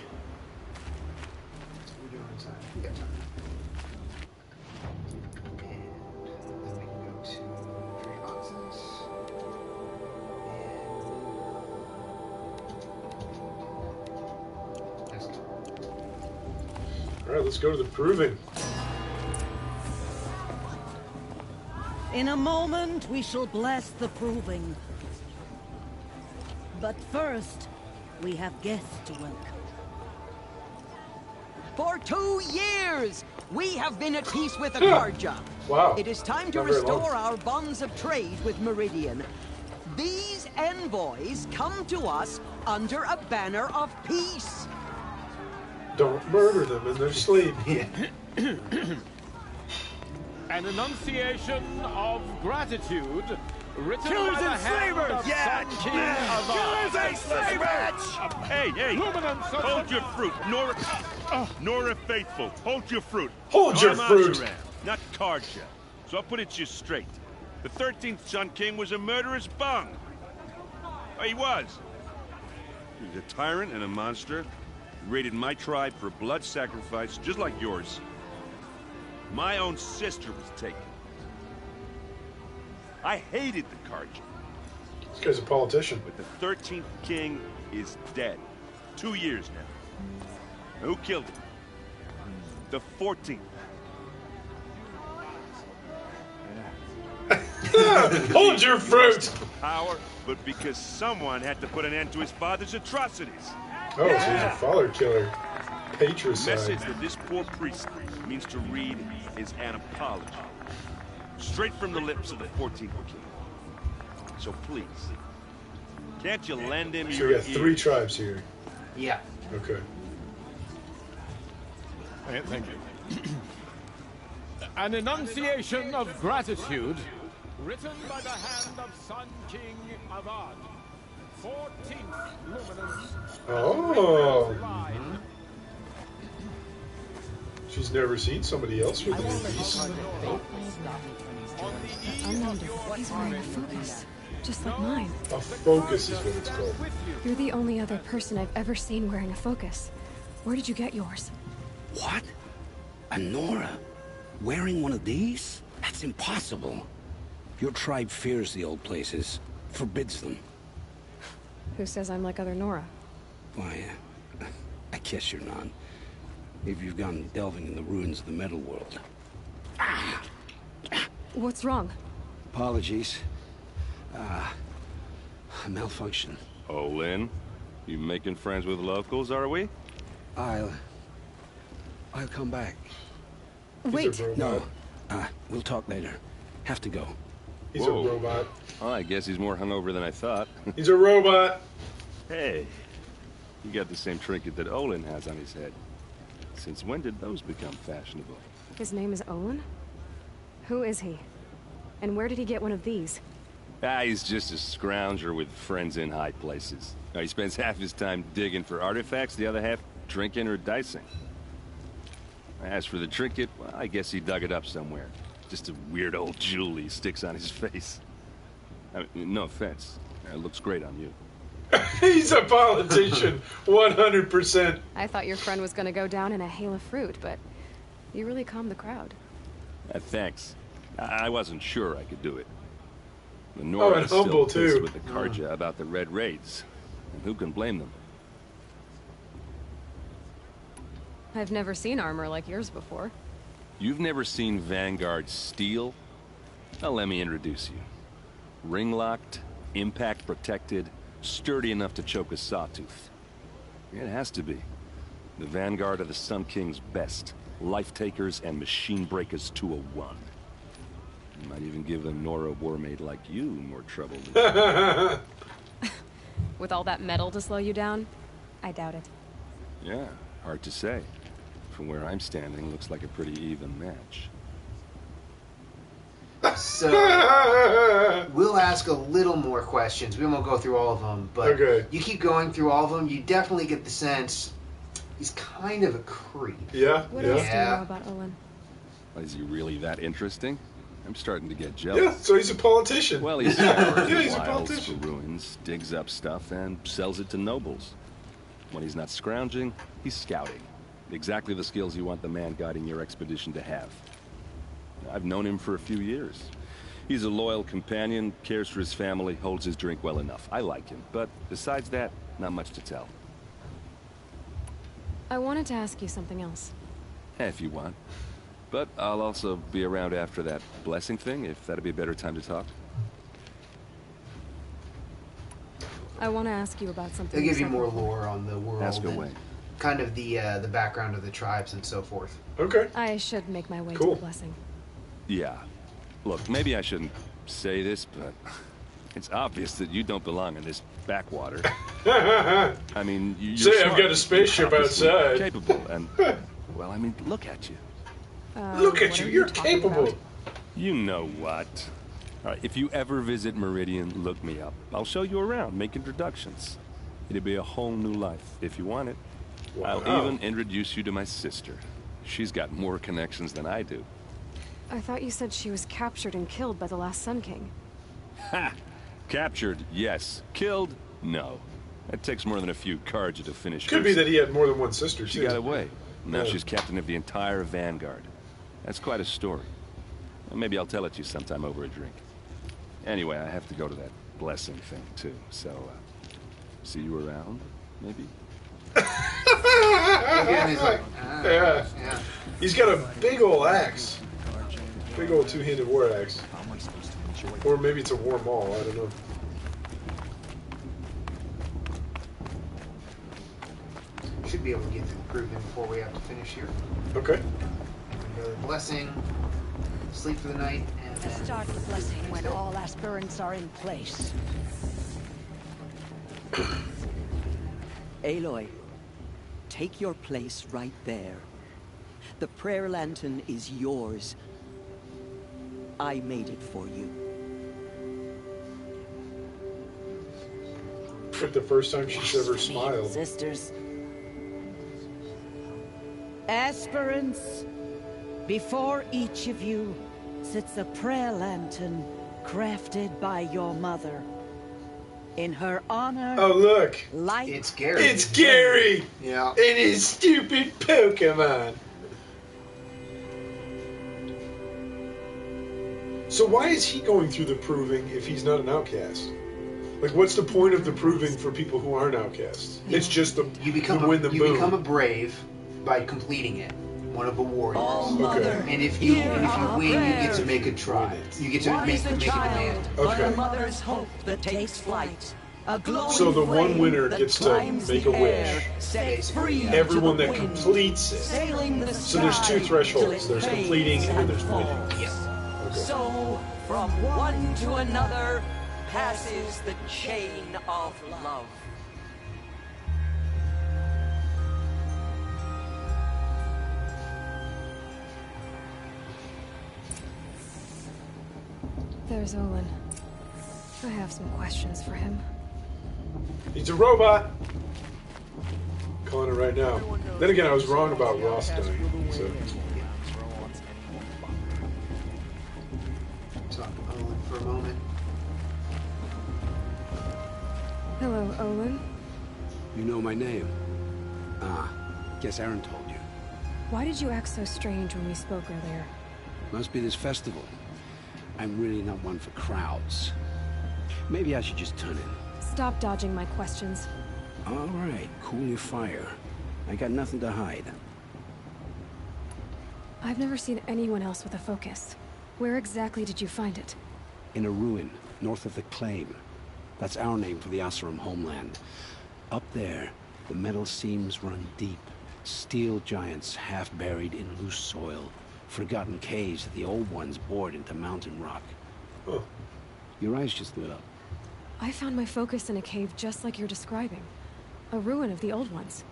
We're doing inside. We got time. And then we can go to trade boxes. And let's go. All right, let's go to the proving. In a moment, we shall bless the proving. But first, we have guests to welcome. For 2 years, we have been at peace with Akarja. Wow. It is time to Not very long. restore our bonds of trade with Meridian. These envoys come to us under a banner of peace. Don't murder them in their sleep. An enunciation of gratitude written Killers by the and hand slavers! of Yeah, Sun King yeah. of Killers and slavers! Hey, hey! Luminance of Hold your fruit, Nora Faithful. Hold your fruit. Hold your I'm fruit. Azaran, not Karja. So I'll put it to you straight. The 13th Sun King was a murderous bung. Oh, he was. He was a tyrant and a monster. He raided my tribe for blood sacrifice, just like yours. My own sister was taken. I hated the Karja. This guy's a politician. But the 13th king is dead. 2 years now. Who killed him? The 14th. Hold your fruit! Power, but because someone had to put an end to his father's atrocities. Oh, so he's a father killer. The Patricide. message that this poor priest means to read is an apology. Straight from the lips of the 14th king. So please, can't you lend him So your we got 3 ear? tribes here. Yeah. Okay. Thank you. An enunciation of gratitude written by the hand of Sun King Avad. 14th luminance. Oh. She's never seen somebody else with a piece. Unknown device wearing a focus. Just like mine. A focus is what it's called. You're the only other person I've ever seen wearing a focus. Where did you get yours? What? A Nora? Wearing one of these? That's impossible. Your tribe fears the old places, forbids them. Who says I'm like other Nora? Why, I guess you're not. If you've gone delving in the ruins of the metal world. What's wrong? Apologies. A malfunction. Oh, Lynn, you making friends with locals, are we? I'll come back. Wait. No. We'll talk later. Have to go. He's a robot. Well, I guess he's more hungover than I thought. He's a robot. Hey, you got the same trinket that Olin has on his head. Since when did those become fashionable? His name is Owen? Who is he? And where did he get one of these? He's just a scrounger with friends in high places. He spends half his time digging for artifacts, the other half drinking or dicing. As for the trinket, well, I guess he dug it up somewhere. Just a weird old jewel he sticks on his face. I mean, no offense. It looks great on you. He's a politician, 100%. I thought your friend was gonna go down in a hail of fruit, but you really calmed the crowd. Thanks. I wasn't sure I could do it. The and Nora is humble, still pissed too. with the Karja about the Red Raids. And who can blame them? I've never seen armor like yours before. You've never seen Vanguard steel? Well, let me introduce you. Ring-locked, impact-protected, sturdy enough to choke a sawtooth. It has to be. The Vanguard of the Sun King's best. Life-takers and machine breakers to a one. You might even give a Nora warmaid like you more trouble than... With all that metal to slow you down? I doubt it. Yeah, hard to say. From where I'm standing, looks like a pretty even match. So, we'll ask a little more questions. We won't go through all of them, but you keep going through all of them, you definitely get the sense he's kind of a creep. Yeah, What else do you know about Olin? Is he really that interesting? I'm starting to get jealous. Yeah, so he's a politician. Well, he's Yeah, yeah, he's a wilds politician. for ruins, digs up stuff, and sells it to nobles. When he's not scrounging, he's scouting. Exactly the skills you want the man guiding your expedition to have. I've known him for a few years. He's a loyal companion, cares for his family, holds his drink well enough. I like him, but besides that, not much to tell. I wanted to ask you something else. If you want. But I'll also be around after that blessing thing, if that'd be a better time to talk. I want to ask you about something. They'll give you separate. more lore on the world. Ask and away. Kind of the background of the tribes and so forth. Okay. I should make my way to Cool. the blessing. Yeah. Look, maybe I shouldn't say this, but it's obvious that you don't belong in this backwater. I mean, you're Say, I've smart, got a spaceship you're obviously outside. capable, and, well, I mean, look at you. Look at you, you're capable. You know what? All right, if you ever visit Meridian, look me up. I'll show you around, make introductions. It'll be a whole new life, if you want it. Wow. I'll even introduce you to my sister. She's got more connections than I do. I thought you said she was captured and killed by the last Sun King. Ha! Captured, yes. Killed, no. It takes more than a few cards to finish. Could be hers. that he had more than one sister, She too. got away. Now Yeah. she's captain of the entire Vanguard. That's quite a story. Well, maybe I'll tell it to you sometime over a drink. Anyway, I have to go to that blessing thing, too. So, see you around, maybe? Again, he's like, Yeah. He's got a big old axe. Big old two-handed war axe. Or maybe it's a war maul, I don't know. should be able to get through the proving before we have to finish here. Okay. Go to the blessing. sleep for the night, and To then start the blessing when all aspirants are in place. Aloy, take your place right there. The prayer lantern is yours. I made it for you. Like the first time she's ever smiled. Sisters. Aspirants, before each of you sits a prayer lantern crafted by your mother. In her honor... Oh, look. Light. it's Gary. It's Gary! Yeah. And his stupid Pokemon. So why is he going through the proving if he's not an outcast? Like, what's the point of the proving for people who aren't outcasts? It's just to win the boon. become a brave by completing it. One of a warriors. Okay. And if you win, you get to make a tribe. You get to make a demand. Okay. A mother's hope that takes flight. A glowing So the one flame winner that gets to climbs make the a air, wish. set free Everyone to the that wind, completes it. sailing the So there's two sky thresholds. till it There's completing fades and then there's winning. falls. Okay. So, from one to another passes the chain of love. There's Olin. I have some questions for him. He's a robot. Calling it right now. Then again, I was wrong about Ross dying. So. Talk to Olin for a moment. Hello, Olin. You know my name? Ah, guess Aaron told you. Why did you act so strange when we spoke earlier? Must be this festival. I'm really not one for crowds. Maybe I should just turn in. Stop dodging my questions. All right, cool your fire. I got nothing to hide. I've never seen anyone else with a focus. Where exactly did you find it? In a ruin, north of the Claim. That's our name for the Oseram homeland. Up there, the metal seams run deep. Steel giants half buried in loose soil. Forgotten caves that the old ones bored into mountain rock. Oh. Your eyes just lit up. I found my focus in a cave just like you're describing. A ruin of the old ones.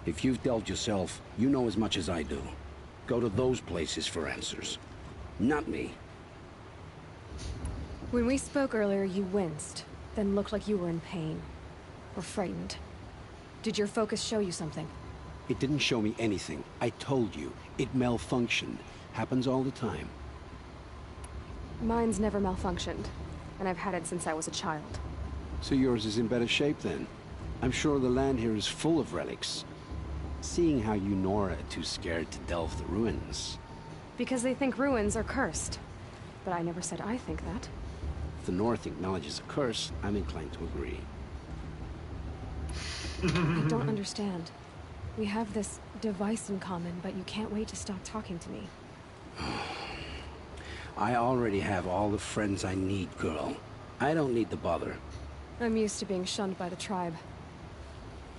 If you've delved yourself, you know as much as I do. Go to those places for answers. Not me. When we spoke earlier, you winced, then looked like you were in pain. Or frightened. Did your focus show you something? It didn't show me anything. I told you. It malfunctioned. Happens all the time. Mine's never malfunctioned, and I've had it since I was a child. So yours is in better shape then. I'm sure the land here is full of relics. Seeing how you Nora are too scared to delve the ruins. Because they think ruins are cursed. But I never said I think that. If the North acknowledges a curse, I'm inclined to agree. I don't understand. We have this device in common, but you can't wait to stop talking to me. I already have all the friends I need, girl. I don't need the bother. I'm used to being shunned by the tribe.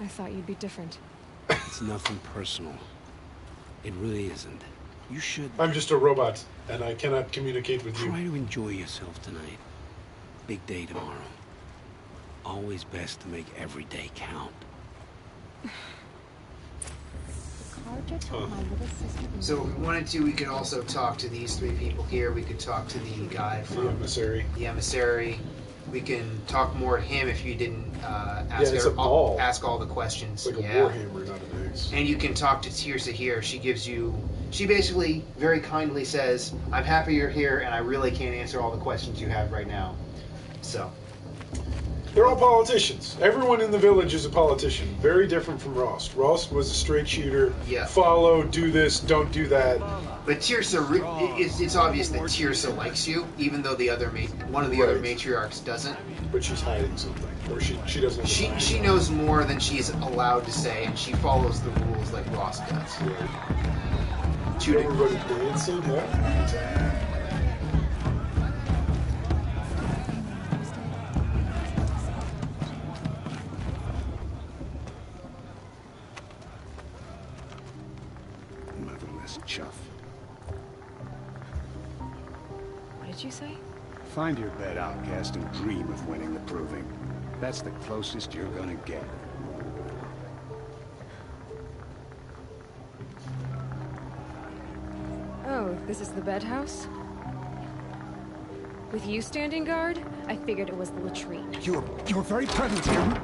I thought you'd be different. It's nothing personal. It really isn't. You should... I'm just a robot, and I cannot communicate with you. Try to enjoy yourself tonight. Big day tomorrow. Always best to make every day count. So if we wanted to, we could also talk to these three people here. We could talk to the guy from The emissary. The emissary. We can talk more to him if you didn't it's a ball. ask all the questions. It's like a warhammer, not an axe. And you can talk to Tirsa here. She basically very kindly says, I'm happy you're here, and I really can't answer all the questions you have right now. So. They're all politicians. Everyone in the village is a politician. Very different from Rost. Rost was a straight shooter. Yeah. Follow, do this, don't do that. But Tirsa, it's obvious that Tirsa likes you, even though one of the other matriarchs doesn't. But she's hiding something, or she doesn't. She knows more than she's allowed to say, and she follows the rules like Rost does. Everybody dancing, yeah. Motherless chuff. did you say? Find your bed, outcast, and dream of winning the proving. That's the closest you're gonna get. Oh, this is the bed house? With you standing guard, I figured it was the latrine. You're very present here.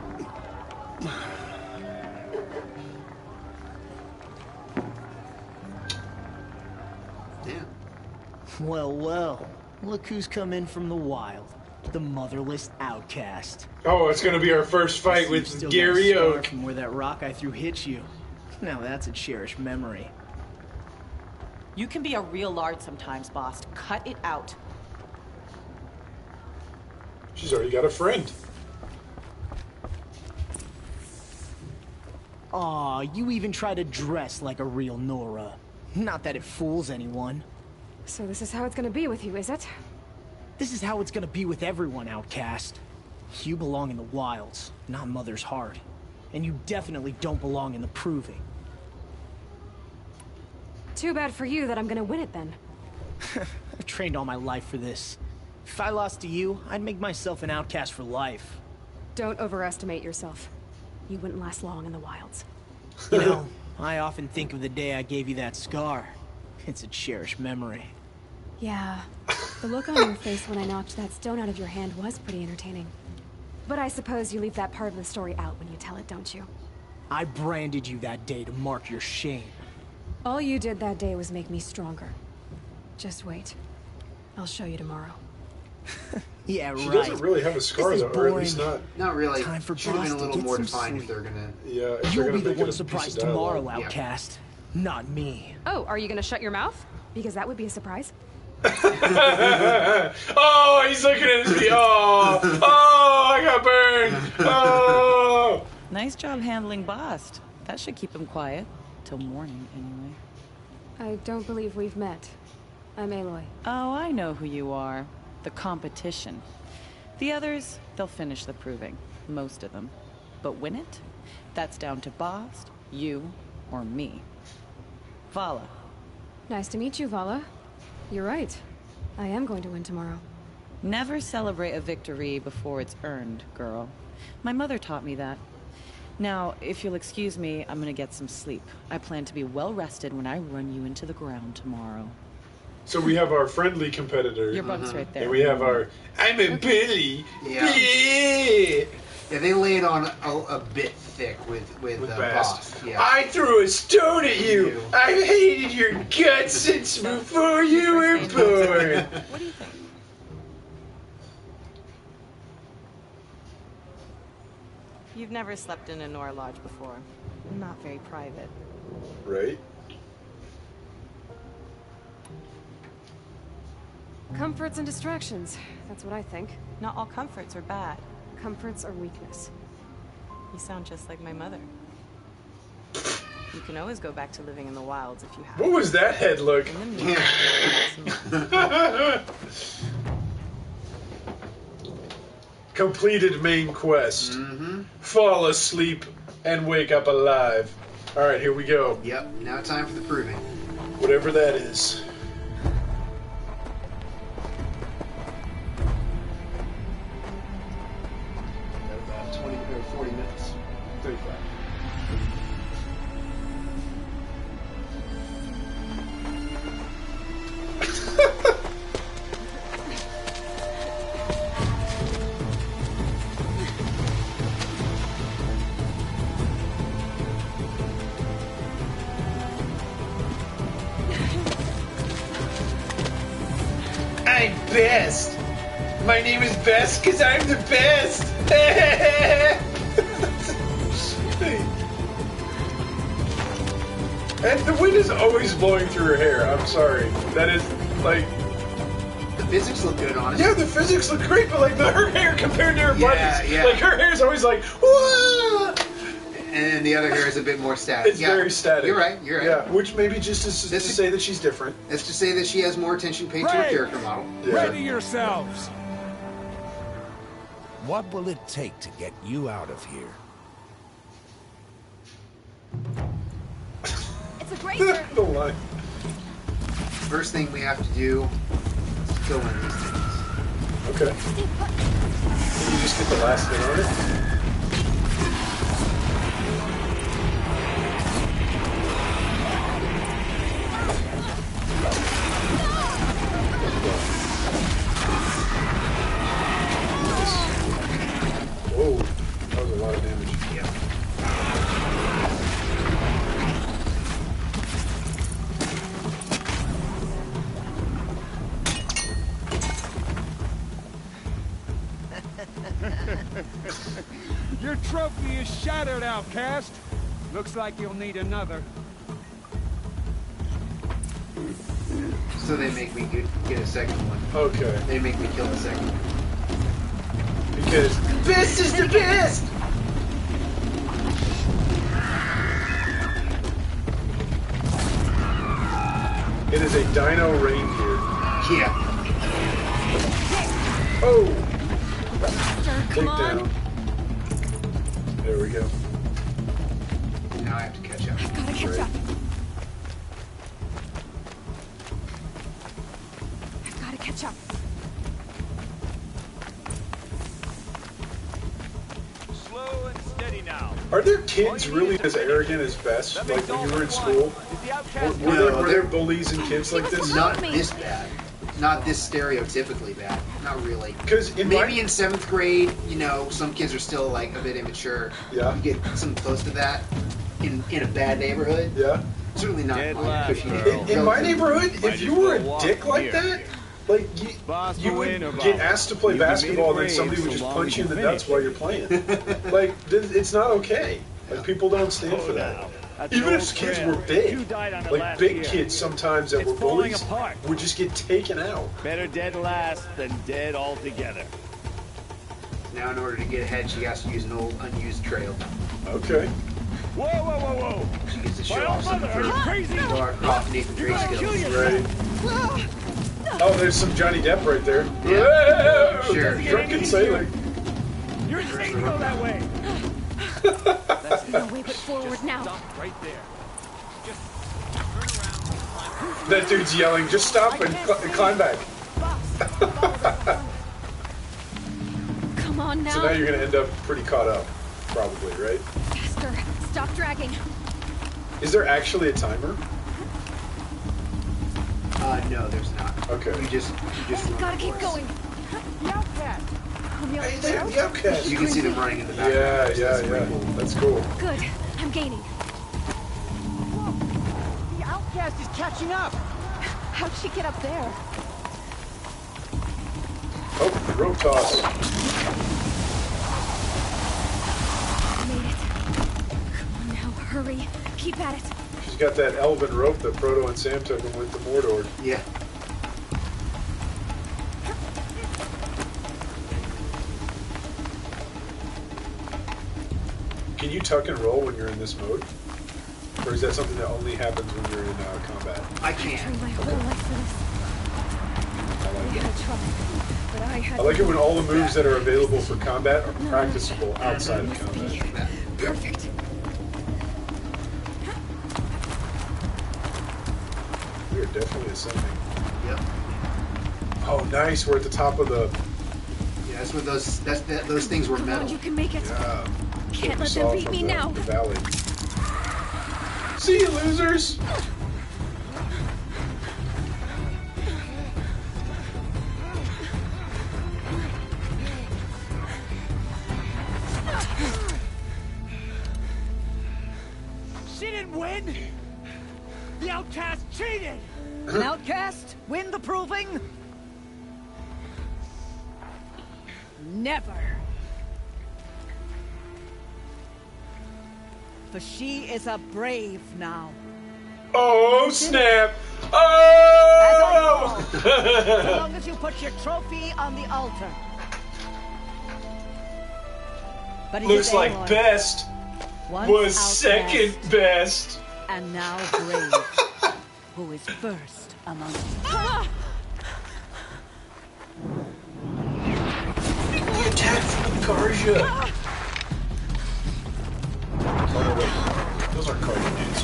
Well, well. Look who's come in from the wild. The motherless outcast. Oh, it's gonna be our first fight with Still Gary got a scar Oak. from where that rock I threw hit you. Now that's a cherished memory. You can be a real lard sometimes, boss. Cut it out. She's already got a friend. Aw, you even try to dress like a real Nora. Not that it fools anyone. So this is how it's gonna be with you, is it? This is how it's gonna be with everyone, outcast. You belong in the wilds, not Mother's heart. And you definitely don't belong in the proving. Too bad for you that I'm gonna win it then. I've trained all my life for this. If I lost to you, I'd make myself an outcast for life. Don't overestimate yourself. You wouldn't last long in the wilds. You know, I often think of the day I gave you that scar. It's a cherished memory. Yeah, the look on your face when I knocked that stone out of your hand was pretty entertaining. But I suppose you leave that part of the story out when you tell it, don't you? I branded you that day to mark your shame. All you did that day was make me stronger. Just wait. I'll show you tomorrow. Yeah, She right. doesn't really have a scar This is though, or at least boring. not. Not really. Time for Should have been a boss to little get more some defined if sleep. they're gonna. Yeah, if they're You'll gonna be the make it one a piece of surprised dialogue. tomorrow, outcast. Not me. Oh, are you gonna shut your mouth? Because that would be a surprise. Oh, he's looking at his feet. Oh, I got burned. Oh. Nice job handling Bast. That should keep him quiet. Till morning, anyway. I don't believe we've met. I'm Aloy. Oh, I know who you are. The competition. The others, they'll finish the proving. Most of them. But win it? That's down to Bast, you, or me. Vala. Nice to meet you, Vala. You're right. I am going to win tomorrow. Never celebrate a victory before it's earned, girl. My mother taught me that. Now, if you'll excuse me, I'm gonna get some sleep. I plan to be well rested when I run you into the ground tomorrow. So we have our friendly competitor. Your bunk's right there. And we have our, I'm a Billy. Yeah. Yeah. Yeah, they lay it on a bit thick with Bast. Boss. Yeah. I threw a stone at you. I've hated your guts since before you were born. What do you think? You've never slept in a Nora lodge before. Not very private. Right? Comforts and distractions. That's what I think. Not all comforts are bad. Comforts are weakness. You sound just like my mother. You can always go back to living in the wilds if you have. What was that head look? Completed main quest. Fall asleep and wake up alive. Alright, here we go. Yep, now time for the proving. Whatever that is. About 20 or 40 minutes. 35. I'm best. My name is Best because I'm the best. And the wind is always blowing through her hair. I'm sorry. That is like. The physics look good on it. Yeah, the physics look great, but like her hair compared to her buddies, yeah. like her hair is always like, whoa! And the other hair is a bit more static. It's very static. You're right. You're right. Yeah, which maybe just is to say that she's different. It's to say that she has more attention paid to her Right. character model. Ready yourselves. What will it take to get you out of here? It's a great The line. First thing we have to do is kill one of these things. Okay. Can you just get the last hit on it? Whoa, that was a lot of damage. Yeah. Your trophy is shattered, outcast. Looks like you'll need another. So they make me get a second one. Okay. They make me kill the second one. Because this is the best! it is a dino reindeer. Yeah. Oh! Come Take on. down. There we go. Now I have to catch up. Gotta catch up. I've gotta catch up. Slow and steady now. Are there kids really as arrogant as Bess? Like when you were in school? Were No, there bullies and kids like this? Not this bad. Not this stereotypically bad. Not really. Because maybe in 7th grade, you know, some kids are still like a bit immature. Yeah. You get some close to that in a bad neighborhood. Yeah. Certainly not Dead my last, cushy girl. neighborhood. In my neighborhood, if you were a dick like that, like you would get asked to play basketball and then somebody would just punch you in the nuts while you're playing. Like it's not okay. Like people don't stand for that. Even if kids were big, like big kids sometimes that were bullies would just get taken out. Better dead last than dead altogether. Now, in order to get ahead, she has to use an old unused trail. Okay. Whoa, whoa, whoa, whoa! She gets to show My off old some mother, of are you her crazy? off Nathan Drake skills. Right. Oh, there's some Johnny Depp right there. Yeah. Whoa! Sure. Drunken sailor. You're insane to go that way. No way but forward now. Stop right there. That dude's yelling, just stop and climb back. Come on now. So now you're going to end up pretty caught up, probably, right? Faster. Stop dragging. Is there actually a timer? No, there's not. Okay. You just run Gotta the keep course. going. The outcast. Hey, there, the outcast. You can see them running in the back. Yeah. That's cool. Good. I'm gaining. The outcast is catching up. How'd she get up there? Oh, rope toss. Made it. Come on now, hurry. Keep at it. She's got that elven rope that Frodo and Sam took when went to Mordor. Yeah. Can you tuck and roll when you're in this mode? Or is that something that only happens when you're in combat? I can't. Trained my whole life for this. We had trouble, but I had. I like it when all the moves that are available for combat are practicable outside of combat. Perfect. We are definitely ascending. Yep. Oh, nice. We're at the top of the... Yeah, that's what those things were Come metal. on, you can make it. Yeah. Can't let saw them beat from me the now. valley. See you, losers! She didn't win. The outcast cheated. An outcast win the proving? Never. For she is a brave now. Oh, snap! Oh! As long as you put your trophy on the altar. But it Looks is like Aloy. best Once was outcast, second best. and now brave, who is first among you. The attack from Karja. Oh, wait. Those aren't Karja dudes.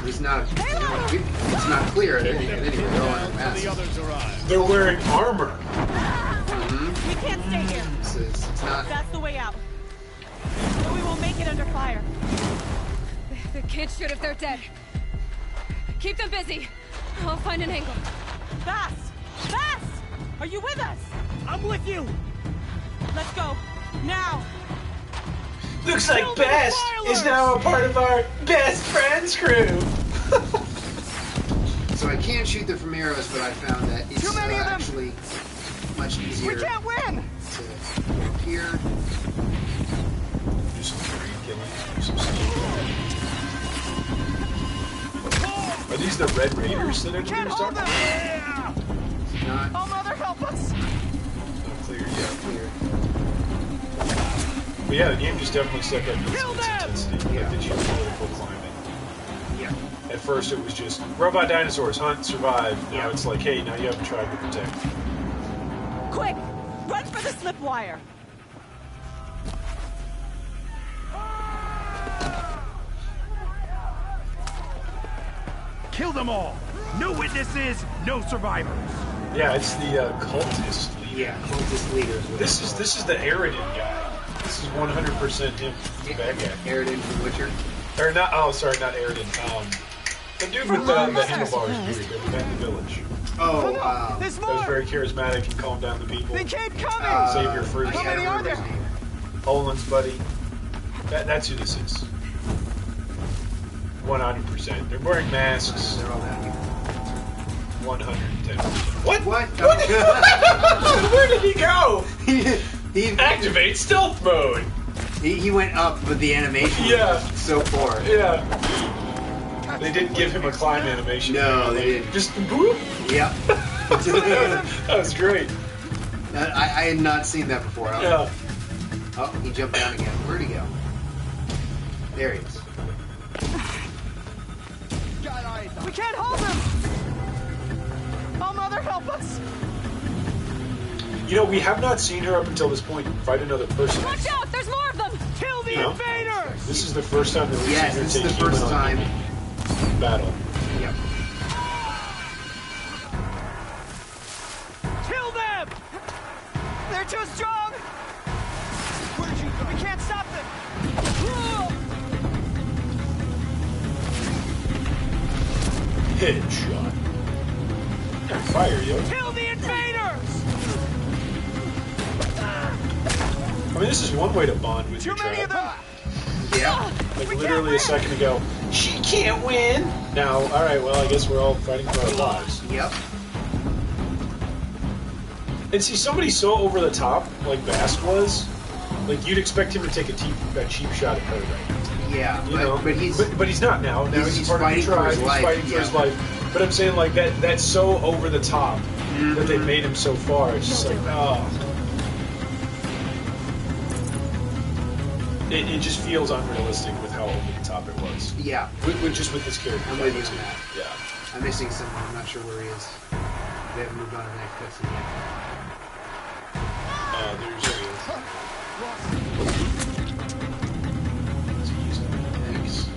It's not. It's not clear at any rate. The others arrive. They're wearing armor. We can't stay here. It's not. That's the way out. Or we won't make it under fire. They can't shoot if they're dead. Keep them busy. I'll find an angle. Fast! Fast! Are you with us? I'm with you. Let's go. Now. Looks like Best is now a part of our best friends crew. So I can shoot them from arrows, but I found that it's actually much easier. We can't win. To go up here. Do some tree killing. Do some stuff. Are these the Red Raiders that everybody's talking about? Not. Oh, Mother, help us! Not clear yet. Clear. But yeah, the game just definitely stepped up its intensity. Like the geopolitical climbing. Yeah. At first it was just robot dinosaurs, hunt, survive. Now it's like, hey, now you have a tribe to protect. Quick! Run for the slip wire! Kill them all! No witnesses, no survivors! Yeah, it's the cultist leader. Yeah, cultist leader. This is the Aridin guy. This is 100% him. Bad guy. Aridin from Witcher? Or not, oh, sorry, not Aridin. The dude with the handlebars dude that we met in the village. Oh, that was very charismatic and calmed down the people. They keep coming! Xavier Fruit. How many are there? Olin's buddy. That's who this is. 100%. They're wearing masks. They're all down here. 110%. What? What? Where did he go? he activate stealth mode. He went up with the animation. Yeah. So far. Yeah. They didn't give him a climb animation. No, they didn't. Just boop. Yep. That was great. I had not seen that before. Yeah. Oh, he jumped down again. Where'd he go? There he is. We can't hold him! Oh, Mother, help us! You know, we have not seen her up until this point fight another person. Watch out! There's more of them! Kill the invaders! This is the first time that we've seen her this is take the first time. Battle. Yep. Kill them! They're too strong! Where'd you go? We can't stop them! Headshot. Fire, yo. Kill the invaders! I mean, this is one way to bond with your Too many of tribe. them! Yeah. Like literally a second ago, she can't win. Now, all right, well, I guess we're all fighting for our lives. Yep. And see, somebody so over the top, like Bast was, like you'd expect him to take a cheap shot at her right now. Yeah, You know, but he's but he's not now. Now he's part of the fighting for tribe. his He's life, fighting for his yeah. life. But I'm saying like that's so over the top that they made him so far. It's just like, oh. It just feels unrealistic with how over the top it was. Yeah. With this character. I'm with you on that. Yeah. I'm missing someone. I'm not sure where he is. They haven't moved on to the next cutscene yet. There's Thanks.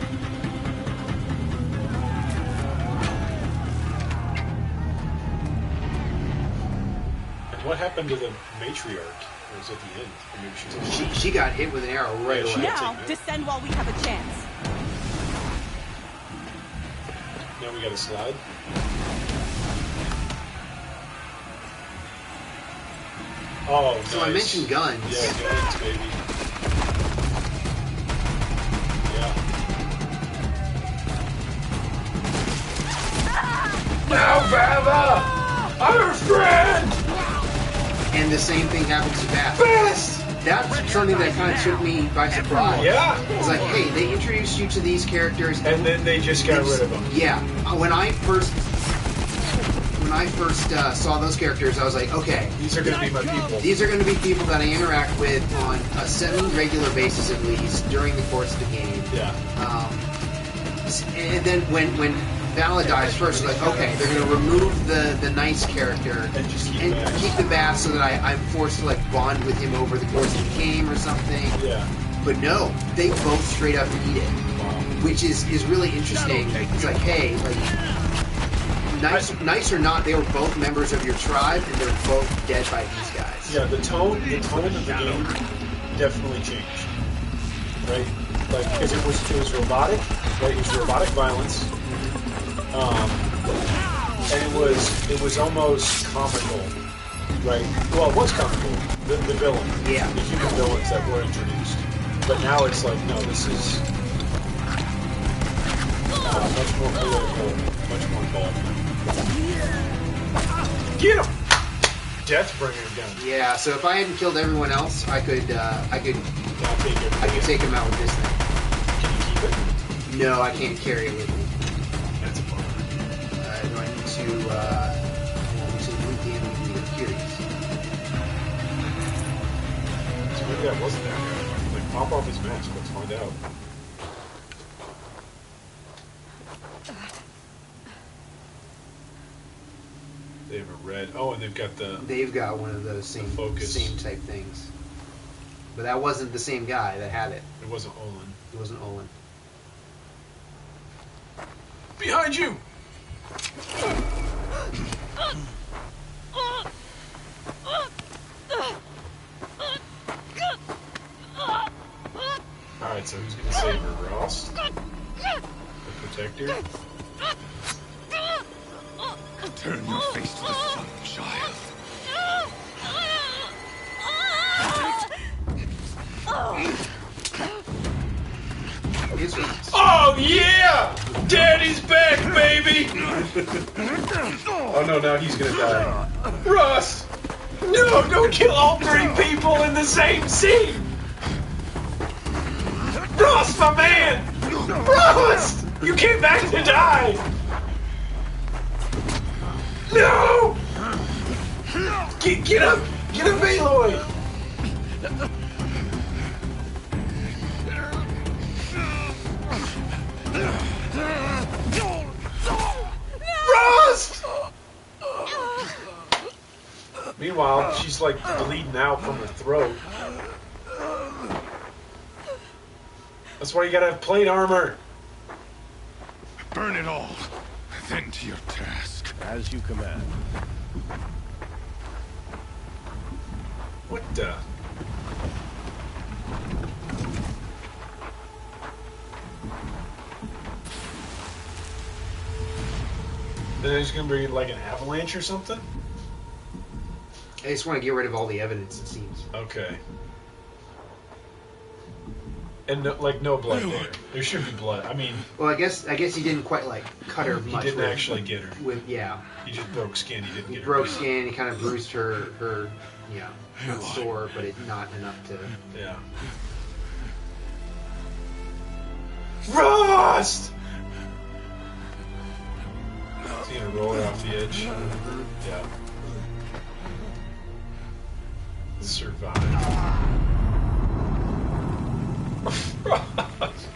And what happened to the matriarch? Or was it at the end? Or maybe She got hit with an arrow right away. Now, descend while we have a chance. Now we got to slide. Oh, So nice. I mentioned guns. Yeah, guns, baby. Yeah. Now, Baba! I'm her friend! And the same thing happens to Bast. Bast! That's something that kind of took me by surprise. Yeah. It's like, hey, they introduced you to these characters, and then they just got rid of them. Yeah. When I first saw those characters, I was like, okay, these are going to be my people. These are going to be people that I interact with on a semi-regular basis, at least during the course of the game. Yeah. And then when Vala dies first, like, okay, they're going to remove the nice character and just keep the Bast so that I'm forced to like bond with him over the course of the game or something. Yeah. But no, they both straight up eat it, which is really interesting. It's like, hey, like nice or not, they were both members of your tribe, and they're both dead by these guys. Yeah, the tone of the game definitely changed, right? Like, because it was robotic, right? It was robotic violence, and it was almost comical, right? Well, it was comical. The villain, the human villains that were introduced, but now it's like, no, this is much more political, much more involved. Get him! Deathbringer gun. Yeah, so if I hadn't killed everyone else, I could take him out with this thing. Can you keep it? No, I can't carry it with me. That's a bummer. Do I need to loot the enemy? I'm curious. So maybe that wasn't that guy. Like, pop off his mask. Let's find out. They have a red. Oh, and they've got the. They've got one of those same type things. But that wasn't the same guy that had it. It wasn't Olin. It wasn't Olin. Behind you! Alright, so who's gonna save her? Rost? The protector? Turn your face to the sun, child. Oh yeah! Daddy's back, baby! Oh no, now he's gonna die. Russ! No, don't kill all three people in the same scene! Russ, my man! Russ! You came back to die! No! Get up! Get up, Aloy! Rust! Meanwhile, she's like bleeding out from her throat. That's why you gotta have plate armor. Burn it all, then to your task. As you command. What the? Then there's gonna be like an avalanche or something? I just want to get rid of all the evidence, it seems. Okay. And no, like no blood there. There should be blood. I mean, well, I guess he didn't quite like cut her much. He didn't actually get her. Yeah. He just broke skin. He didn't get her. He broke skin. He kind of bruised her. Not sore, but not enough to. Yeah. Rust! Is he gonna roll her off the edge? Yeah. Survive.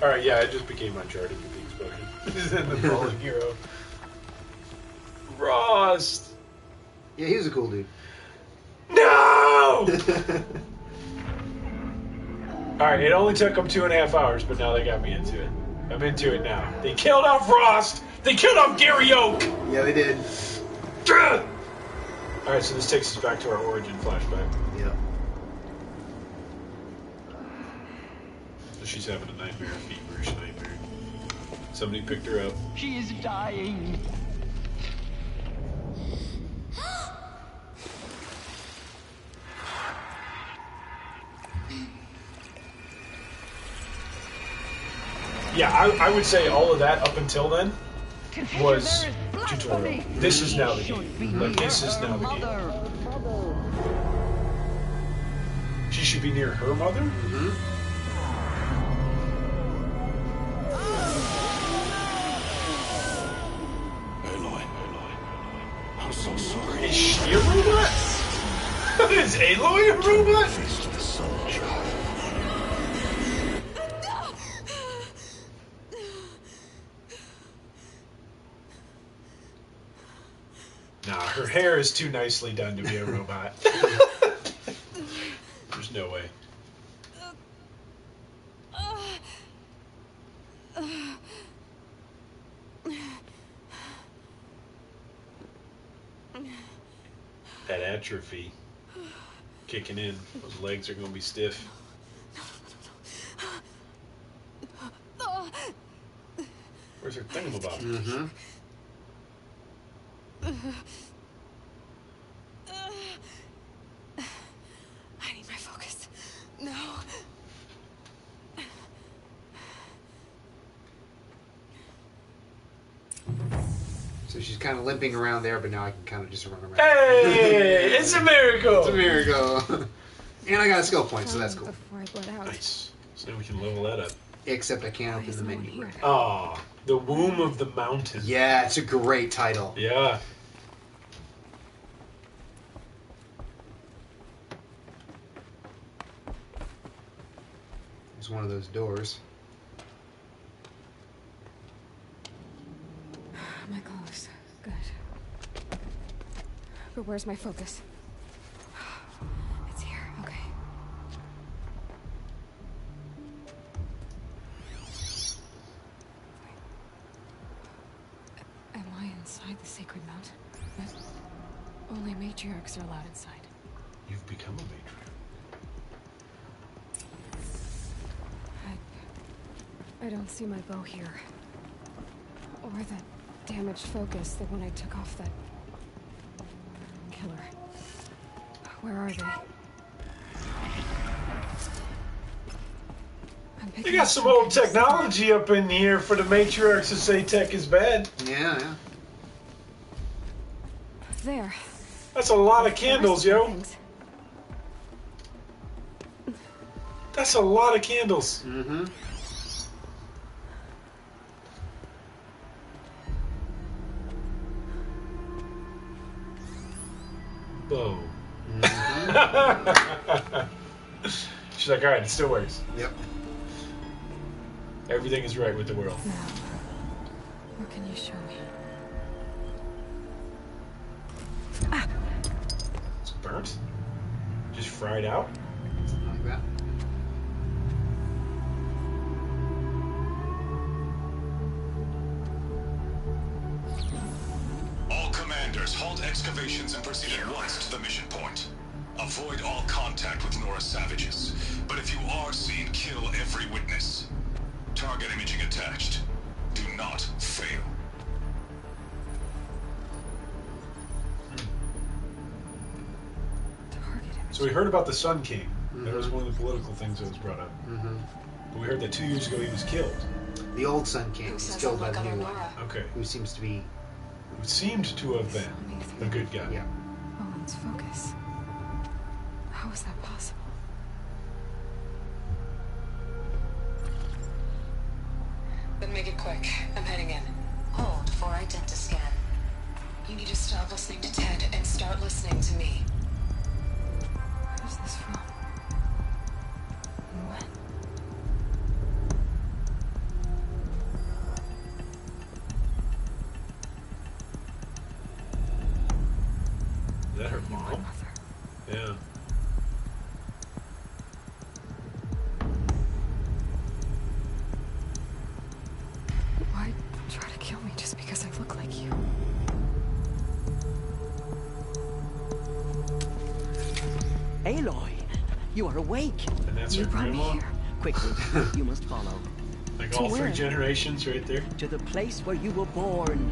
Alright, yeah, it just became Uncharted with the explosion. And the falling hero. Rust! Yeah, he was a cool dude. No! Alright, it only took them 2.5 hours, but now they got me into it. I'm into it now. They killed off Frost! They killed off Gary Oak! Yeah, they did. Alright, so this takes us back to our origin flashback. Yeah. So she's having a nightmare, a feverish nightmare. Somebody picked her up. She is dying. Yeah, I would say all of that up until then was tutorial. This is now the game. Like, this is now the game. She should be near her mother? Mm-hmm. Aloy. I'm so sorry. Is she a robot? Is Aloy a robot? Face to the sun, child. Nah, her hair is too nicely done to be a robot. There's no way. atrophy kicking in. Those legs are going to be stiff. Where's her thingamabob? Mm-hmm. I need my focus. No. So she's kind of limping around there, but now I can kind of just run around. Hey, it's a miracle! It's a miracle. And I got a skill point, so that's cool. Before I bled out. Nice. So now we can level that up. Except I can't open the menu right now. Ah, the Womb of the Mountain. Yeah, it's a great title. Yeah. It's one of those doors. My clothes. Good. But where's my focus? It's here. Okay. Am I inside the sacred mountain? Only matriarchs are allowed inside. You've become a matriarch. I don't see my bow here. Or that damaged focus, the one I took off that killer. Where are they? They got some old technology up in here for the matriarchs to say tech is bad. Yeah, yeah. There. That's a lot of candles, yo. That's a lot of candles. Mm-hmm. Bow. She's like, all right, it still works. Yep. Everything is right with the world. Now, what can you show me? It's burnt? Just fried out? Something like that. All commanders, halt excavations and proceed at once to the mission point. Avoid all contact with Nora savages. But if you are seen, kill every witness. Target imaging attached. Do not fail. So we heard about the Sun King. That was one of the political things that was brought up. Mm-hmm. But we heard that 2 years ago he was killed. The old Sun King was killed by the new one. Okay. Who seems to be... Who seemed to have been a good guy. Yeah. Owen's focus. How is that possible? Then make it quick. I'm heading in. Hold for identiscan. You need to stop listening to Ted and start listening to me. Where's this from? And when? Is that her mom? Yeah. Why try to kill me just because I look like you? Aloy, you are awake. And that's You her brought me grandma? here. Quickly, you must follow. Like To all where? 3 generations right there. To the place where you were born.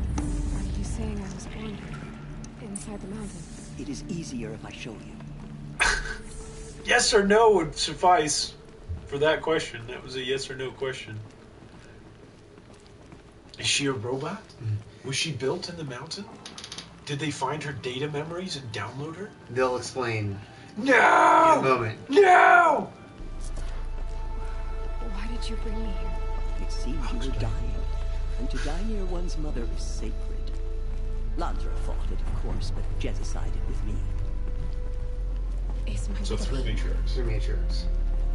Are you saying I was born inside the mountain? It is easier if I show you. Yes or no would suffice for that question. That was a yes or no question. Is she a robot? Was she built in the mountain? Did they find her data memories and download her? They'll explain No! in a moment. No! Why did you bring me here? It seems you were dying, and to die near one's mother is sacred. Lansra fought it, of course, but Jezza sided with me. Is my So 3 matriarchs. 3 matriarchs.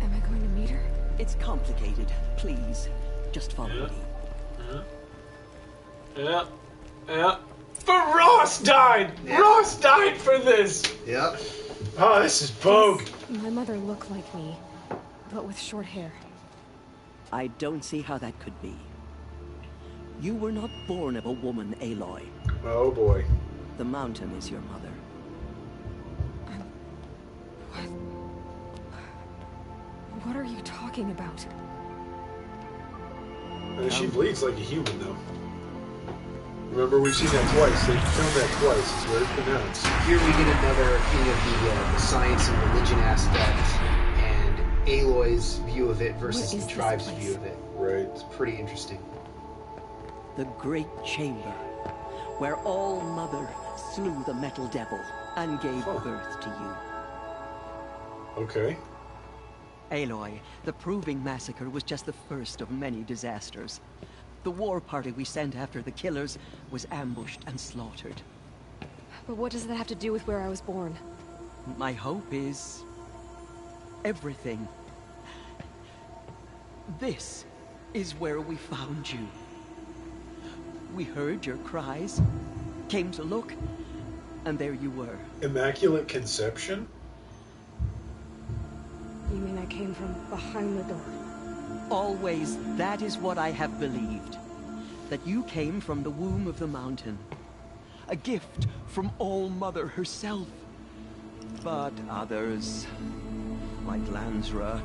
Am I going to meet her? It's complicated. Please, just follow Yeah. me. Yeah. Yeah. But Ross died! Yeah. Ross died for this! Yep. Oh, this is bogue. My mother looked like me, but with short hair. I don't see how that could be. You were not born of a woman, Aloy. Oh boy. The mountain is your mother. What are you talking about? She bleeds like a human, though. Remember, we've seen that twice. They filmed that twice. It's very pronounced. Here we get another thing of the science and religion aspect, and Aloy's view of it versus the tribe's view of it. Right. It's pretty interesting. The Great Chamber, where All Mother slew the Metal Devil and gave birth to you. Okay. Aloy, the Proving Massacre was just the first of many disasters. The war party we sent after the killers was ambushed and slaughtered. But what does that have to do with where I was born? My hope is... everything. This is where we found you. We heard your cries, came to look, and there you were. Immaculate Conception? You mean I came from behind the door? Always, that is what I have believed. That you came from the womb of the mountain. A gift from All Mother herself. But others, like Lansra,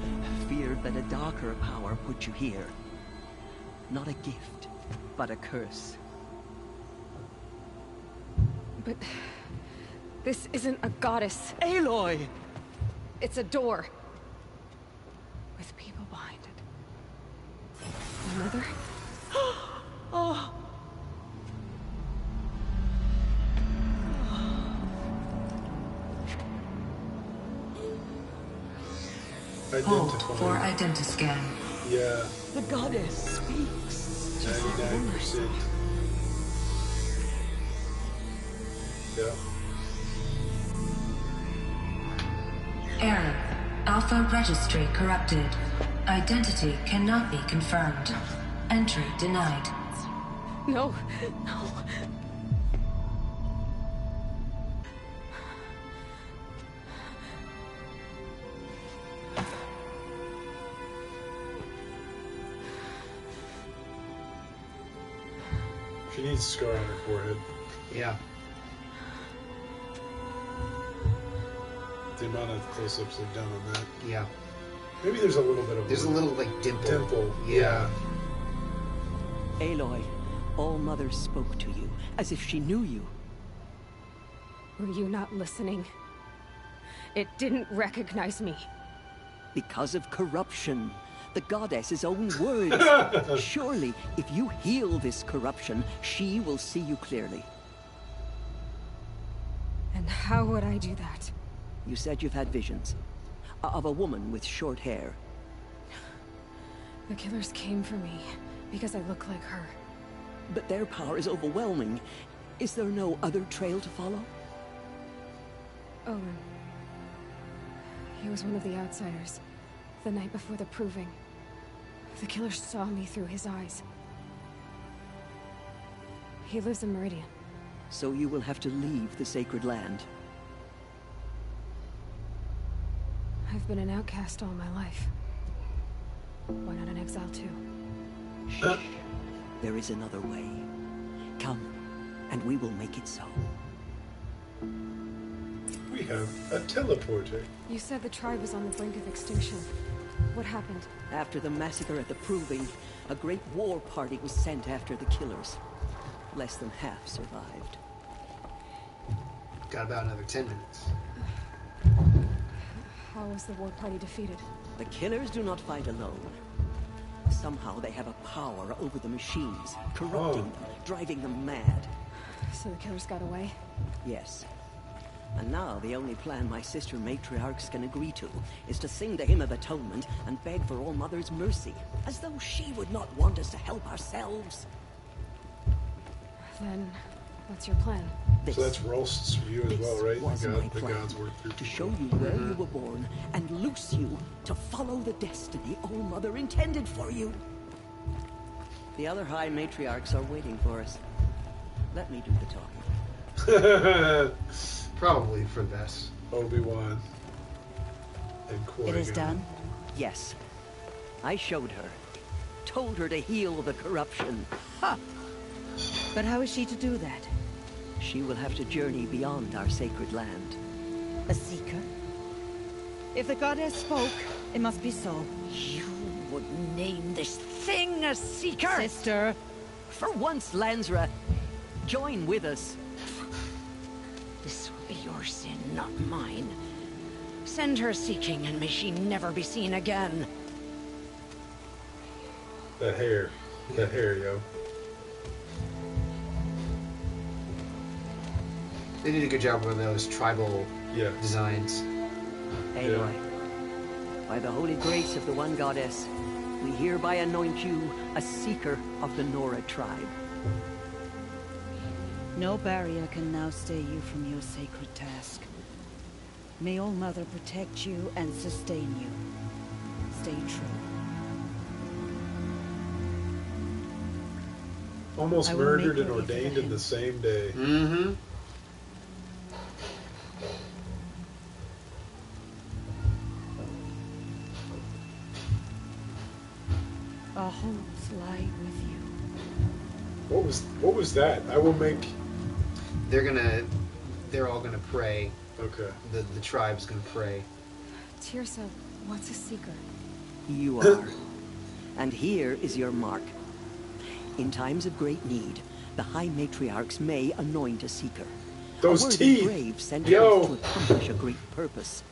feared that a darker power put you here. Not a gift, but a curse. But this isn't a goddess. Aloy! It's a door. With people behind it. My mother? Oh. Hold for identiscan. Yeah. The goddess speaks. 99%. Yeah. Error. Alpha registry corrupted. Identity cannot be confirmed. Entry denied. No, no. She needs a scar on her forehead. Yeah. The amount of close-ups they've done on that. Yeah. Maybe there's a little bit of... There's a little, like, dimple. Dimple, Yeah. Aloy, All Mother spoke to you, as if she knew you. Were you not listening? It didn't recognize me. Because of corruption. The goddess's own words. Surely, if you heal this corruption, she will see you clearly. And how would I do that? You said you've had visions. Of a woman with short hair. The killers came for me because I look like her. But their power is overwhelming. Is there no other trail to follow? Oh, he was one of the outsiders. The night before the Proving. The killer saw me through his eyes. He lives in Meridian. So you will have to leave the sacred land. I've been an outcast all my life. Why not an exile too? Shh. There is another way. Come, and we will make it so. We have a teleporter. You said the tribe was on the brink of extinction. What happened? After the massacre at the Proving, a great war party was sent after the killers. Less than half survived. Got about another 10 minutes. How was the war party defeated? The killers do not fight alone. Somehow they have a power over the machines, corrupting them, driving them mad. So the killers got away? Yes. And now the only plan my sister matriarchs can agree to is to sing the Hymn of Atonement and beg for All Mother's mercy, as though she would not want us to help ourselves. Then, what's your plan? So that's Rolst's view as well, right? Was my The plan, gods work through to show you where you were born and loose you to follow the destiny All Mother intended for you. The other High Matriarchs are waiting for us. Let me do the talking. Probably for the best. Obi-Wan and Qui-Gon. It is done? Yes. I showed her. Told her to heal the corruption. Ha! But how is she to do that? She will have to journey beyond our sacred land. A seeker? If the goddess spoke, it must be so. You would name this thing a seeker? Sister! For once, Lansra, join with us. This will be your sin, not mine. Send her seeking, and may she never be seen again. That hair, yo. They did a good job with those tribal designs. Aloy, by the holy grace of the one goddess, we hereby anoint you a seeker of the Nora tribe. No barrier can now stay you from your sacred task. May All Mother protect you and sustain you. Stay true. Almost I will murdered make and ready for the ordained in the same day. Mm-hmm. Our hopes lie with you. What was that? I will make. They're all gonna pray. Okay. The tribe's gonna pray. Tirsa, what's a seeker? You are. And here is your mark. In times of great need, the High Matriarchs may anoint a seeker. Those a worthy teeth! brave sent Yo! to accomplish a great purpose.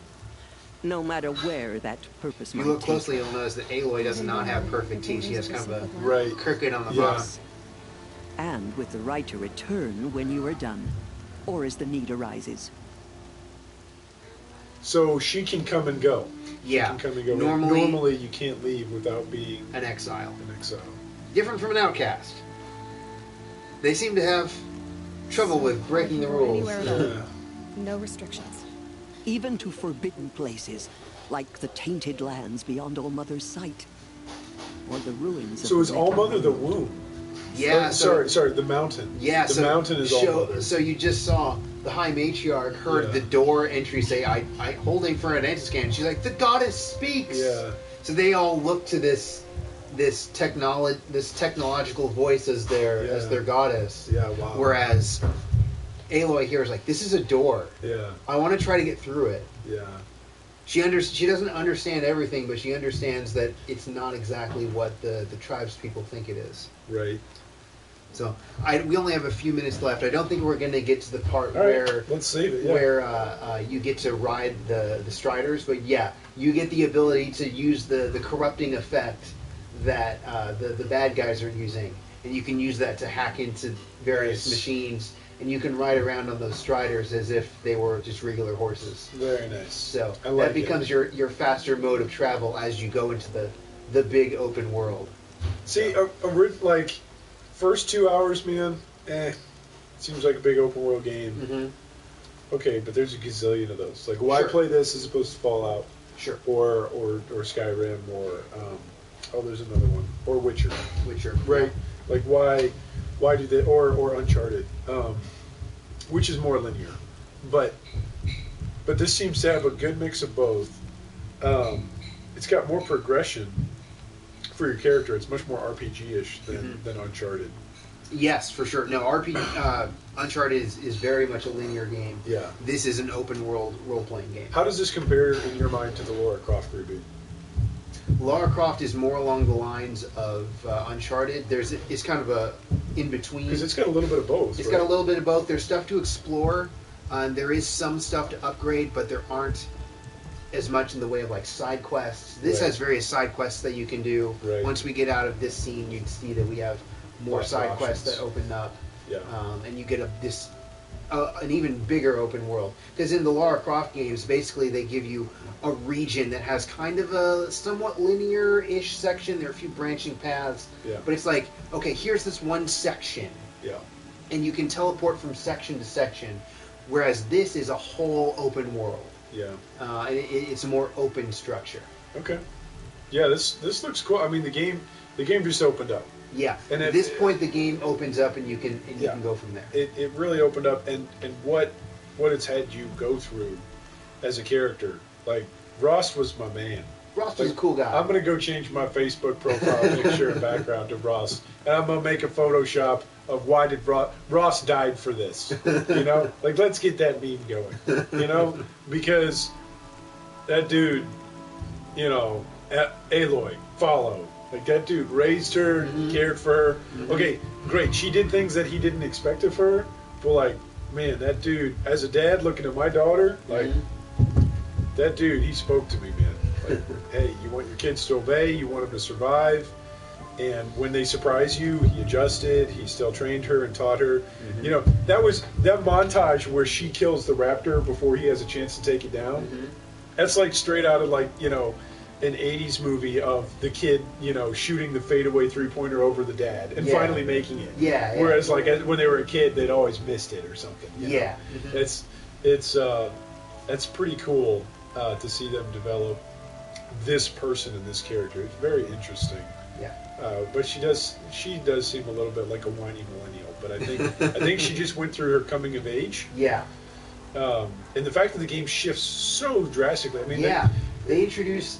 No matter where that purpose If you might look take closely, her. you'll notice that Aloy does not have perfect teeth. She has kind of a Right. crooked on the bottom. And with the right to return when you are done, or as the need arises. So she can come and go. Yeah. She can come and go. Normally you can't leave without being an exile. An exile. Different from an outcast. They seem to have trouble with breaking the rules. Anywhere alone. No restrictions. Even to forbidden places, like the tainted lands beyond All Mother's sight. Or the ruins of So the is All Mother the womb? Yeah. Sorry, the mountain. Yeah. The mountain is All Mother. So you just saw the High Matriarch heard the door entry say, "I holding for an anti-scan." She's like, "The goddess speaks." Yeah. So they all look to this technological voice as their goddess. Yeah. Wow. Whereas Aloy here is like, "This is a door. Yeah. I want to try to get through it." Yeah. She doesn't understand everything, but she understands that it's not exactly what the tribes people think it is. Right. So we only have a few minutes left. I don't think we're going to get to the part All right, where let's save it. Yeah. where you get to ride the Striders, but yeah, you get the ability to use the corrupting effect that the bad guys are using, and you can use that to hack into various machines, and you can ride around on those Striders as if they were just regular horses. Very nice. So I like that becomes your faster mode of travel as you go into the big open world. See, like first 2 hours, man. Seems like a big open world game. Mm-hmm. Okay, but there's a gazillion of those. Like, why play this as opposed to Fallout? Sure. Or Skyrim, or there's another one, or Witcher. Right. Yeah. Like, why do they, or Uncharted, which is more linear, but this seems to have a good mix of both. It's got more progression for your character. It's much more RPG-ish than Uncharted. Yes, for sure. No, Uncharted is very much a linear game. Yeah. This is an open world role-playing game. How does this compare in your mind to the Lara Croft reboot? Lara Croft is more along the lines of Uncharted. It's kind of a in-between. Because it's got a little bit of both. It's got a little bit of both. There's stuff to explore. There is some stuff to upgrade, but there aren't as much in the way of like side quests. This has various side quests that you can do. Right. Once we get out of this scene, you'd see that we have more Lots of side options. quests that open up. Yeah. And you get an even bigger open world. Because in the Lara Croft games, basically they give you a region that has kind of a somewhat linear-ish section. There are a few branching paths. Yeah. But it's like, okay, here's this one section. Yeah. And you can teleport from section to section. Whereas this is a whole open world. Yeah. And it's a more open structure. Okay. Yeah, this looks cool. I mean, the game just opened up. Yeah. And at this point, the game opens up, and you can go from there. It really opened up, and what it's had you go through as a character. Like, Rost was my man. Ross was a cool guy. I'm gonna go change my Facebook profile picture and background to Ross, and I'm gonna make a Photoshop of why did Ross died for this. You know, like let's get that meme going. You know, because that dude, you know, Aloy, follow. Like that dude raised her, cared for her. Okay, great. She did things that he didn't expect of her, but like, man, that dude, as a dad looking at my daughter, like that dude, he spoke to me, man. Like, hey, you want your kids to obey, you want them to survive, and when they surprise you, he adjusted, he still trained her and taught her. You know, that montage where she kills the raptor before he has a chance to take it down. That's like straight out of like, you know, an 80s movie of the kid, you know, shooting the fadeaway three-pointer over the dad and finally making it. Whereas like when they were a kid, they'd always missed it or something. You know? It's pretty cool to see them develop this person and this character. It's very interesting. But she does seem a little bit like a whiny millennial. But I think she just went through her coming of age. And the fact that the game shifts so drastically. I mean, they introduce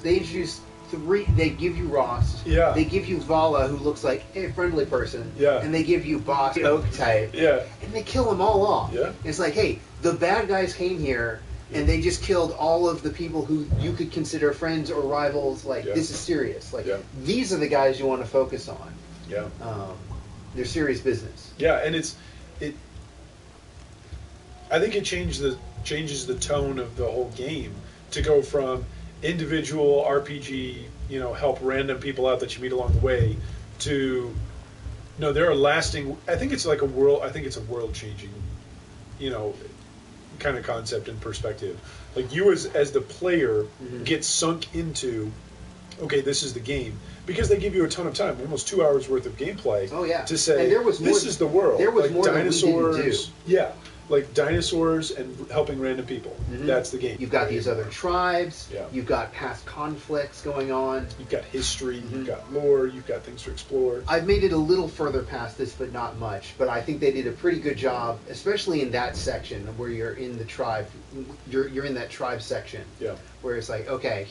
three. They give you Ross. They give you Vala, who looks like a friendly person. And they give you Boss Oak type. And they kill them all off. It's like, hey, the bad guys came here. And they just killed all of the people who you could consider friends or rivals. Like, this is serious. Like, these are the guys you want to focus on. They're serious business. And I think it changes the tone of the whole game to go from individual RPG, you know, help random people out that you meet along the way, to no, there are lasting. I think it's like a world changing, you know, kind of concept and perspective. Like you as the player get sunk into, okay, this is the game, because they give you a ton of time, almost 2 hours worth of gameplay. To say, and there was this is the world. There was like more dinosaurs. Than we didn't do. Like dinosaurs and helping random people. That's the game. You've got these other tribes. You've got past conflicts going on. You've got history. You've got lore. You've got things to explore. I've made it a little further past this, but not much. But I think they did a pretty good job, especially in that section where you're in the tribe. You're in that tribe section. Where it's like, okay,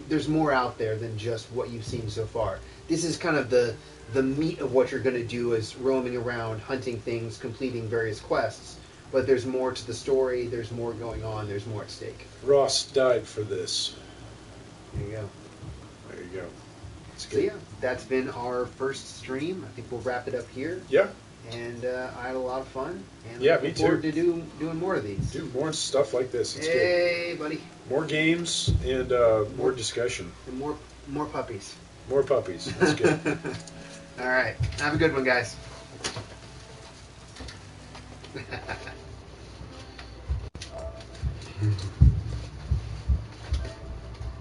there's more out there than just what you've seen so far. This is kind of the meat of what you're going to do is roaming around, hunting things, completing various quests. But there's more to the story, there's more going on, there's more at stake. Ross died for this. There you go. There you go. So yeah, that's been our first stream. I think we'll wrap it up here. And I had a lot of fun. And me looking forward too. to doing more of these. Do more stuff like this. It's good. Buddy. More games and more discussion. And more puppies. More puppies. That's good. All right. Have a good one, guys.